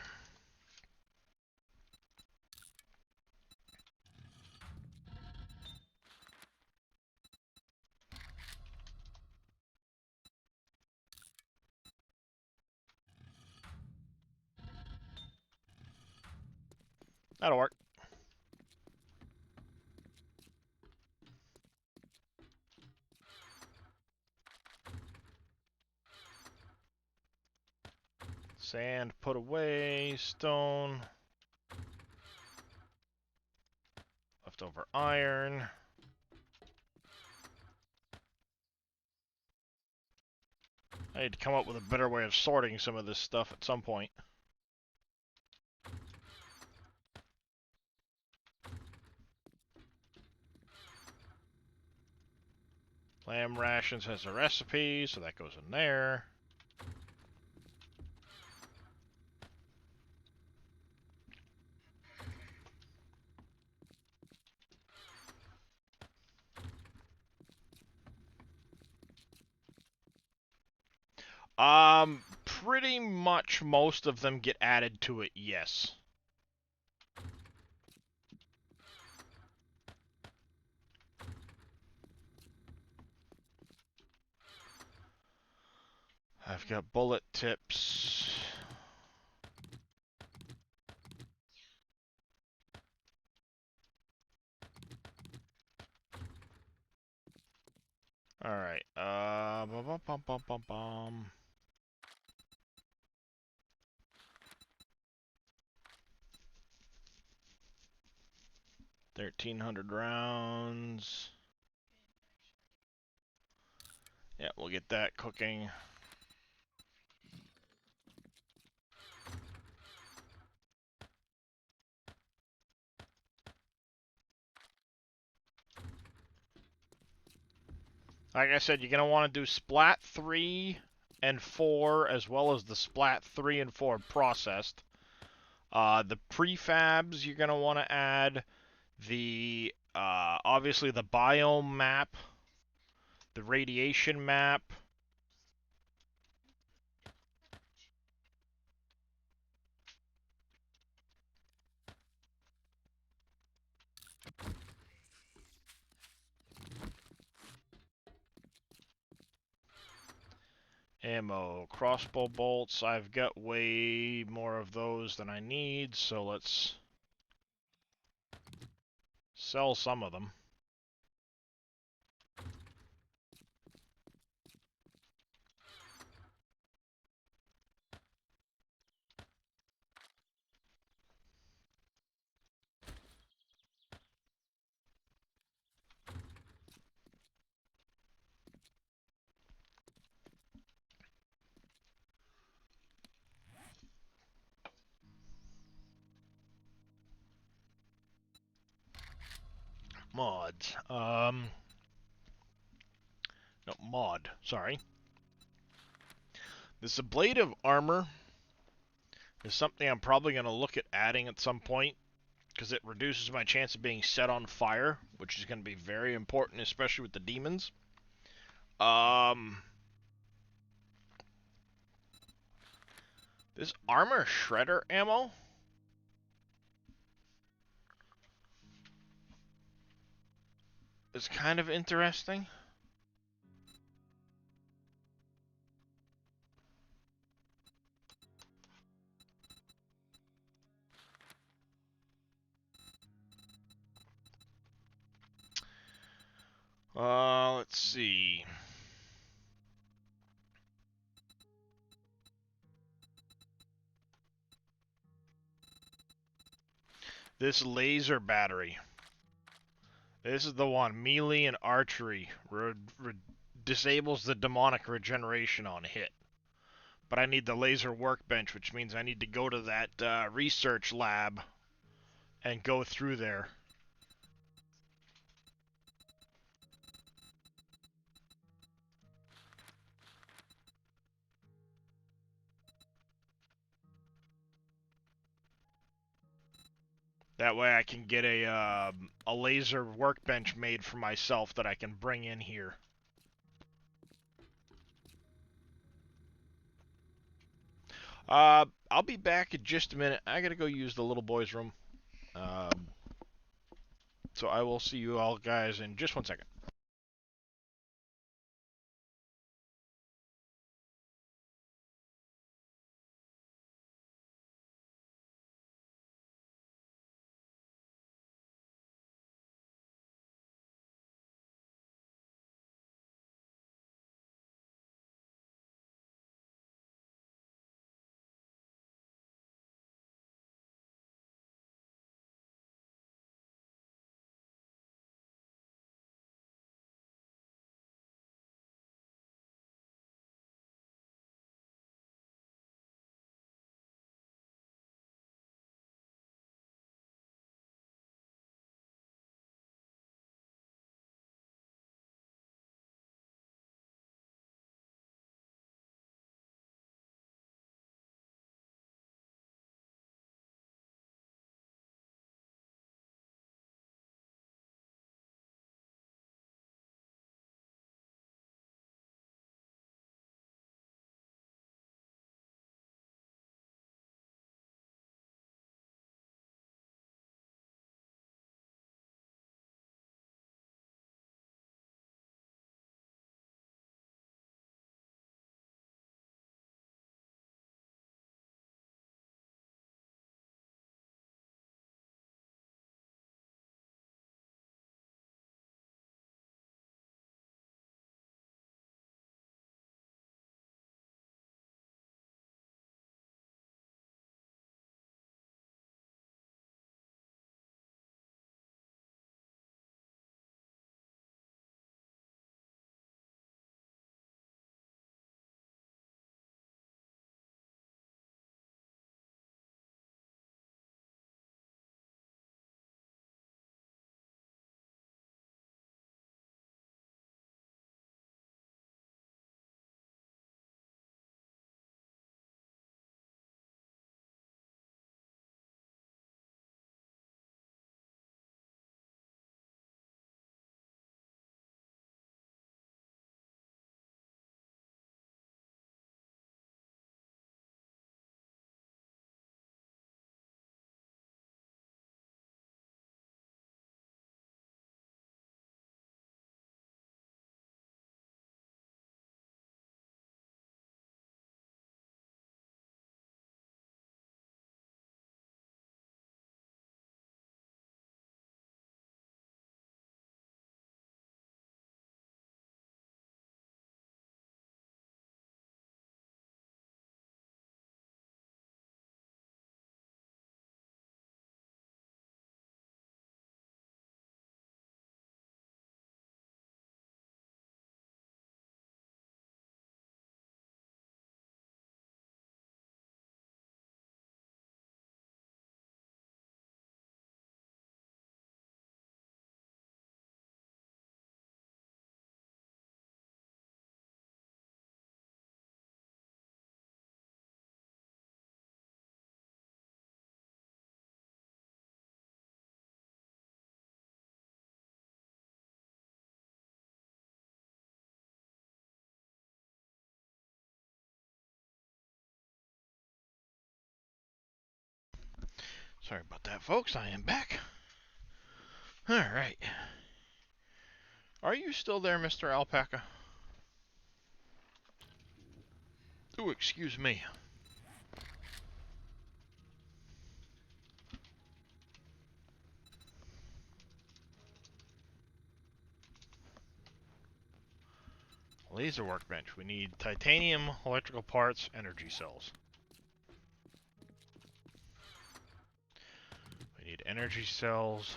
[SPEAKER 1] That'll work. Sand put away, stone. Leftover iron. I need to come up with a better way of sorting some of this stuff at some point. Lamb rations has a recipe, so that goes in there. Pretty much most of them get added to it, yes. I've got bullet tips. Alright, bum, bum, bum, bum, bum. 1,300 rounds. Yeah, we'll get that cooking. Like I said, you're going to want to do Splat 3 and 4, as well as the Splat 3 and 4 processed. The prefabs, you're going to want to add the, obviously the biome map, the radiation map. Ammo, crossbow bolts. I've got way more of those than I need, so let's sell some of them. Mods. No, mod. Sorry. This blade of armor is something I'm probably going to look at adding at some point, because it reduces my chance of being set on fire, which is going to be very important, especially with the demons. This armor shredder ammo is kind of interesting. Let's see. This laser battery. This is the one. Melee and archery. Disables the demonic regeneration on hit. But I need the laser workbench, which means I need to go to that research lab and go through there. That way I can get a laser workbench made for myself that I can bring in here. I'll be back in just a minute. I gotta go use the little boy's room. So I will see you all guys in just 1 second. Sorry about that, folks. I am back. Alright. Are you still there, Mr. Alpaca? Ooh, excuse me. Laser workbench. We need titanium, electrical parts, energy cells. We need energy cells.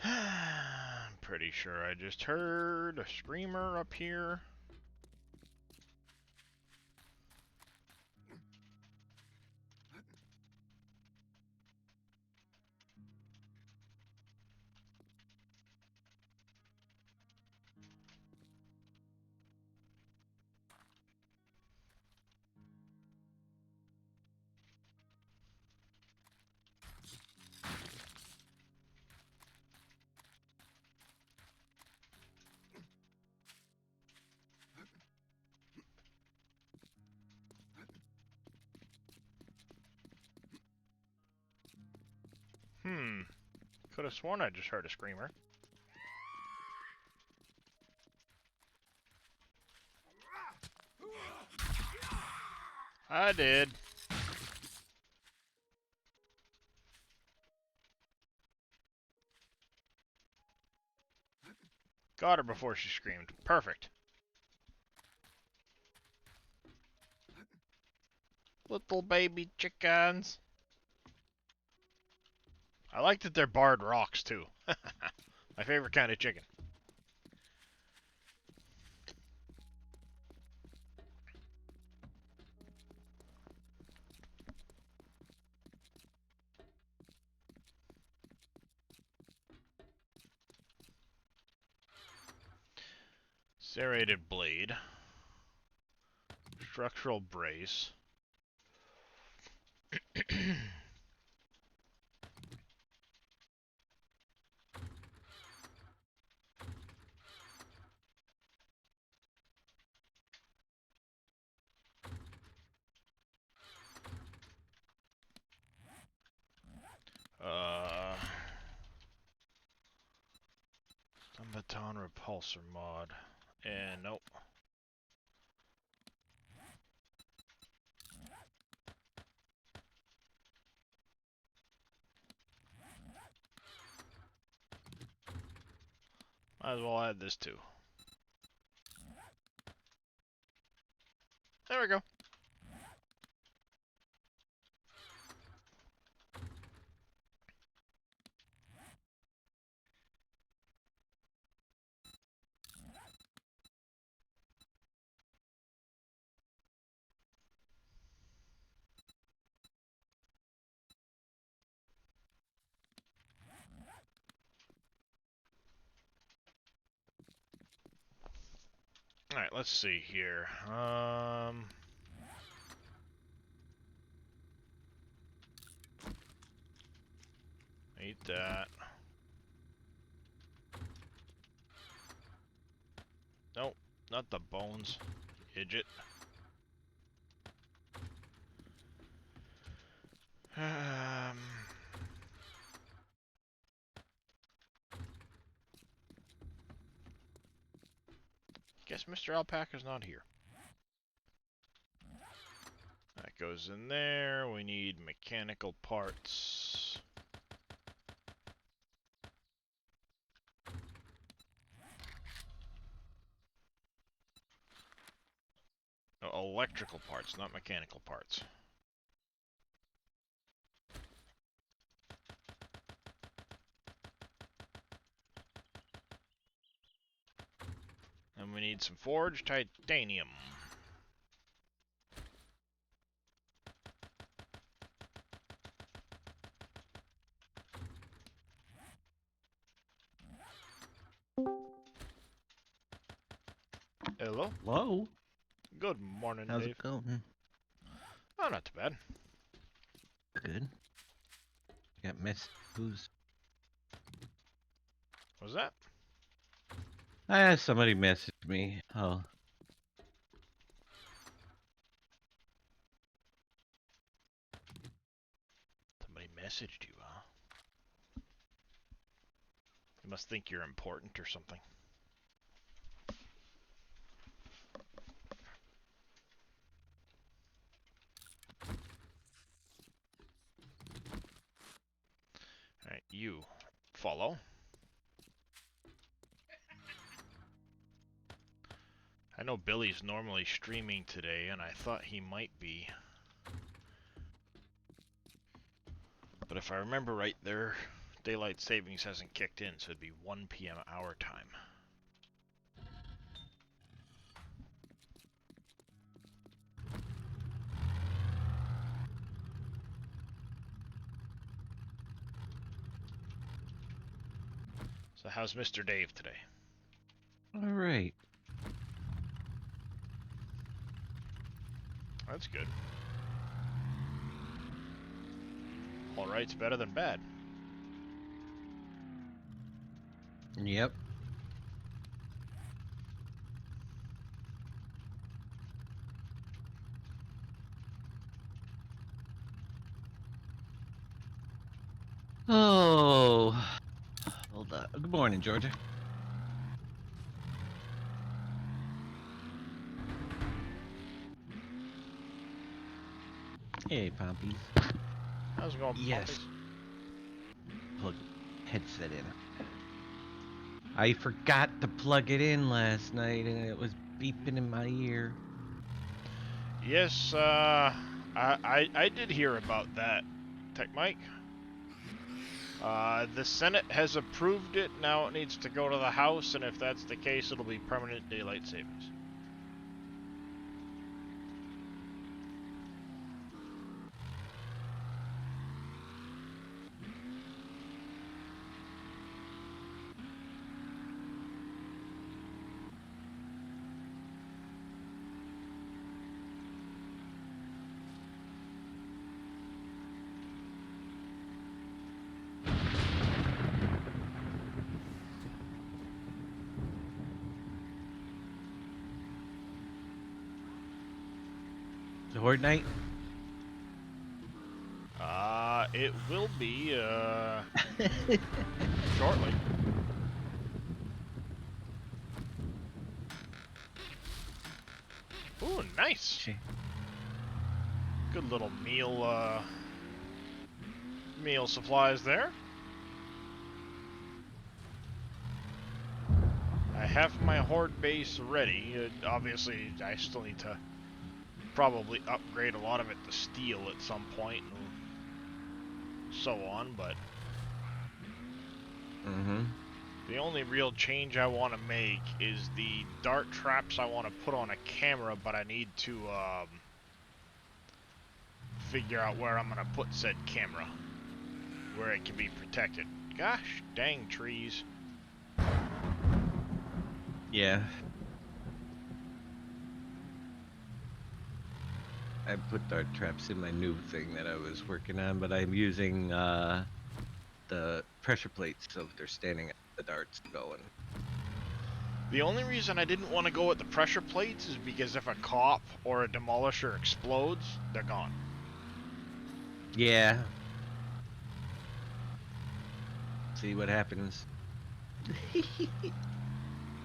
[SPEAKER 1] I'm pretty sure I just heard a screamer up here. Could have sworn I just heard a screamer. I did. Got her before she screamed. Perfect. Little baby chickens. I like that they're barred rocks, too. My favorite kind of chicken. Serrated blade. Structural brace. Baton repulsor mod. And nope. Might as well add this too. There we go. Alright, let's see here. Eat that. Nope, not the bones. Idiot. Guess Mr. Alpaca's not here. That goes in there. We need mechanical parts. No, electrical parts, not mechanical parts. And we need some forged titanium. Hello.
[SPEAKER 5] Hello?
[SPEAKER 1] Good morning,
[SPEAKER 5] How's
[SPEAKER 1] Dave.
[SPEAKER 5] it going?
[SPEAKER 1] Oh, not too bad.
[SPEAKER 5] Good. Got missed. Who's...
[SPEAKER 1] What was that?
[SPEAKER 5] Somebody messaged me. Oh.
[SPEAKER 1] Somebody messaged you, huh? You must think you're important or something. Alright, you follow. I know Billy's normally streaming today, and I thought he might be. But if I remember right, their daylight savings hasn't kicked in, so it'd be 1 p.m. our time. So how's Mr. Dave today?
[SPEAKER 5] Alright.
[SPEAKER 1] That's good. Alright's better than bad.
[SPEAKER 5] Yep. Oh. Hold on. Good morning, Georgia. Hey, Pompies.
[SPEAKER 1] How's it going,
[SPEAKER 5] Yes.
[SPEAKER 1] Pompies?
[SPEAKER 5] Plug headset in. I forgot to plug it in last night, and it was beeping in my ear.
[SPEAKER 1] Yes, I did hear about that, Tech Mike. The Senate has approved it. Now it needs to go to the House, and if that's the case, it'll be permanent daylight savings.
[SPEAKER 5] The Horde Night?
[SPEAKER 1] It will be, shortly. Ooh, nice. Good little meal supplies there. I have my horde base ready. Obviously, I still need to probably upgrade a lot of it to steel at some point, and so on, but the only real change I want to make is the dart traps I want to put on a camera, but I need to figure out where I'm going to put said camera, where it can be protected. Gosh dang trees.
[SPEAKER 5] Yeah. I put dart traps in my new thing that I was working on, but I'm using the pressure plates, so they're standing at the darts going.
[SPEAKER 1] The only reason I didn't want to go with the pressure plates is because if a cop or a demolisher explodes, they're gone.
[SPEAKER 5] Yeah. See what happens.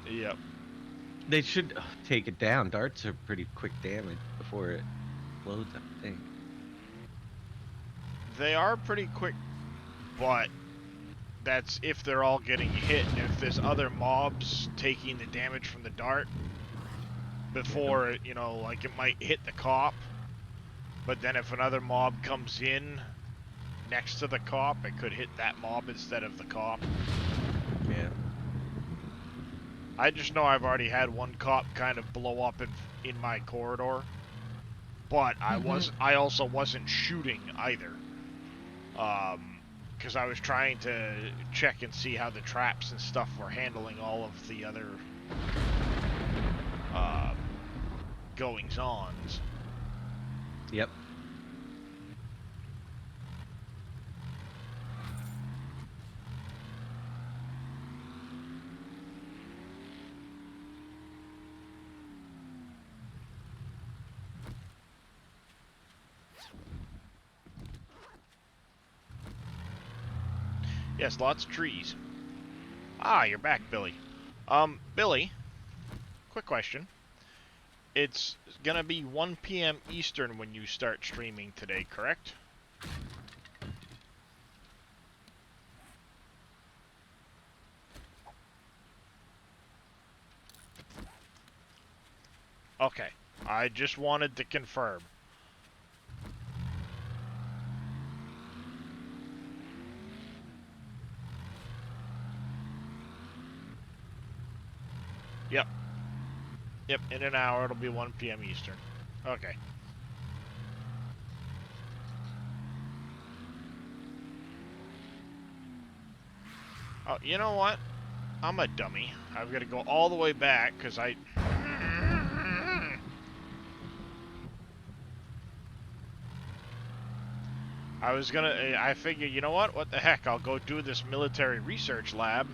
[SPEAKER 1] Yep.
[SPEAKER 5] They should take it down. Darts are pretty quick damage before it explodes, I think.
[SPEAKER 1] They are pretty quick, but that's if they're all getting hit. And if there's other mobs taking the damage from the dart before, you know, like it might hit the cop, but then if another mob comes in next to the cop, it could hit that mob instead of the cop.
[SPEAKER 5] Yeah.
[SPEAKER 1] I just know I've already had one cop kind of blow up in my corridor, but I also wasn't shooting either, because I was trying to check and see how the traps and stuff were handling all of the other goings-ons.
[SPEAKER 5] Yep.
[SPEAKER 1] Yes, lots of trees. Ah, you're back, Billy. Billy, quick question. It's gonna be 1 p.m. Eastern when you start streaming today, correct? Okay. I just wanted to confirm. Yep. Yep, in an hour it'll be 1 p.m. Eastern. Okay. Oh, you know what? I'm a dummy. I've got to go all the way back because I figured, you know what? What the heck? I'll go do this military research lab.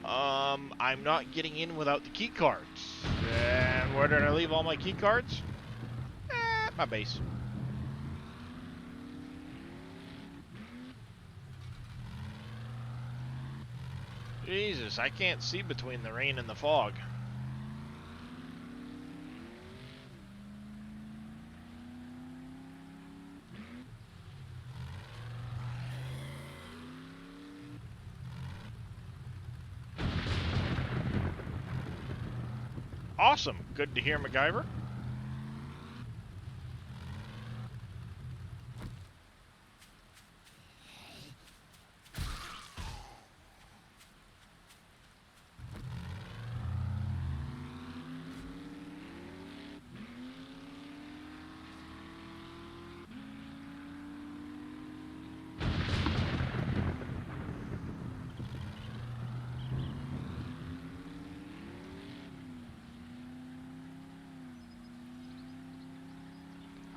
[SPEAKER 1] I'm not getting in without the key cards. And where did I leave all my key cards? At my base. Jesus, I can't see between the rain and the fog. Awesome. Good to hear, MacGyver.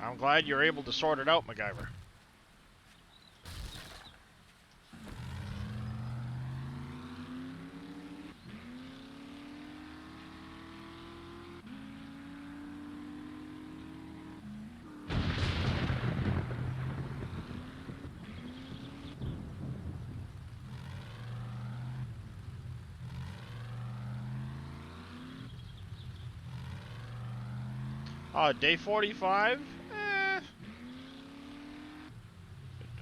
[SPEAKER 1] I'm glad you're able to sort it out, MacGyver. Day 45?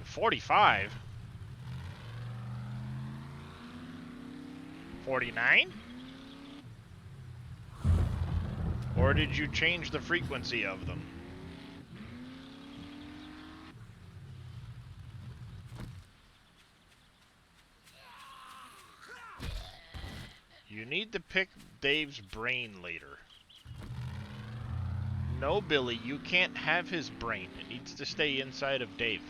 [SPEAKER 1] 45? 49? Or did you change the frequency of them? You need to pick Dave's brain later. No, Billy, you can't have his brain. It needs to stay inside of Dave.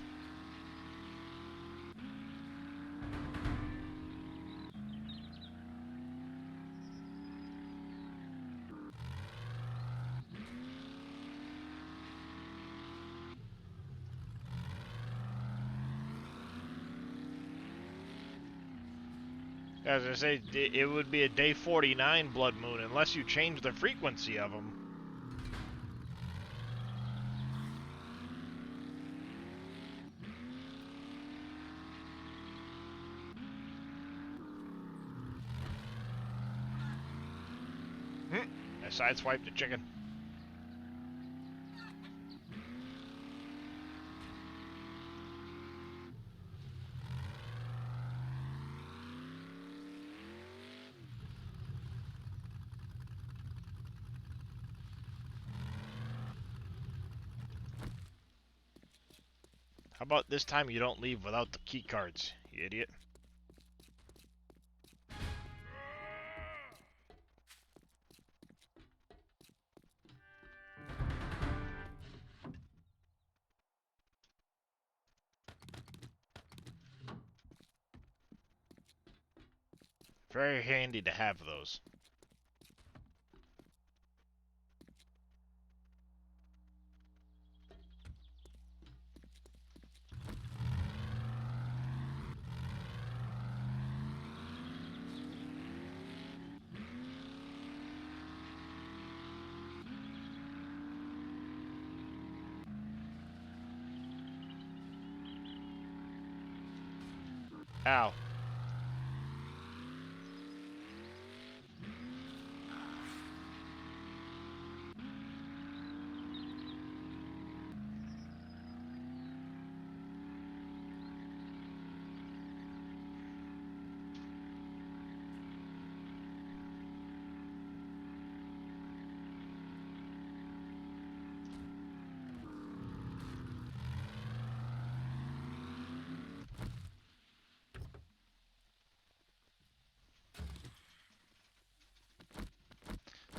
[SPEAKER 1] As I say, it would be a day 49 blood moon unless you change the frequency of them. I sideswiped the chicken. How about this time you don't leave without the key cards, you idiot? Very handy to have those. Ow.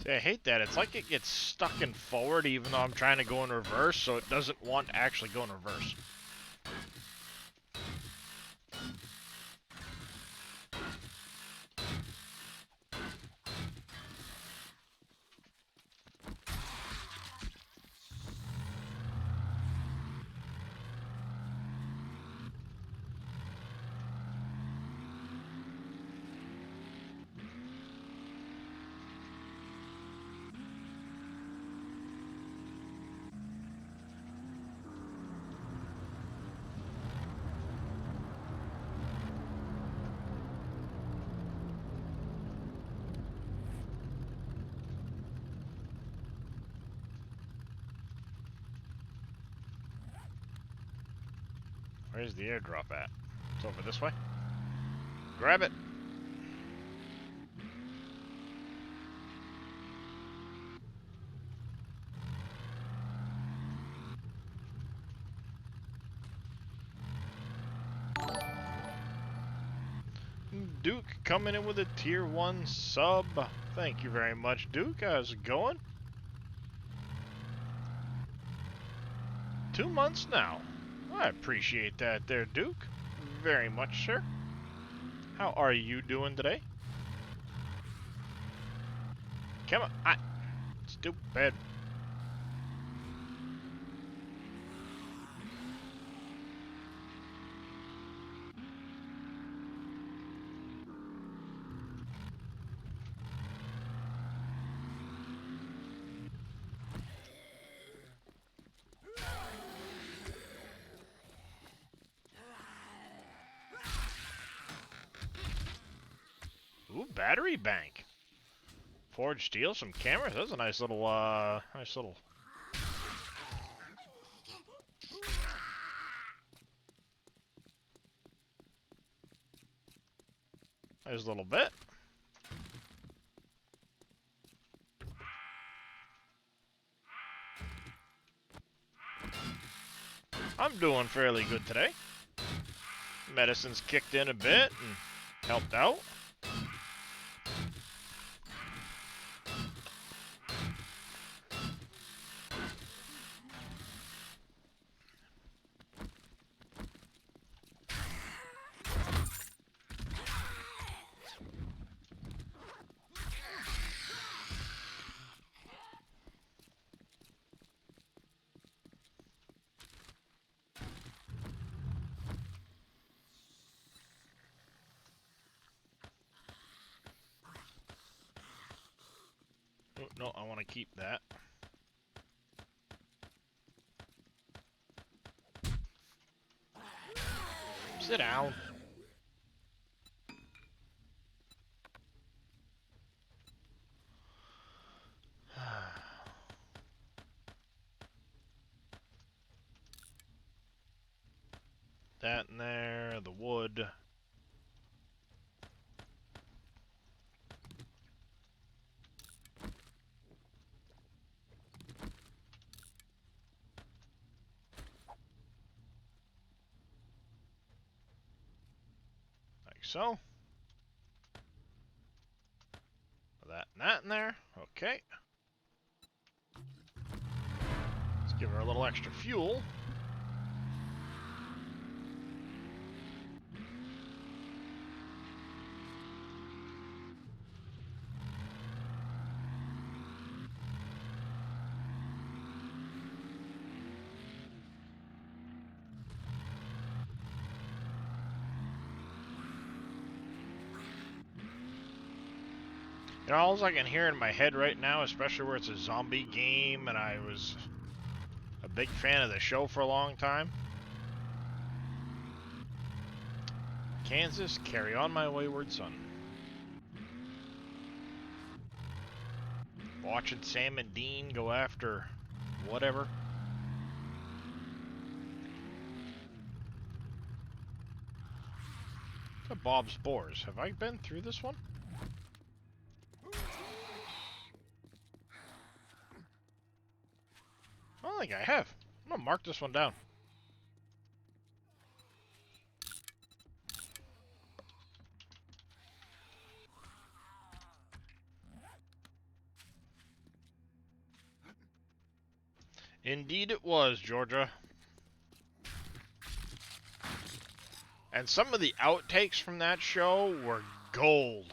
[SPEAKER 1] See, I hate that. It's like it gets stuck in forward even though I'm trying to go in reverse, so it doesn't want to actually go in reverse. Where's the airdrop at? It's over this way. Grab it. Duke coming in with a tier 1 sub. Thank you very much, Duke. How's it going? 2 months now. I appreciate that there, Duke. Very much, sir. How are you doing today? Come on. Stupid. Ooh, battery bank. Forged steel, some cameras. That's a nice little, nice little bit. I'm doing fairly good today. Medicine's kicked in a bit and helped out. Oh, no, I want to keep that. Sit down. That in there, the wood. Like so. That and that in there. Okay. Let's give her a little extra fuel. You know, all I can hear in my head right now, especially where it's a zombie game and I was a big fan of the show for a long time. Kansas, carry on my wayward son. Watching Sam and Dean go after whatever. To Bob's Boars. Have I been through this one? I don't think I have. I'm gonna mark this one down. Indeed it was, Georgia. And some of the outtakes from that show were gold.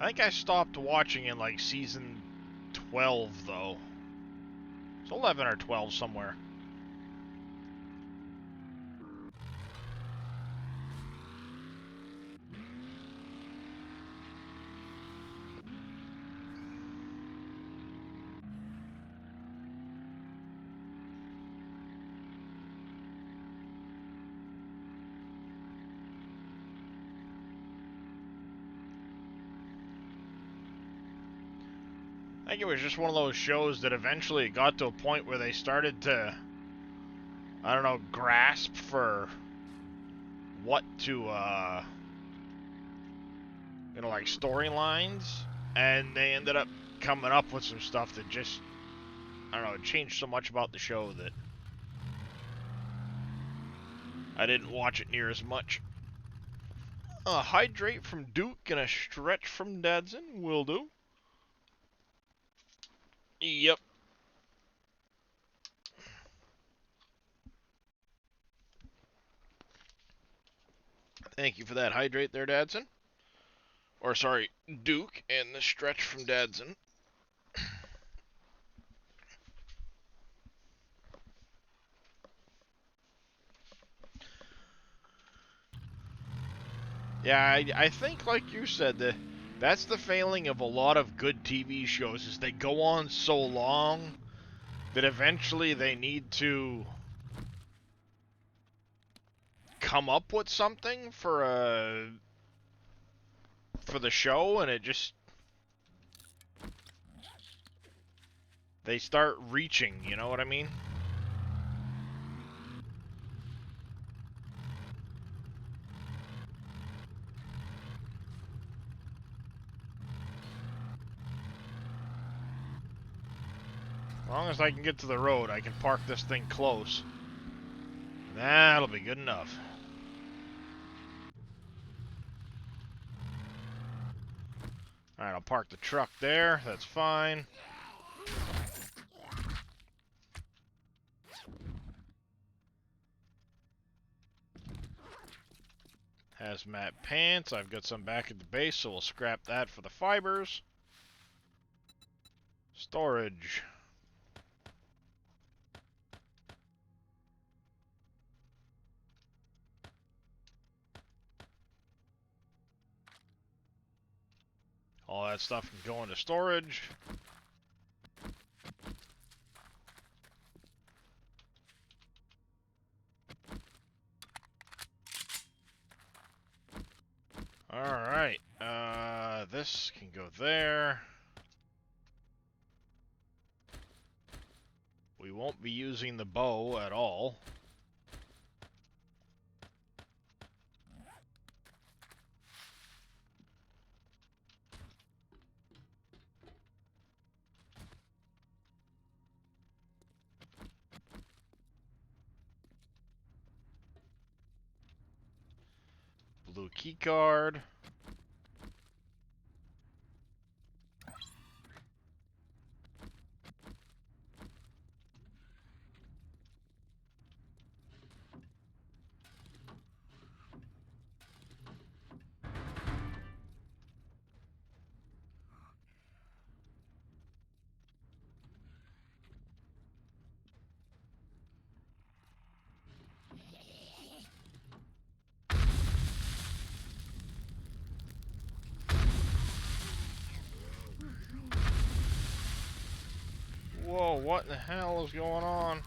[SPEAKER 1] I think I stopped watching in like season 12 though. It's 11 or 12 somewhere. I think it was just one of those shows that eventually got to a point where they started to, I don't know, grasp for what to, like storylines, and they ended up coming up with some stuff that just, I don't know, it changed so much about the show that I didn't watch it near as much. A hydrate from Duke and a stretch from Dadson will do. Yep. Thank you for that hydrate there, Dadson. Or sorry, Duke and the stretch from Dadson. Yeah, I think like you said, that's the failing of a lot of good TV shows is they go on so long that eventually they need to come up with something for the show, and it just they start reaching, you know what I mean? As long as I can get to the road, I can park this thing close. That'll be good enough. Alright, I'll park the truck there. That's fine. Hazmat pants. I've got some back at the base, so we'll scrap that for the fibers. Storage. All that stuff can go into storage. Alright, this can go there. We won't be using the bow at all. Blue key card. Whoa, what in the hell is going on?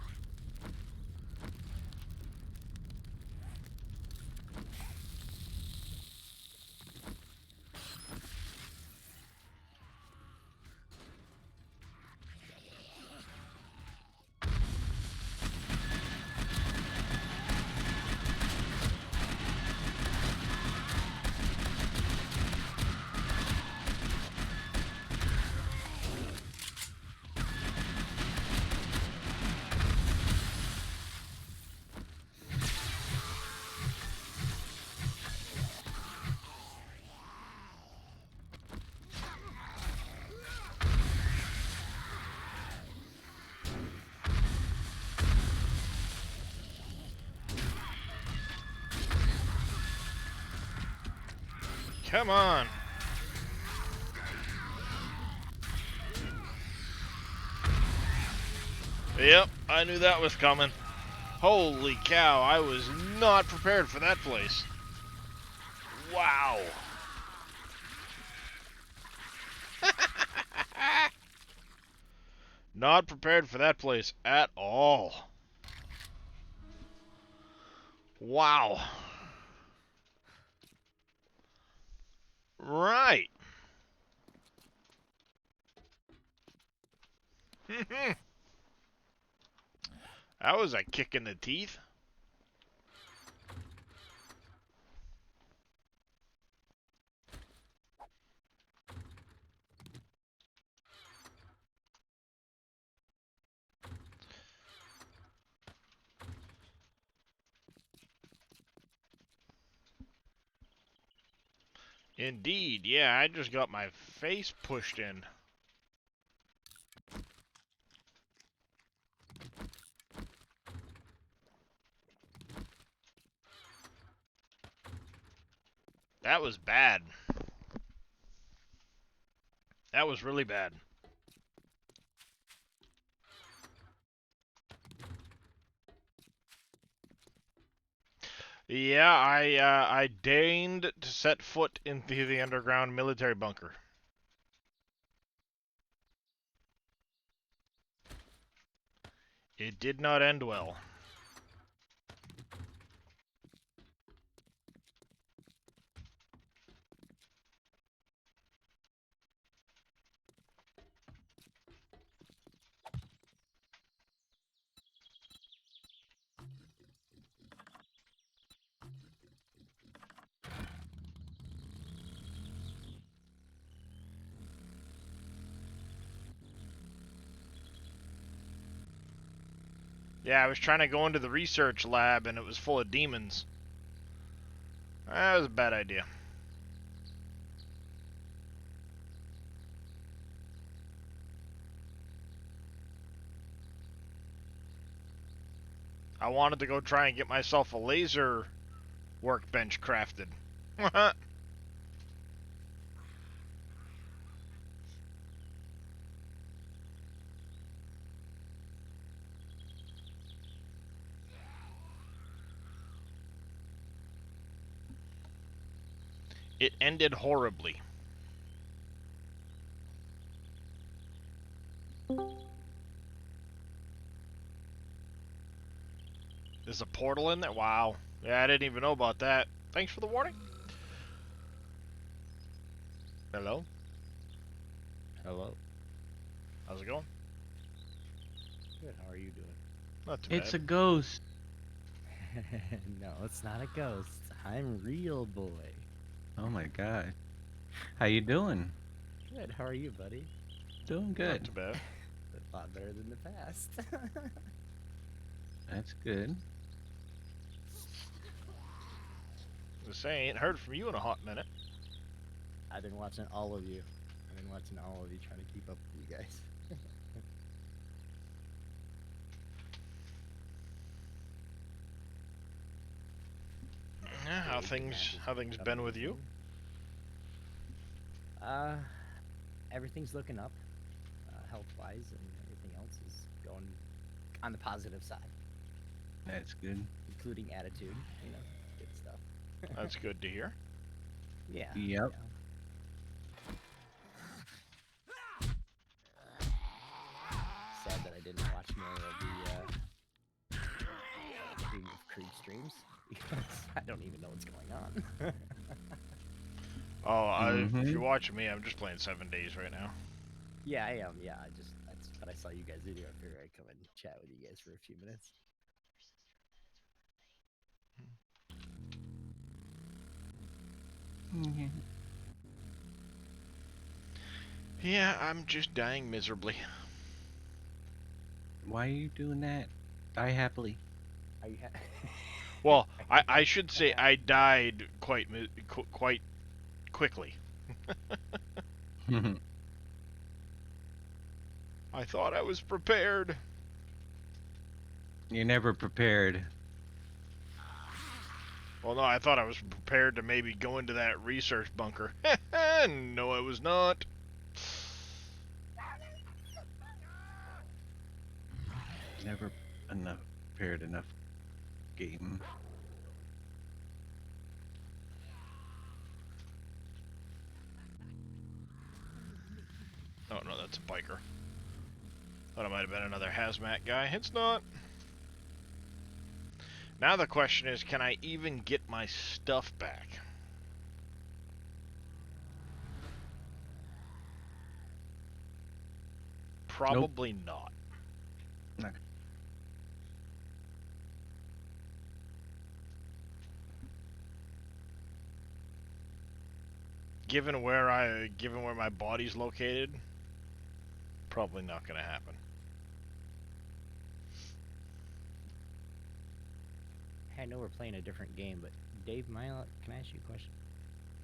[SPEAKER 1] Come on. Yep, I knew that was coming. Holy cow, I was not prepared for that place. Wow. Not prepared for that place at all. Wow. Right. That was a kick in the teeth. Indeed, yeah, I just got my face pushed in. That was bad. That was really bad. Yeah, I deigned to set foot into the underground military bunker. It did not end well. Yeah, I was trying to go into the research lab and it was full of demons. That was a bad idea. I wanted to go try and get myself a laser workbench crafted. It ended horribly. There's a portal in there? Wow. Yeah, I didn't even know about that. Thanks for the warning. Hello?
[SPEAKER 6] Hello.
[SPEAKER 1] How's it going?
[SPEAKER 6] Good. How are you doing?
[SPEAKER 1] Not too bad.
[SPEAKER 5] It's a ghost.
[SPEAKER 6] No, it's not a ghost. I'm real boy.
[SPEAKER 5] Oh my god. How you doing?
[SPEAKER 6] Good. How are you, buddy?
[SPEAKER 5] Doing
[SPEAKER 1] Not
[SPEAKER 5] good.
[SPEAKER 1] too bad.
[SPEAKER 6] A lot better than the past.
[SPEAKER 5] That's good.
[SPEAKER 1] Just saying, ain't heard from you in a hot minute.
[SPEAKER 6] I've been watching all of you. I've been watching all of you, trying to keep up with you guys.
[SPEAKER 1] Yeah, how things been with you?
[SPEAKER 6] Everything's looking up, health-wise, and everything else is going on the positive side,
[SPEAKER 5] That's good.
[SPEAKER 6] including attitude. You know, good stuff.
[SPEAKER 1] That's good to hear.
[SPEAKER 6] Yeah.
[SPEAKER 5] Yep.
[SPEAKER 6] Sad more of the King of Creep streams because I don't even know what's going on.
[SPEAKER 1] Oh, if
[SPEAKER 5] Mhm.
[SPEAKER 1] you're watching me, I'm just playing 7 Days right now.
[SPEAKER 6] Yeah, I am. Yeah, that's what I saw you guys video. I figured I'd come and chat with you guys for a few minutes.
[SPEAKER 1] Yeah, I'm just dying miserably.
[SPEAKER 5] Why are you doing that? Die happily.
[SPEAKER 6] Are you
[SPEAKER 1] Well, I should say I died quite quite quickly. I thought I was prepared.
[SPEAKER 5] You're never prepared.
[SPEAKER 1] Well, no, I thought I was prepared to maybe go into that research bunker. No, I was not.
[SPEAKER 5] Never enough prepared enough game.
[SPEAKER 1] Oh, no, that's a biker. Thought it might have been another hazmat guy. It's not. Now the question is, can I even get my stuff back? Probably not.
[SPEAKER 5] Okay.
[SPEAKER 1] Given where my body's located, probably not gonna happen.
[SPEAKER 6] I know we're playing a different game, but Dave, can I ask you a question?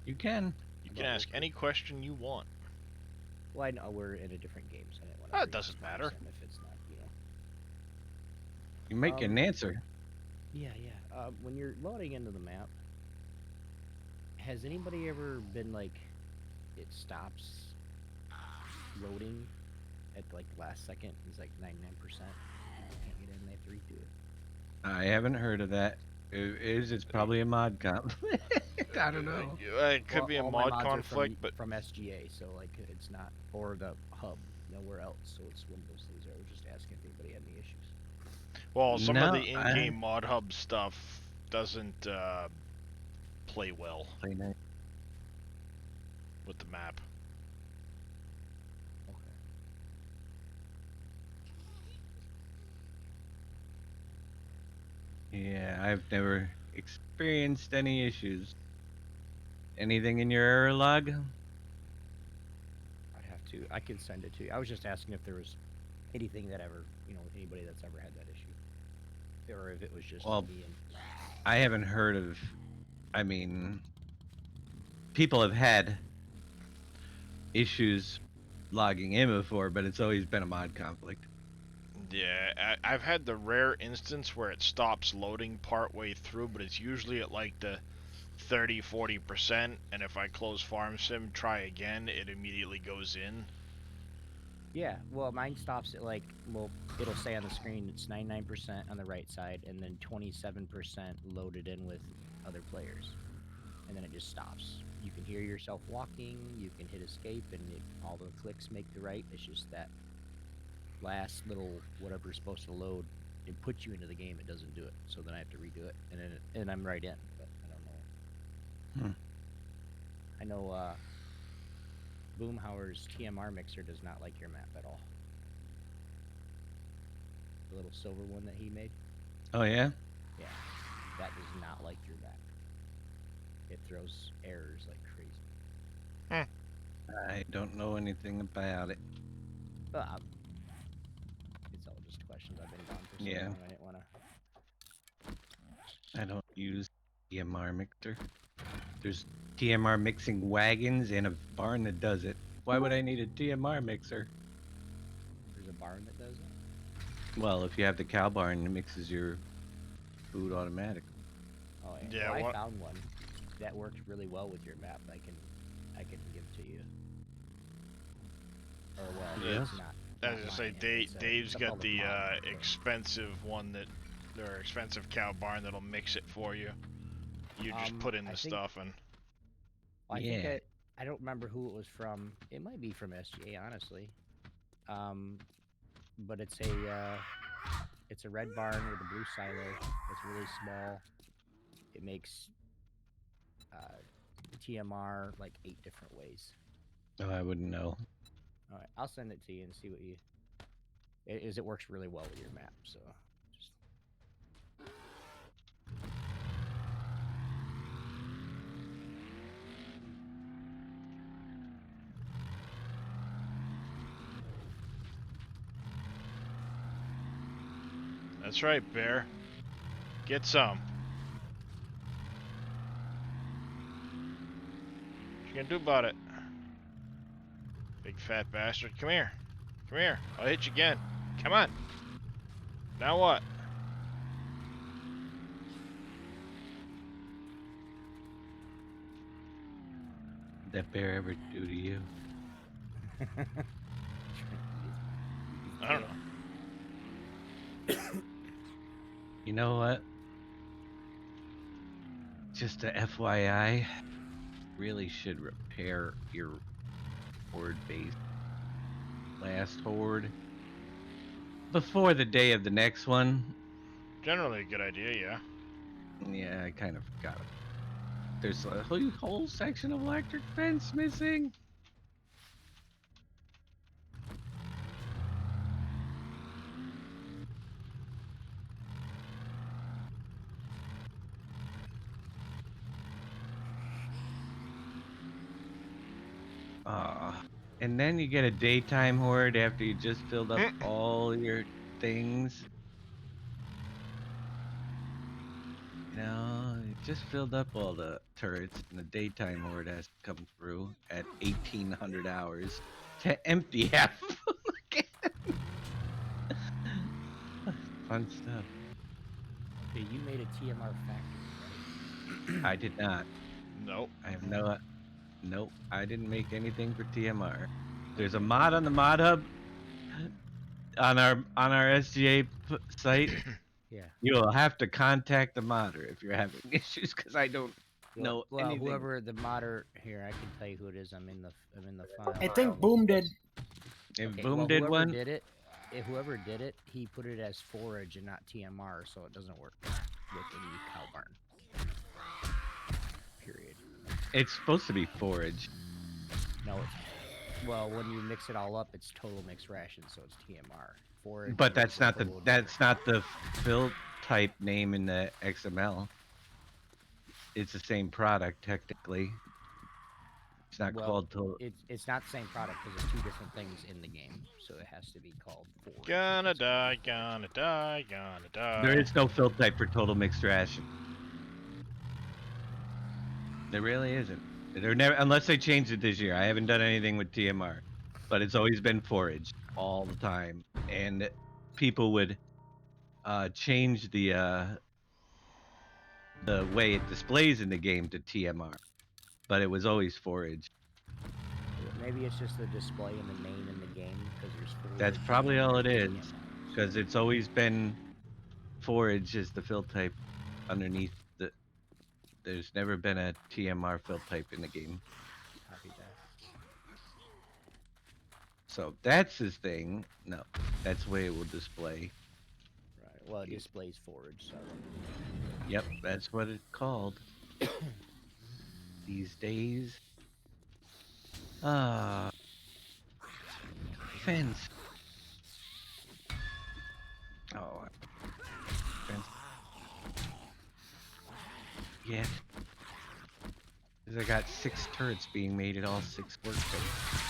[SPEAKER 5] You can.
[SPEAKER 1] You can
[SPEAKER 6] About
[SPEAKER 1] ask any question you want.
[SPEAKER 6] Well, I know we're in a different game, so I didn't want
[SPEAKER 1] Oh,
[SPEAKER 6] to.
[SPEAKER 1] it doesn't matter.
[SPEAKER 6] If it's not,
[SPEAKER 5] You make an answer.
[SPEAKER 6] Yeah, yeah. When you're loading into the map, has anybody ever been like, it stops loading at like the last second? It's like 99%. Can't get in. They have to redo it.
[SPEAKER 5] I haven't heard of that. It's probably a mod comp. I don't know.
[SPEAKER 1] It could
[SPEAKER 6] Well,
[SPEAKER 1] be a
[SPEAKER 6] all my
[SPEAKER 1] mod
[SPEAKER 6] mods are
[SPEAKER 1] conflict, but
[SPEAKER 6] from SGA, so like it's not, or the hub, nowhere else. So it's one of those things. I was just asking if anybody had any issues.
[SPEAKER 1] well, some of
[SPEAKER 5] No,
[SPEAKER 1] the in-game mod hub stuff doesn't play well
[SPEAKER 5] Play nice.
[SPEAKER 1] with the map.
[SPEAKER 6] Okay.
[SPEAKER 5] Yeah, I've never experienced any issues. Anything in your error log?
[SPEAKER 6] I'd have to. I can send it to you. I was just asking if there was anything that ever, anybody that's ever had that issue, or if it was just
[SPEAKER 5] Well,
[SPEAKER 6] me and.
[SPEAKER 5] I haven't heard of. I mean, people have had issues logging in before, but it's always been a mod conflict.
[SPEAKER 1] Yeah, I've had the rare instance where it stops loading partway through, but it's usually at like the 30-40%, and if I close Farm Sim, try again, it immediately goes in.
[SPEAKER 6] Yeah, well, mine stops at like, it'll say on the screen it's 99% on the right side, and then 27% loaded in with other players, and then it just stops. You can hear yourself walking, you can hit escape, and all the clicks make the right. It's just that last little whatever's supposed to load, it puts you into the game. It doesn't do it, so then I have to redo it, and I'm right in, but I don't know. I know Boomhauer's TMR mixer does not like your map at all. The little silver one that he made.
[SPEAKER 5] Oh yeah.
[SPEAKER 6] Yeah, that does not like your map. It throws errors like crazy.
[SPEAKER 5] I don't know anything about it.
[SPEAKER 6] But it's all just questions. I've been gone for so
[SPEAKER 5] Yeah.
[SPEAKER 6] long. I didn't want to.
[SPEAKER 5] I don't use TMR mixer. There's TMR mixing wagons and a barn that does it. Why would I need a TMR mixer?
[SPEAKER 6] There's a barn that does it.
[SPEAKER 5] Well, if you have the cow barn, it mixes your food automatically.
[SPEAKER 6] Oh yeah.
[SPEAKER 1] Yeah,
[SPEAKER 6] Well, I
[SPEAKER 1] what-
[SPEAKER 6] found one that works really well with your map. I can give to you. Or well,
[SPEAKER 5] Yeah.
[SPEAKER 6] it's not.
[SPEAKER 1] As
[SPEAKER 6] not
[SPEAKER 1] I say,
[SPEAKER 6] mine, it's
[SPEAKER 1] Dave's
[SPEAKER 6] a
[SPEAKER 1] got
[SPEAKER 6] public
[SPEAKER 1] the
[SPEAKER 6] mod, but-
[SPEAKER 1] expensive one or expensive cow barn that'll mix it for you. You just put in
[SPEAKER 6] I
[SPEAKER 1] the
[SPEAKER 6] think-
[SPEAKER 1] stuff and.
[SPEAKER 6] Well, I
[SPEAKER 5] Yeah.
[SPEAKER 6] think I don't remember who it was from. It might be from SGA, honestly. But it's a It's a red barn with a blue silo. It's really small. It makes TMR like 8 different ways.
[SPEAKER 5] Oh, I wouldn't know.
[SPEAKER 6] All right, I'll send it to you and see what you. It works really well with your map. So just
[SPEAKER 1] That's right, Bear. Get some. What you gonna do about it? Big fat bastard. Come here. Come here. I'll hit you again. Come on. Now what?
[SPEAKER 5] Did that bear ever do to you?
[SPEAKER 1] I don't know.
[SPEAKER 5] You know what? Just a FYI, really should repair your horde base. Last horde. Before the day of the next one.
[SPEAKER 1] Generally a good idea, yeah.
[SPEAKER 5] Yeah, I kind of forgot it. There's a whole section of electric fence missing. And then you get a daytime horde after you just filled up all your things. You know, you just filled up all the turrets, and the daytime horde has to come through at 1800 hours to empty half of them again. Fun stuff.
[SPEAKER 6] okay. You made a TMR factory, right?
[SPEAKER 5] I did not.
[SPEAKER 1] Nope.
[SPEAKER 5] I have no. Nope. I didn't make anything for TMR. There's a mod on the mod hub on our SGA site.
[SPEAKER 6] Yeah.
[SPEAKER 5] You'll have to contact the modder if you're having issues, because I don't know
[SPEAKER 6] Well,
[SPEAKER 5] anything.
[SPEAKER 6] whoever the modder here, I can tell you who it is. I'm in the file.
[SPEAKER 7] I think Boom did.
[SPEAKER 5] If
[SPEAKER 6] Okay,
[SPEAKER 5] Boom
[SPEAKER 6] well,
[SPEAKER 5] did
[SPEAKER 6] whoever
[SPEAKER 5] one,
[SPEAKER 6] did it, whoever did it, he put it as forage and not TMR, so it doesn't work with any cow barn. Period.
[SPEAKER 5] it's supposed to be forage.
[SPEAKER 6] No, well, when you mix it all up, it's total mixed ration, so it's TMR. Forage.
[SPEAKER 5] But
[SPEAKER 6] is
[SPEAKER 5] that's
[SPEAKER 6] a
[SPEAKER 5] not the
[SPEAKER 6] total
[SPEAKER 5] that's not the fill type name in the XML. It's the same product technically. It's not
[SPEAKER 6] Well,
[SPEAKER 5] called total.
[SPEAKER 6] It's not the same product because there's 2 different things in the game, so it has to be called forage.
[SPEAKER 1] Gonna die, gonna die, gonna die.
[SPEAKER 5] There is no fill type for total mixed ration. There really isn't. There never, unless they changed it this year. I haven't done anything with TMR, but it's always been forage all the time, and people would change the way it displays in the game to TMR, but it was always forage.
[SPEAKER 6] Maybe it's just the display and the name in the game because there's forage.
[SPEAKER 5] That's probably all it is,
[SPEAKER 6] TMR,
[SPEAKER 5] because it's always been forage as the fill type underneath the. There's never been a TMR fill type in the game.
[SPEAKER 6] Copy that.
[SPEAKER 5] So that's his thing. No, that's the way it will display.
[SPEAKER 6] Right. Well, it displays forage, so.
[SPEAKER 5] Yep, that's what it's called these days. Fence. Oh, fence. Yeah. 'Cause I got 6 turrets being made at all 6 workbenches.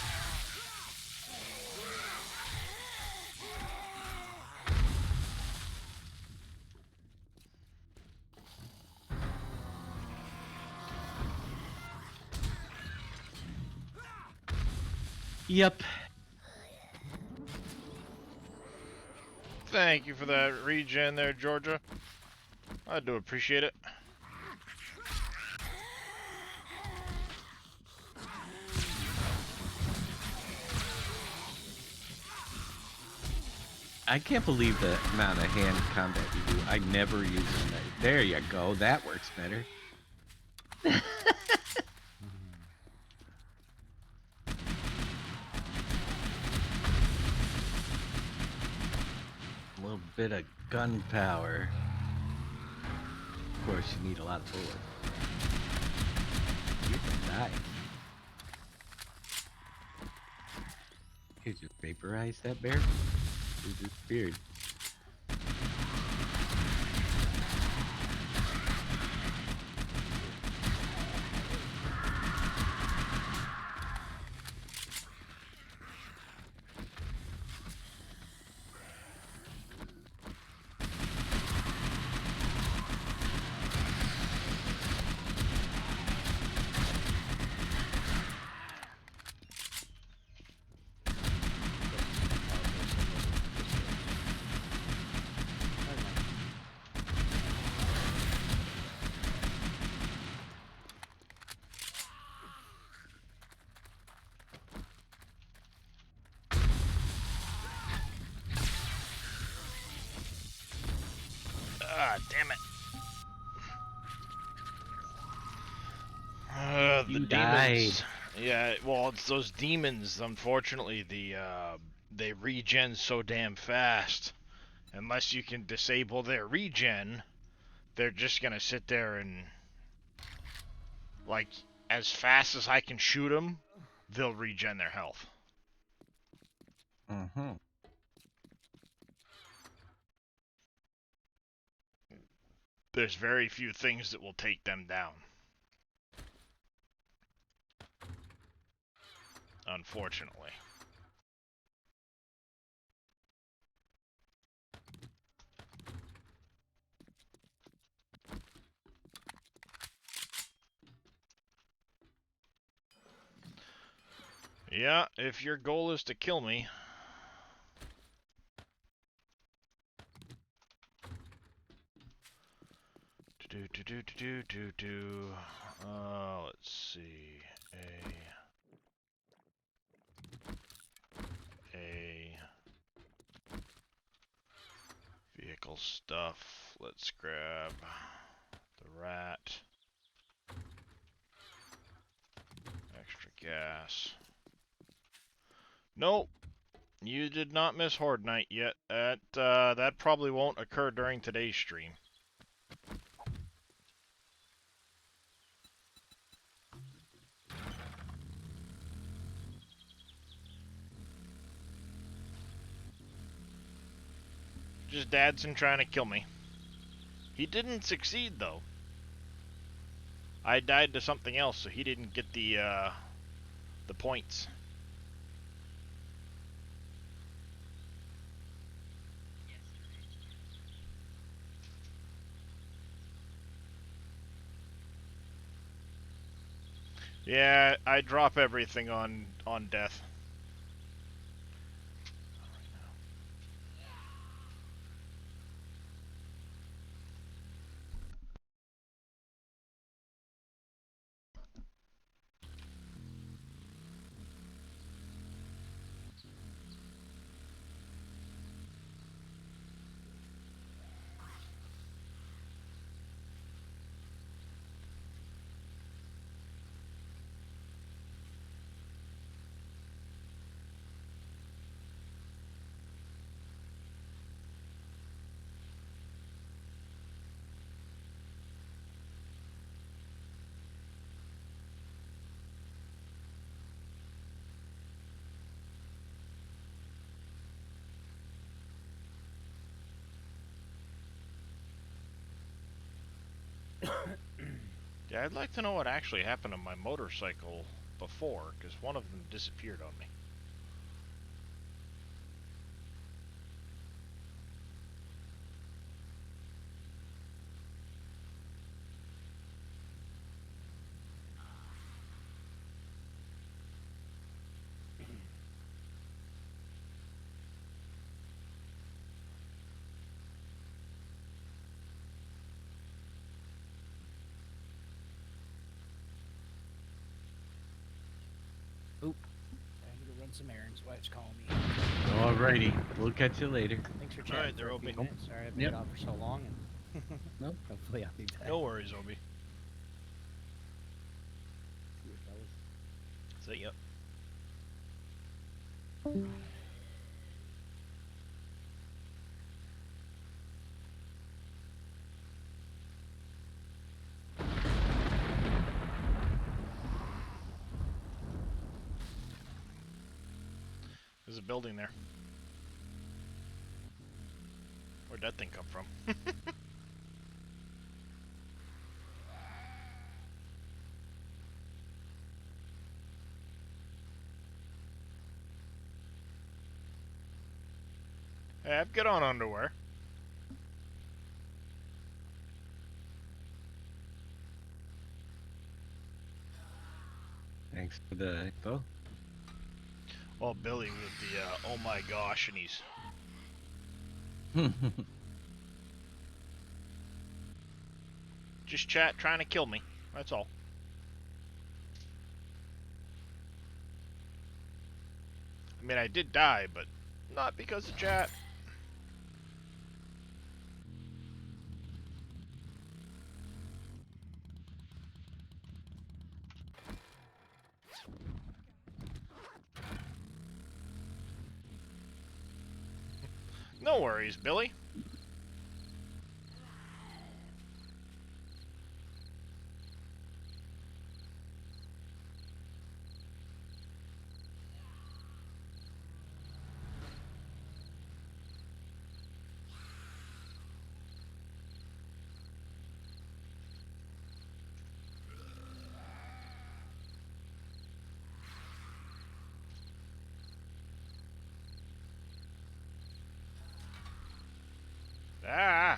[SPEAKER 5] Yep.
[SPEAKER 1] Thank you for that regen there, Georgia. I do appreciate it.
[SPEAKER 5] I can't believe the amount of hand combat you do. I never use them. There you go. That works better. Little bit of gunpowder. Of course, you need a lot of bullets. You can die. Here's your vaporize that bear. Here's his beard.
[SPEAKER 1] Ah, damn it. The
[SPEAKER 5] You
[SPEAKER 1] demons.
[SPEAKER 5] died.
[SPEAKER 1] Yeah, well, it's those demons. Unfortunately, they regen so damn fast. Unless you can disable their regen, they're just gonna sit there and, like, as fast as I can shoot them, they'll regen their health.
[SPEAKER 5] Mm-hmm.
[SPEAKER 1] There's very few things that will take them down. Unfortunately. Yeah, if your goal is to kill me. Let's see. A vehicle stuff. Let's grab the rat. Extra gas. Nope. You did not miss Horde Night yet. That probably won't occur during today's stream. Just Dadson trying to kill me. He didn't succeed though. I died to something else, so he didn't get the points. Yeah, I drop everything on death. Yeah, I'd like to know what actually happened to my motorcycle before, because one of them disappeared on me.
[SPEAKER 6] I need to run some errands. Wife's calling me.
[SPEAKER 5] Alrighty. We'll catch you later.
[SPEAKER 6] Thanks for
[SPEAKER 1] All
[SPEAKER 6] chatting
[SPEAKER 1] right,
[SPEAKER 6] for
[SPEAKER 1] there
[SPEAKER 6] a
[SPEAKER 1] will
[SPEAKER 6] few
[SPEAKER 1] be.
[SPEAKER 6] minutes. Sorry I've been
[SPEAKER 5] Yep.
[SPEAKER 6] gone for so long. And
[SPEAKER 5] Nope.
[SPEAKER 6] hopefully I'll be back.
[SPEAKER 1] No worries, Obi. See ya. There's a building there. Where'd that thing come from? Hey, I've got on underwear.
[SPEAKER 5] Thanks for the info.
[SPEAKER 1] Well, Billy with the, oh my gosh, and he's... just chat trying to kill me. That's all. I mean, I did die, but not because of chat. No worries, Billy. Ah!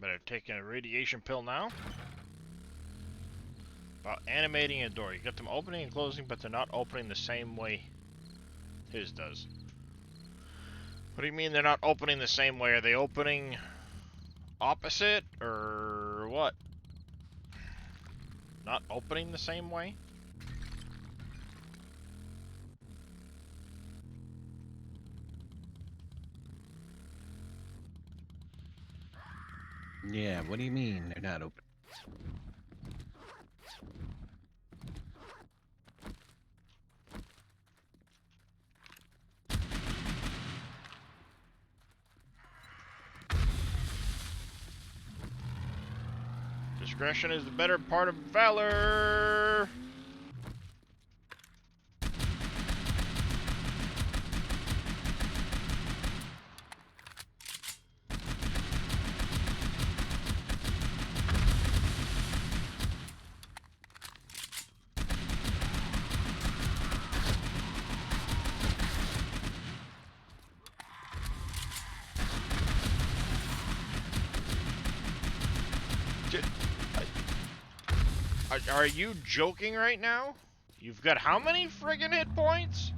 [SPEAKER 1] Better take a radiation pill now. About animating a door. You got them opening and closing, but they're not opening the same way his does. What do you mean they're not opening the same way? Are they opening opposite, or what? Not opening the same way?
[SPEAKER 5] Yeah, what do you mean they're not open?
[SPEAKER 1] Discretion is the better part of valor. Are you joking right now? You've got how many friggin' hit points?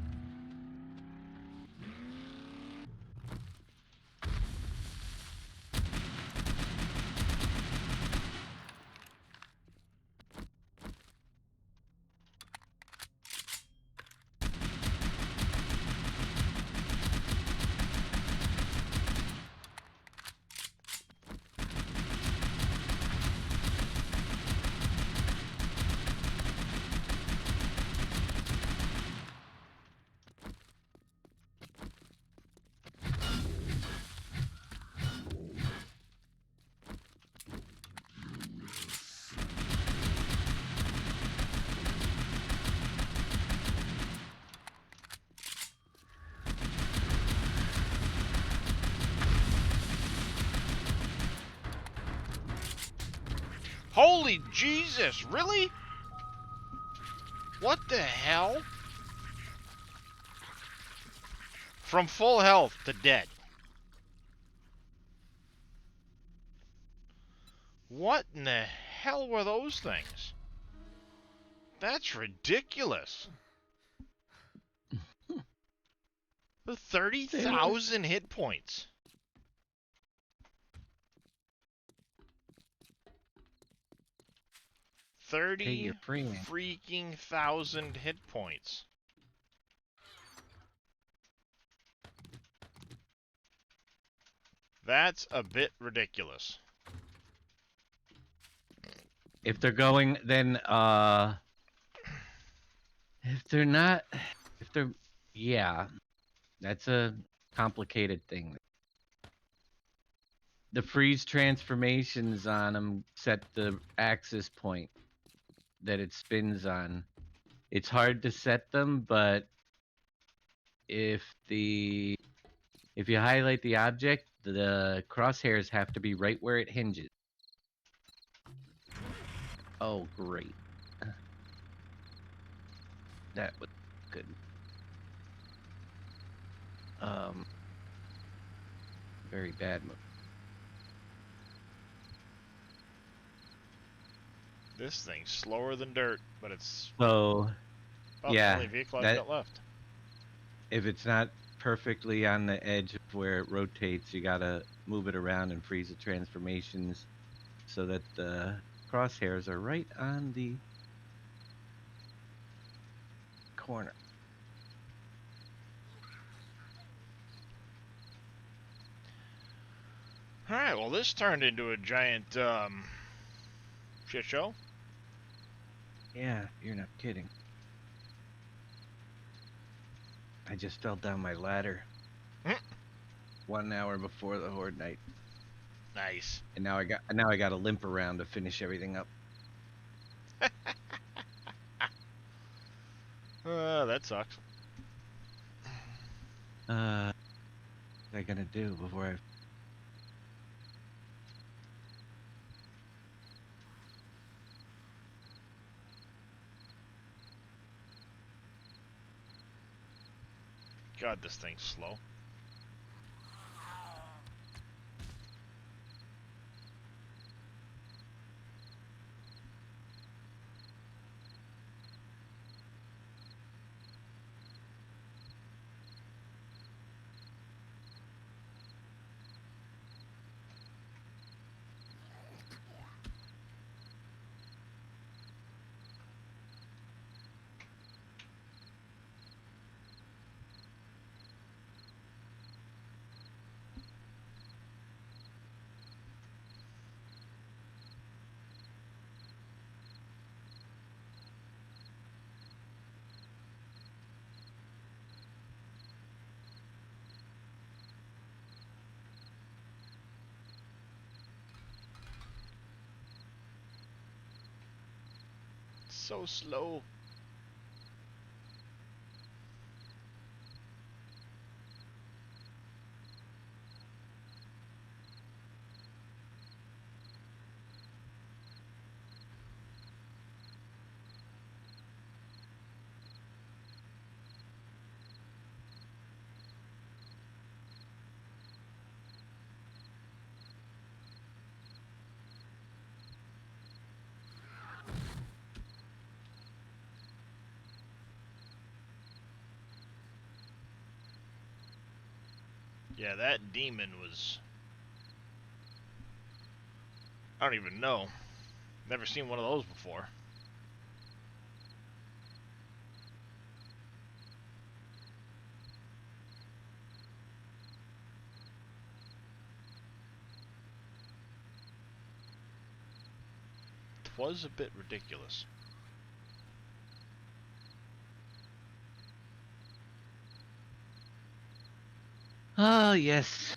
[SPEAKER 1] Holy Jesus, really? What the hell? From full health to dead. What in the hell were those things? That's ridiculous. 30,000 hit points.
[SPEAKER 5] Hey,
[SPEAKER 1] 30
[SPEAKER 5] you're freeing.
[SPEAKER 1] freaking thousand hit points. That's a bit ridiculous.
[SPEAKER 5] If they're going, then if they're not, if they're, yeah, that's a complicated thing. The freeze transformations on them set the axis point that it spins on. It's hard to set them, but if the if you highlight the object, the crosshairs have to be right where it hinges. Oh, great. That was good. Very bad move.
[SPEAKER 1] This thing's slower than dirt, but it's
[SPEAKER 5] So,
[SPEAKER 1] about
[SPEAKER 5] yeah,
[SPEAKER 1] the only vehicle I've
[SPEAKER 5] that
[SPEAKER 1] got left.
[SPEAKER 5] if it's not perfectly on the edge of where it rotates, you gotta move it around and freeze the transformations so that the crosshairs are right on the corner.
[SPEAKER 1] Alright, well this turned into a giant shit show.
[SPEAKER 5] Yeah, you're not kidding. I just fell down my ladder.
[SPEAKER 1] Hmm.
[SPEAKER 5] 1 hour before the horde night,
[SPEAKER 1] Nice.
[SPEAKER 5] and now I got to limp around to finish everything up.
[SPEAKER 1] That sucks.
[SPEAKER 5] What am I gonna do before I?
[SPEAKER 1] God, this thing's slow. So slow. Yeah, that demon was... I don't even know. Never seen one of those before. Twas a bit ridiculous.
[SPEAKER 5] Oh yes.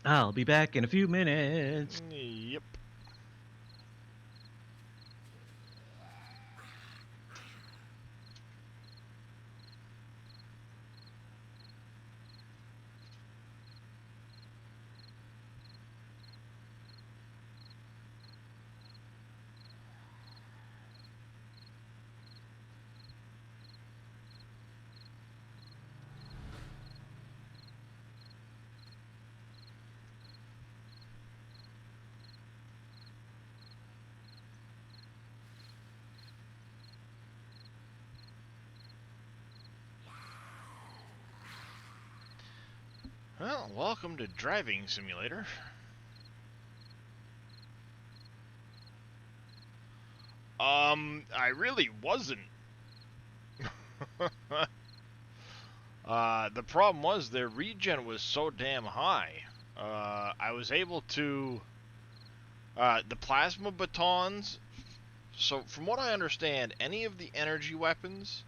[SPEAKER 5] I'll be back in a few minutes.
[SPEAKER 1] Yep. Well, welcome to Driving Simulator. I really wasn't. The problem was their regen was so damn high. I was able to... the plasma batons... So, from what I understand, any of the energy weapons,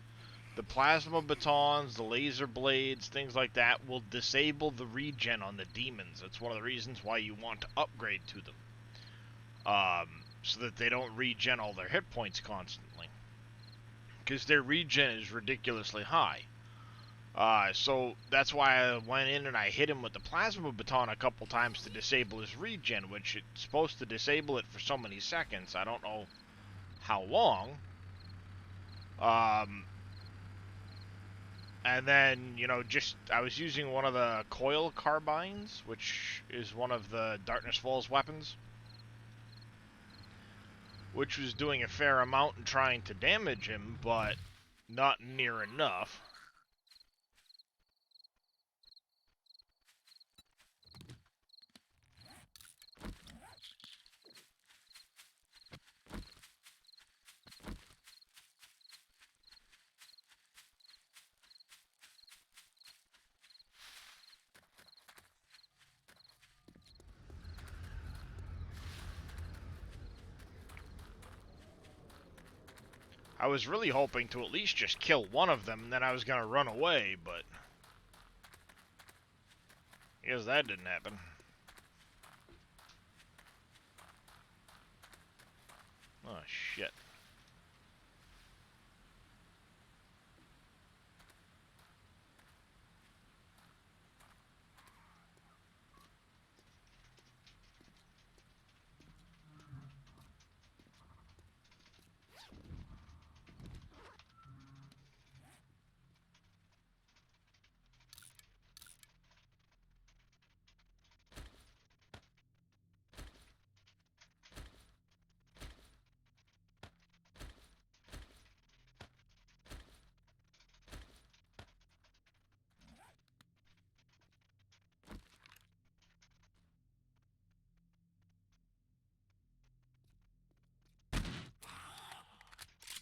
[SPEAKER 1] the plasma batons, the laser blades, things like that, will disable the regen on the demons. That's one of the reasons why you want to upgrade to them. So that they don't regen all their hit points constantly. Because their regen is ridiculously high. So that's why I went in and I hit him with the plasma baton a couple times to disable his regen, which it's supposed to disable it for so many seconds. I don't know how long. And then, you know, I was using one of the coil carbines, which is one of the Darkness Falls weapons, which was doing a fair amount and trying to damage him, but not near enough. I was really hoping to at least just kill one of them, and then I was going to run away, but I guess that didn't happen. Oh, shit.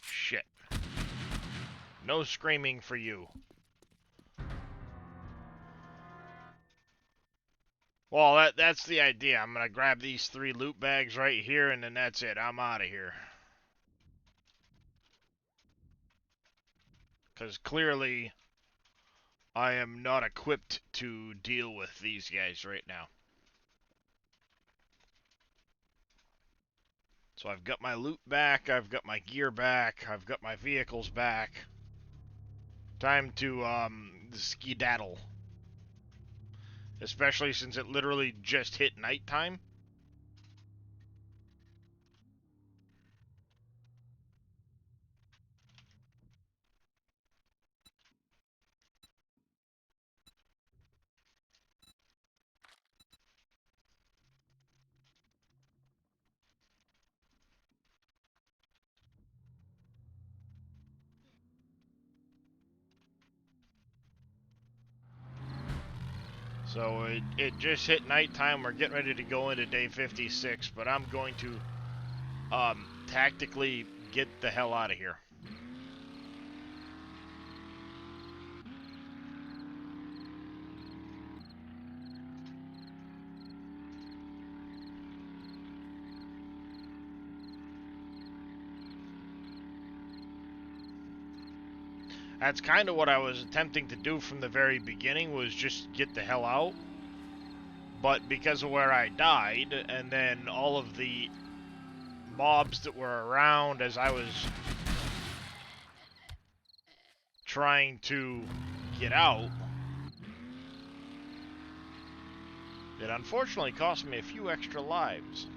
[SPEAKER 1] Shit. No screaming for you. Well, that's the idea. I'm gonna grab these 3 loot bags right here, and then that's it. I'm out of here. Because clearly, I am not equipped to deal with these guys right now. So I've got my loot back, I've got my gear back, I've got my vehicles back. Time to, skedaddle. Especially since it literally just hit nighttime. So it just hit nighttime. We're getting ready to go into day 56, but I'm going to tactically get the hell out of here. That's kind of what I was attempting to do from the very beginning, was just get the hell out. But because of where I died, and then all of the mobs that were around as I was trying to get out, it unfortunately cost me a few extra lives.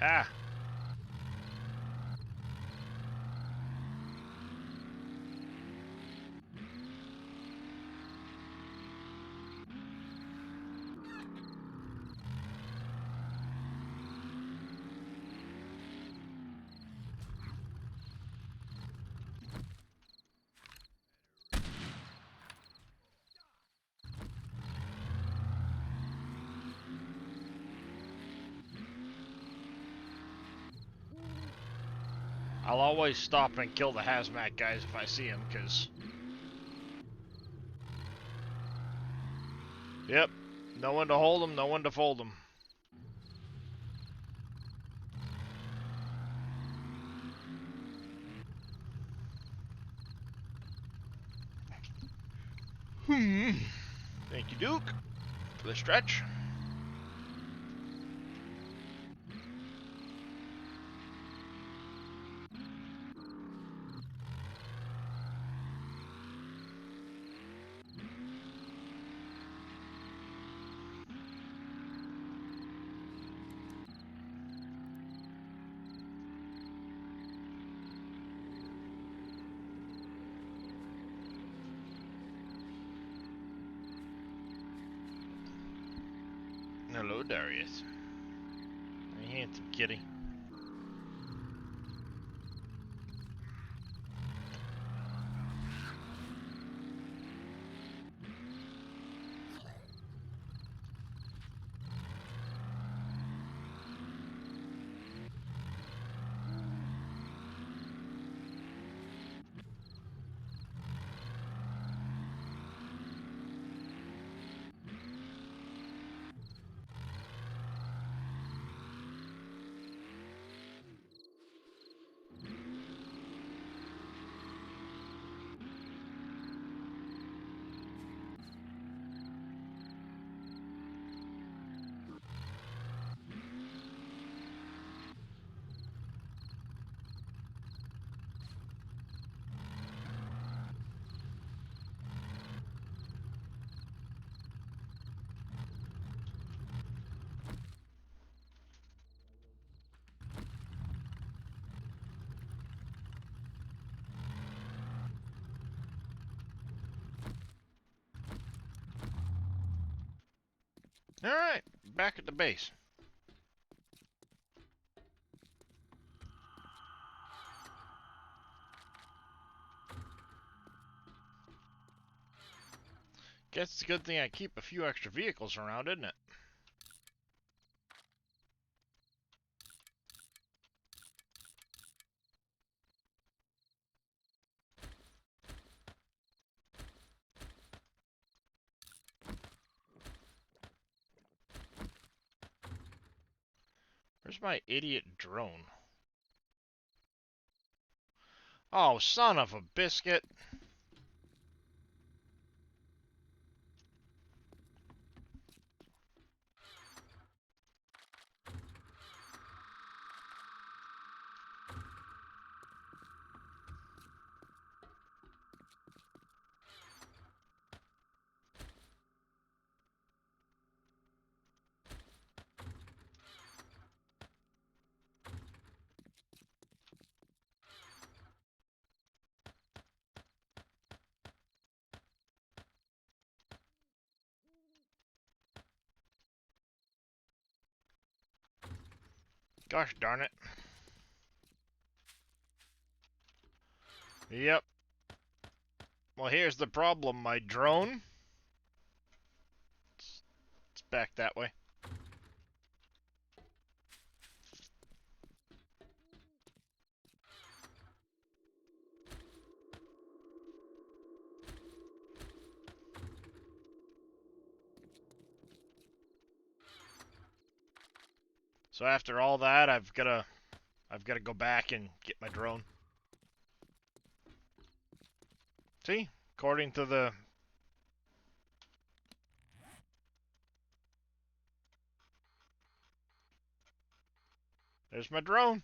[SPEAKER 1] Ah. I'll always stop and kill the hazmat guys if I see them, because... Yep. No one to hold them, no one to fold them. Thank you, Duke, for the stretch. Hello, Darius. Hey, handsome kitty. Alright, back at the base. Guess it's a good thing I keep a few extra vehicles around, isn't it? Where's my idiot drone? Oh, son of a biscuit. Gosh darn it. Yep. Well, here's the problem. My drone... It's back that way. So after all that, I've gotta go back and get my drone. See? According to the... There's my drone.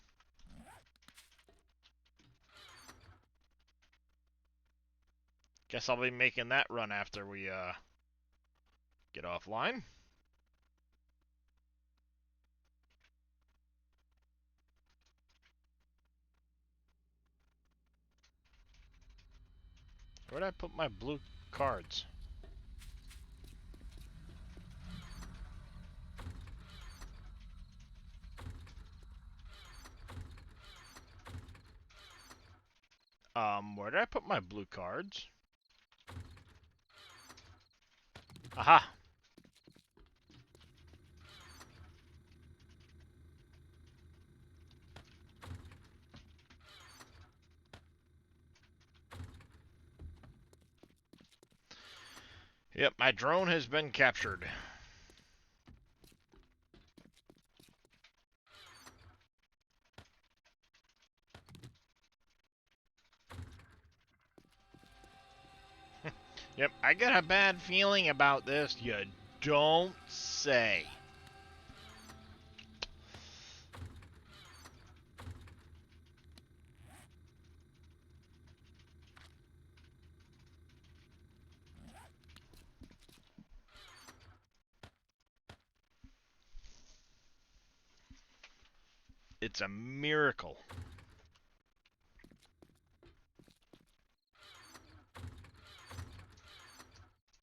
[SPEAKER 1] Guess I'll be making that run after we, get offline. Where'd I put my blue cards? Where did I put my blue cards? Aha! Yep, my drone has been captured. Yep, I got a bad feeling about this. You don't say. It's a miracle.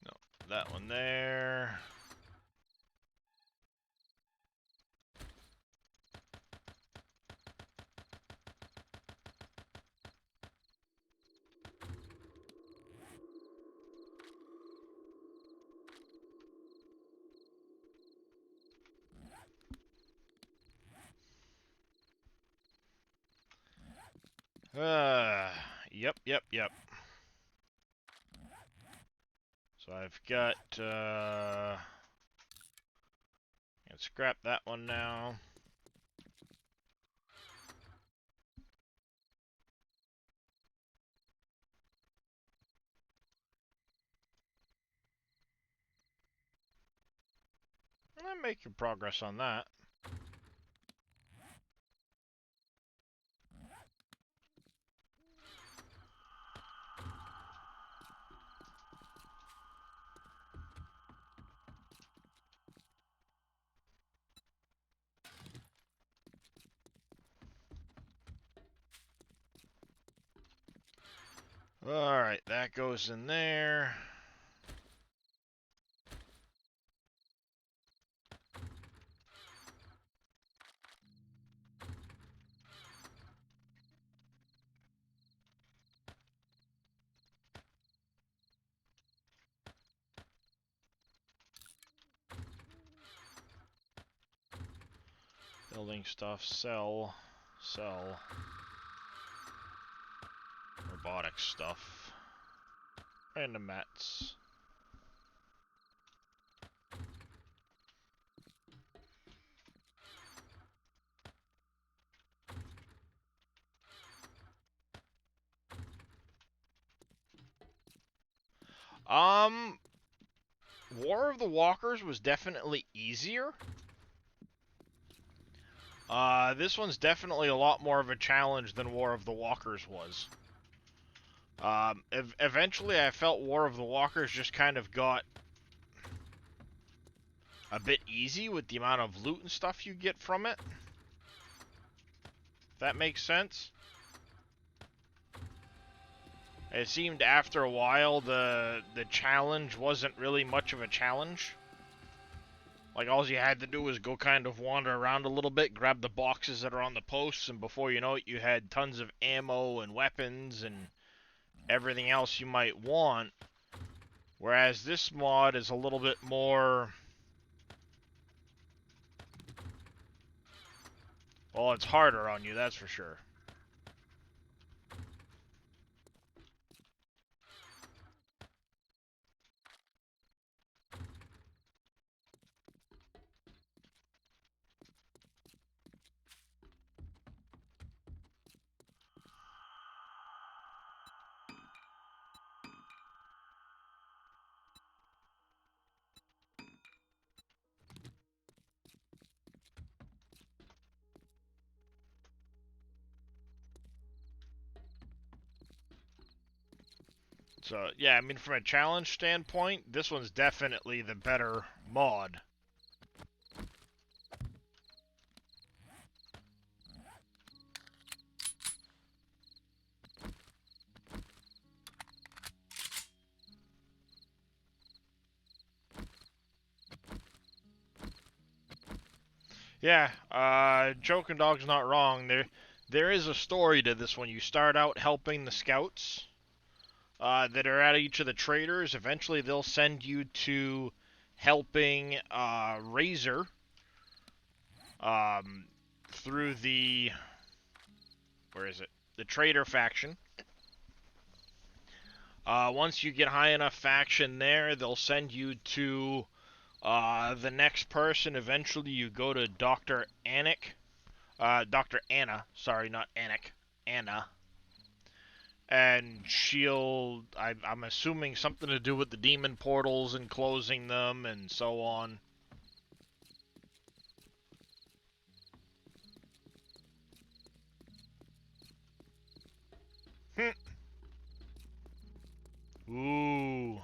[SPEAKER 1] No, that one there. Yep. So I've got, let's scrap that one now. I'm making progress on that. Alright, that goes in there. Building stuff, sell. Robotic stuff. Random mats. War of the Walkers was definitely easier. This one's definitely a lot more of a challenge than War of the Walkers was. Eventually I felt War of the Walkers just kind of got a bit easy with the amount of loot and stuff you get from it. If that makes sense. It seemed after a while the challenge wasn't really much of a challenge. Like, all you had to do was go kind of wander around a little bit, grab the boxes that are on the posts, and before you know it, you had tons of ammo and weapons and everything else you might want. Whereas this mod is a little bit more... Well, it's harder on you, that's for sure. So, yeah, I mean, from a challenge standpoint, this one's definitely the better mod. Yeah, Joking Dog's not wrong. There is a story to this one. You start out helping the scouts that are at each of the traders. Eventually, they'll send you to helping Razor um, through the where is it? The trader faction. Once you get high enough faction there, they'll send you to the next person. Eventually, you go to Dr. Anik. Dr. Anna. Sorry, not Anik. Anna. And I'm assuming something to do with the demon portals and closing them and so on. Ooh.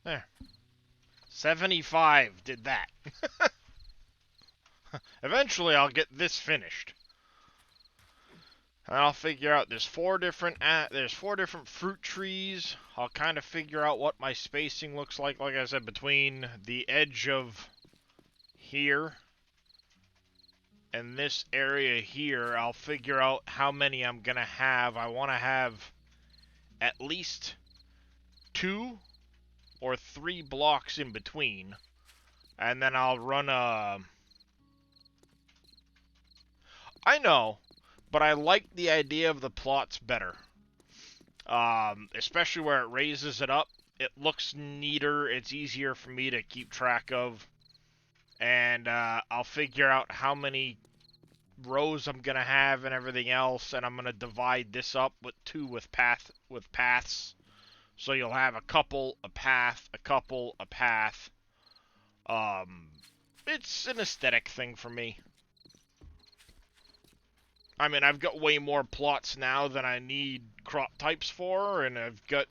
[SPEAKER 1] There. 75 did that. Eventually, I'll get this finished. And I'll figure out there's four different fruit trees. I'll kind of figure out what my spacing looks like I said, between the edge of here and this area here. I'll figure out how many I'm gonna have. I want to have at least 2 or 3 blocks in between, and then I'll run a... I know, but I like the idea of the plots better. Especially where it raises it up. It looks neater, it's easier for me to keep track of, and I'll figure out how many rows I'm gonna have and everything else, and I'm gonna divide this up with 2 with paths. So you'll have a couple, a path, a couple, a path. It's an aesthetic thing for me. I mean, I've got way more plots now than I need crop types for, and I've got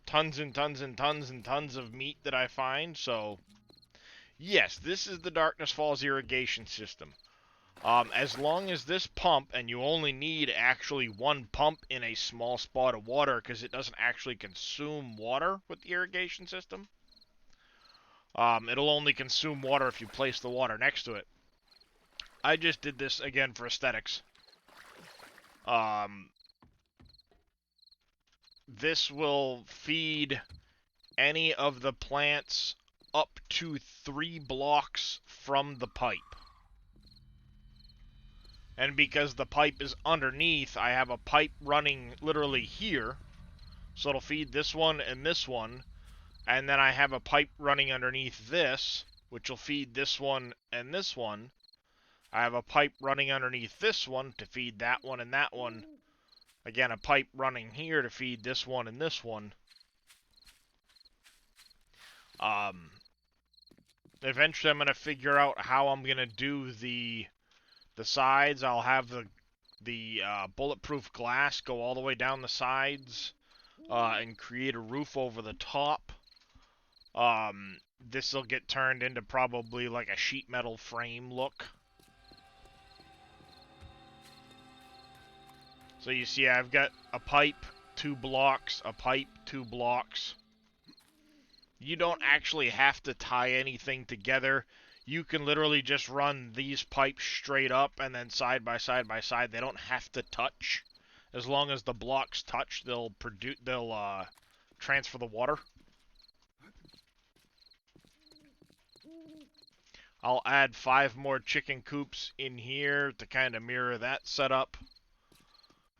[SPEAKER 1] tons and tons and tons and tons of meat that I find, so... Yes, this is the Darkness Falls irrigation system. As long as this pump, and you only need actually 1 pump in a small spot of water, because it doesn't actually consume water with the irrigation system. It'll only consume water if you place the water next to it. I just did this, again, for aesthetics. This will feed any of the plants up to 3 blocks from the pipe. And because the pipe is underneath, I have a pipe running literally here. So it'll feed this one. And then I have a pipe running underneath this, which will feed this one and this one. I have a pipe running underneath this one to feed that one and that one. Again, a pipe running here to feed this one and this one. Eventually I'm going to figure out how I'm going to do the sides. I'll have the bulletproof glass go all the way down the sides and create a roof over the top. This will get turned into probably like a sheet metal frame look. So you see I've got a pipe, 2 blocks, a pipe, 2 blocks. You don't actually have to tie anything together. You can literally just run these pipes straight up and then side by side by side. They don't have to touch. As long as the blocks touch, they'll transfer the water. I'll add 5 more chicken coops in here to kind of mirror that setup.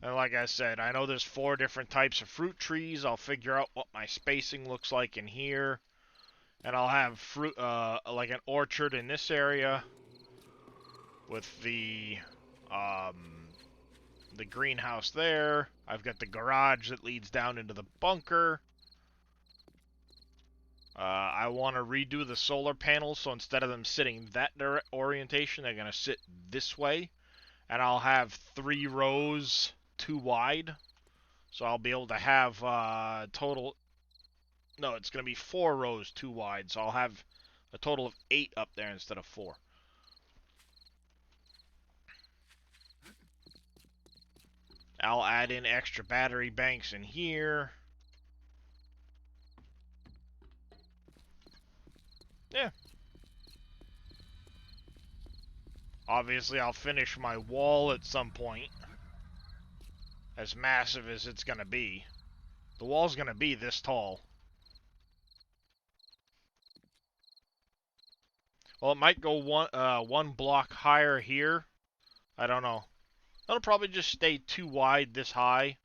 [SPEAKER 1] And like I said, I know there's 4 different types of fruit trees. I'll figure out what my spacing looks like in here. And I'll have fruit, like an orchard in this area with the greenhouse there. I've got the garage that leads down into the bunker. I want to redo the solar panels, so instead of them sitting that orientation, they're going to sit this way. And I'll have 3 rows, 2 wide. So I'll be able to have total... No, it's going to be 4 rows, 2 wide. So I'll have a total of 8 up there instead of 4. I'll add in extra battery banks in here. Yeah. Obviously, I'll finish my wall at some point. As massive as it's going to be. The wall's going to be this tall. Well, it might go one block higher here. I don't know. It'll probably just stay too wide this high.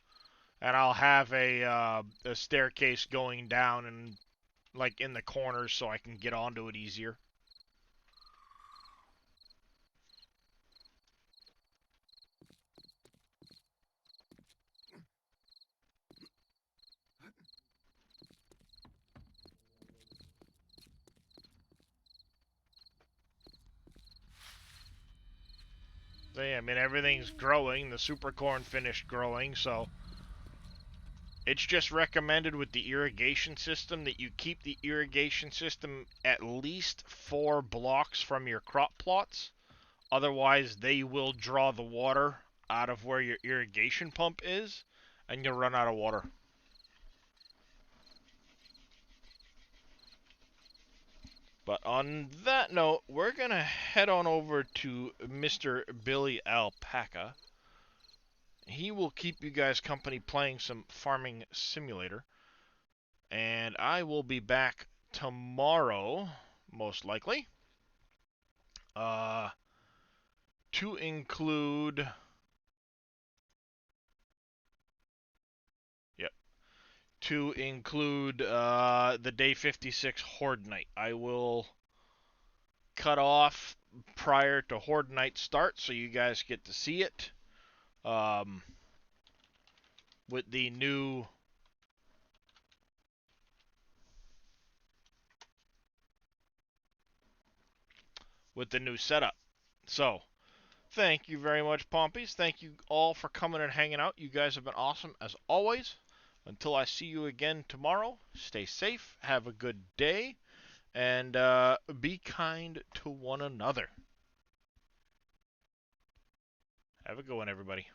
[SPEAKER 1] And I'll have a staircase going down and like in the corners so I can get onto it easier. So yeah, I mean, everything's growing. The super corn finished growing, so it's just recommended with the irrigation system that you keep the irrigation system at least 4 blocks from your crop plots. Otherwise, they will draw the water out of where your irrigation pump is, and you'll run out of water. But on that note, we're going to head on over to Mr. Billy Alpaca. He will keep you guys company playing some Farming Simulator. And I will be back tomorrow, most likely. To include... Yep. To include the Day 56 Horde Night. I will cut off prior to Horde Night start so you guys get to see it. With the new... with the new setup. So, thank you very much, Pompies. Thank you all for coming and hanging out. You guys have been awesome as always. Until I see you again tomorrow, stay safe, have a good day, and be kind to one another. Have a good one, everybody.